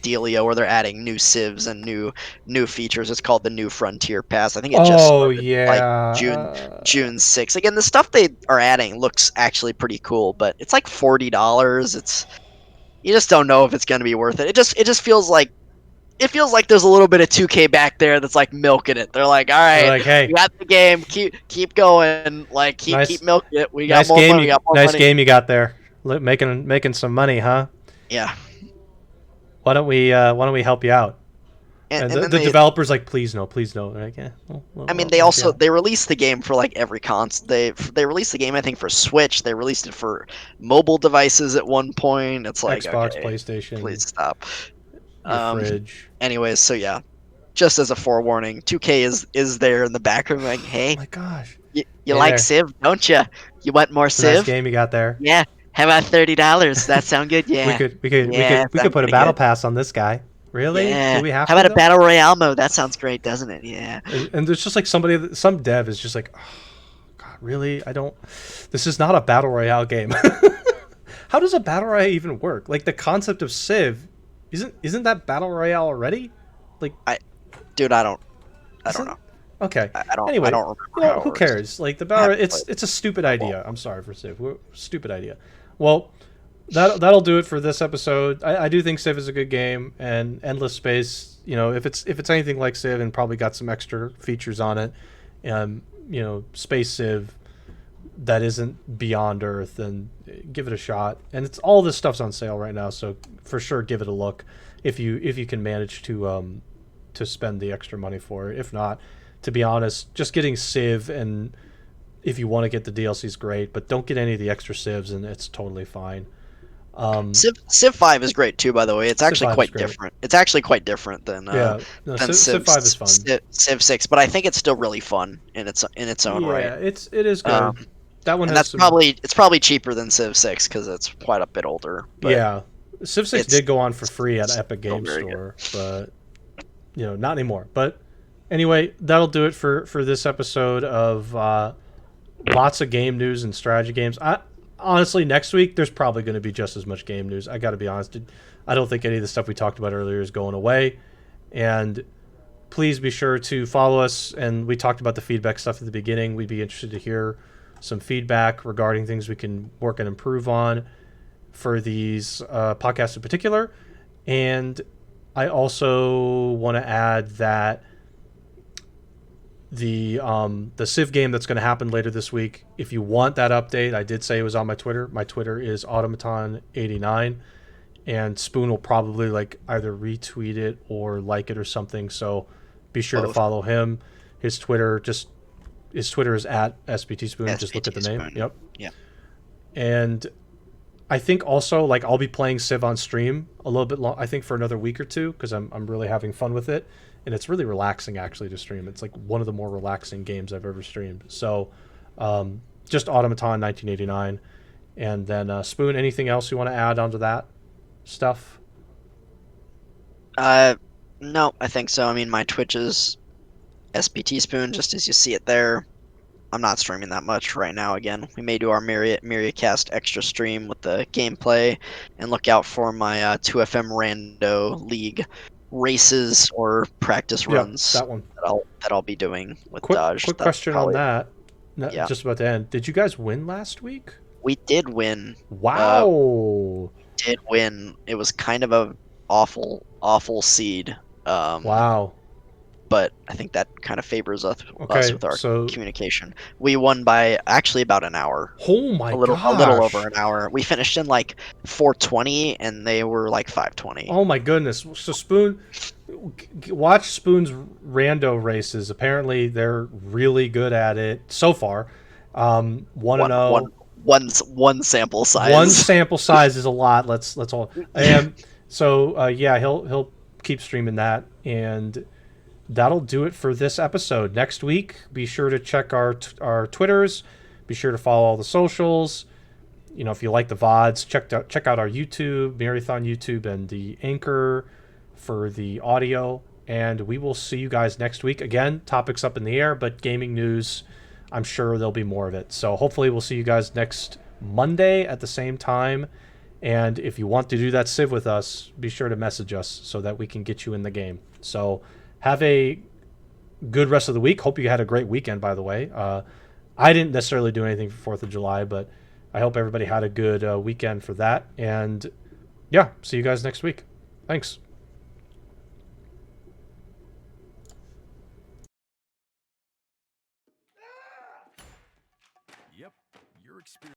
dealio where they're adding new civs and new features. It's called the New Frontier Pass. I think it just oh started like yeah. June 6th. Again, the stuff they are adding looks actually pretty cool, but it's like $40. It's you just don't know if it's going to be worth it. It just feels like there's a little bit of 2K back there that's like milking it. They're like, all They're right, like, we hey, got the game, keep going, like keep nice, milking it. We got nice more game money, we you, got more nice money. game you got there. Making some money, huh? Yeah, Why don't we help you out? And and then the developers like, please no, please no. They're like, yeah, I mean, we'll help you out. they released the game for like every console. They released the game, I think, for Switch. They released it for mobile devices at one point. It's like, Xbox, okay, PlayStation, please stop. your Um, fridge. anyways, so yeah, just as a forewarning, 2K is there in the background, like, Oh hey, my gosh. you Hey like there. Civ, don't you? You want more It's a nice Civ? game you got there. Yeah. How about $30? That sound good? Yeah. Yeah, We could sounds put a pretty battle good. pass on this guy. Really? Do Yeah. we have How to about a though? battle royale mode? That sounds great, doesn't it? Yeah. And there's just like some dev is just like, oh, God, really? I don't. This is not a battle royale game. How does a battle royale even work? Like the concept of Civ, isn't that battle royale already? Like, I, dude, I don't isn't know. okay. I Anyway, don't you remember know how it who works. cares? Like the I battle, haven't played it's a stupid it. Well, idea. I'm sorry for Civ. Stupid idea. Well, that'll do it for this episode. I do think Civ is a good game, and Endless Space. You know, if it's anything like Civ and probably got some extra features on it, you know, Space Civ that isn't Beyond Earth, then give it a shot. And it's all this stuff's on sale right now, so for sure give it a look if you can manage to spend the extra money for it. If not, to be honest, just getting Civ, and if you want to get the DLC is great, but don't get any of the extra Civs and it's totally fine. Civ 5 is great too, by the way. It's Civ actually 5 is quite great. different. It's actually quite different Yeah, no, than Civ 5 is fun. Civ 6, but I think it's still really fun in its own right. Yeah, it is Um, good. That one and has some. it's probably cheaper than Civ 6 because it's quite a bit older, but Yeah, Civ 6 it's did go on for free at Epic still Game very good. Store, but you know, not anymore. But anyway, that'll do it for this episode of lots of game news and strategy games. I honestly, next week there's probably going to be just as much game news. I got to be honest. I don't think any of the stuff we talked about earlier is going away. And please be sure to follow us. And we talked about the feedback stuff at the beginning. We'd be interested to hear some feedback regarding things we can work and improve on for these podcasts in particular. And I also want to add that the Civ game that's going to happen later this week, if you want that update, I did say it was on my Twitter. My Twitter is automaton89, and Spoon will probably like either retweet it or like it or something. So be sure to Both. follow him. His Twitter is at SBT Spoon. Just look at SPT the name. Spoon. Yep. Yeah. And I think also like I'll be playing Civ on stream a little bit long. I think for another week or two because I'm really having fun with it, and it's really relaxing actually to stream. It's like one of the more relaxing games I've ever streamed. So just Automaton 1989, and then Spoon. Anything else you want to add onto that stuff? No, I think so. I mean, my Twitch is SPT Spoon, just as you see it there. I'm not streaming that much right now. Again, we may do our Myriacast extra stream with the gameplay, and look out for my 2FM Rando League races or practice Yep, runs that one. that I'll be doing with Quick Dodge. quick That's question on probably, that. yeah. Just about to end. Did you guys win last week? We did win. Uh, Wow. did win. It was kind of a awful seed. Um, Wow. but I think that kind of favors us Okay, with our so communication. We won by actually about an hour. oh my A little over gosh. an hour. We finished in like 4:20, and they were like 5:20. Oh my goodness. So Spoon, watch Spoon's rando races. Apparently they're really good at it so far. 1 and One one 0. one sample One size. sample size is a lot. Let's all. So yeah, he'll keep streaming that, and that'll do it for this episode. Next week, be sure to check our Twitters. Be sure to follow all the socials. You know, if you like the VODs, check out our YouTube, Myriathon YouTube, and the Anchor for the audio. And we will see you guys next week. Again, topics up in the air, but gaming news, I'm sure there'll be more of it. So hopefully we'll see you guys next Monday at the same time. And if you want to do that Civ with us, be sure to message us so that we can get you in the game. So have a good rest of the week. Hope you had a great weekend, by the way. I didn't necessarily do anything for 4th of July, but I hope everybody had a good weekend for that. And yeah, see you guys next week. Thanks. Yep, your experience.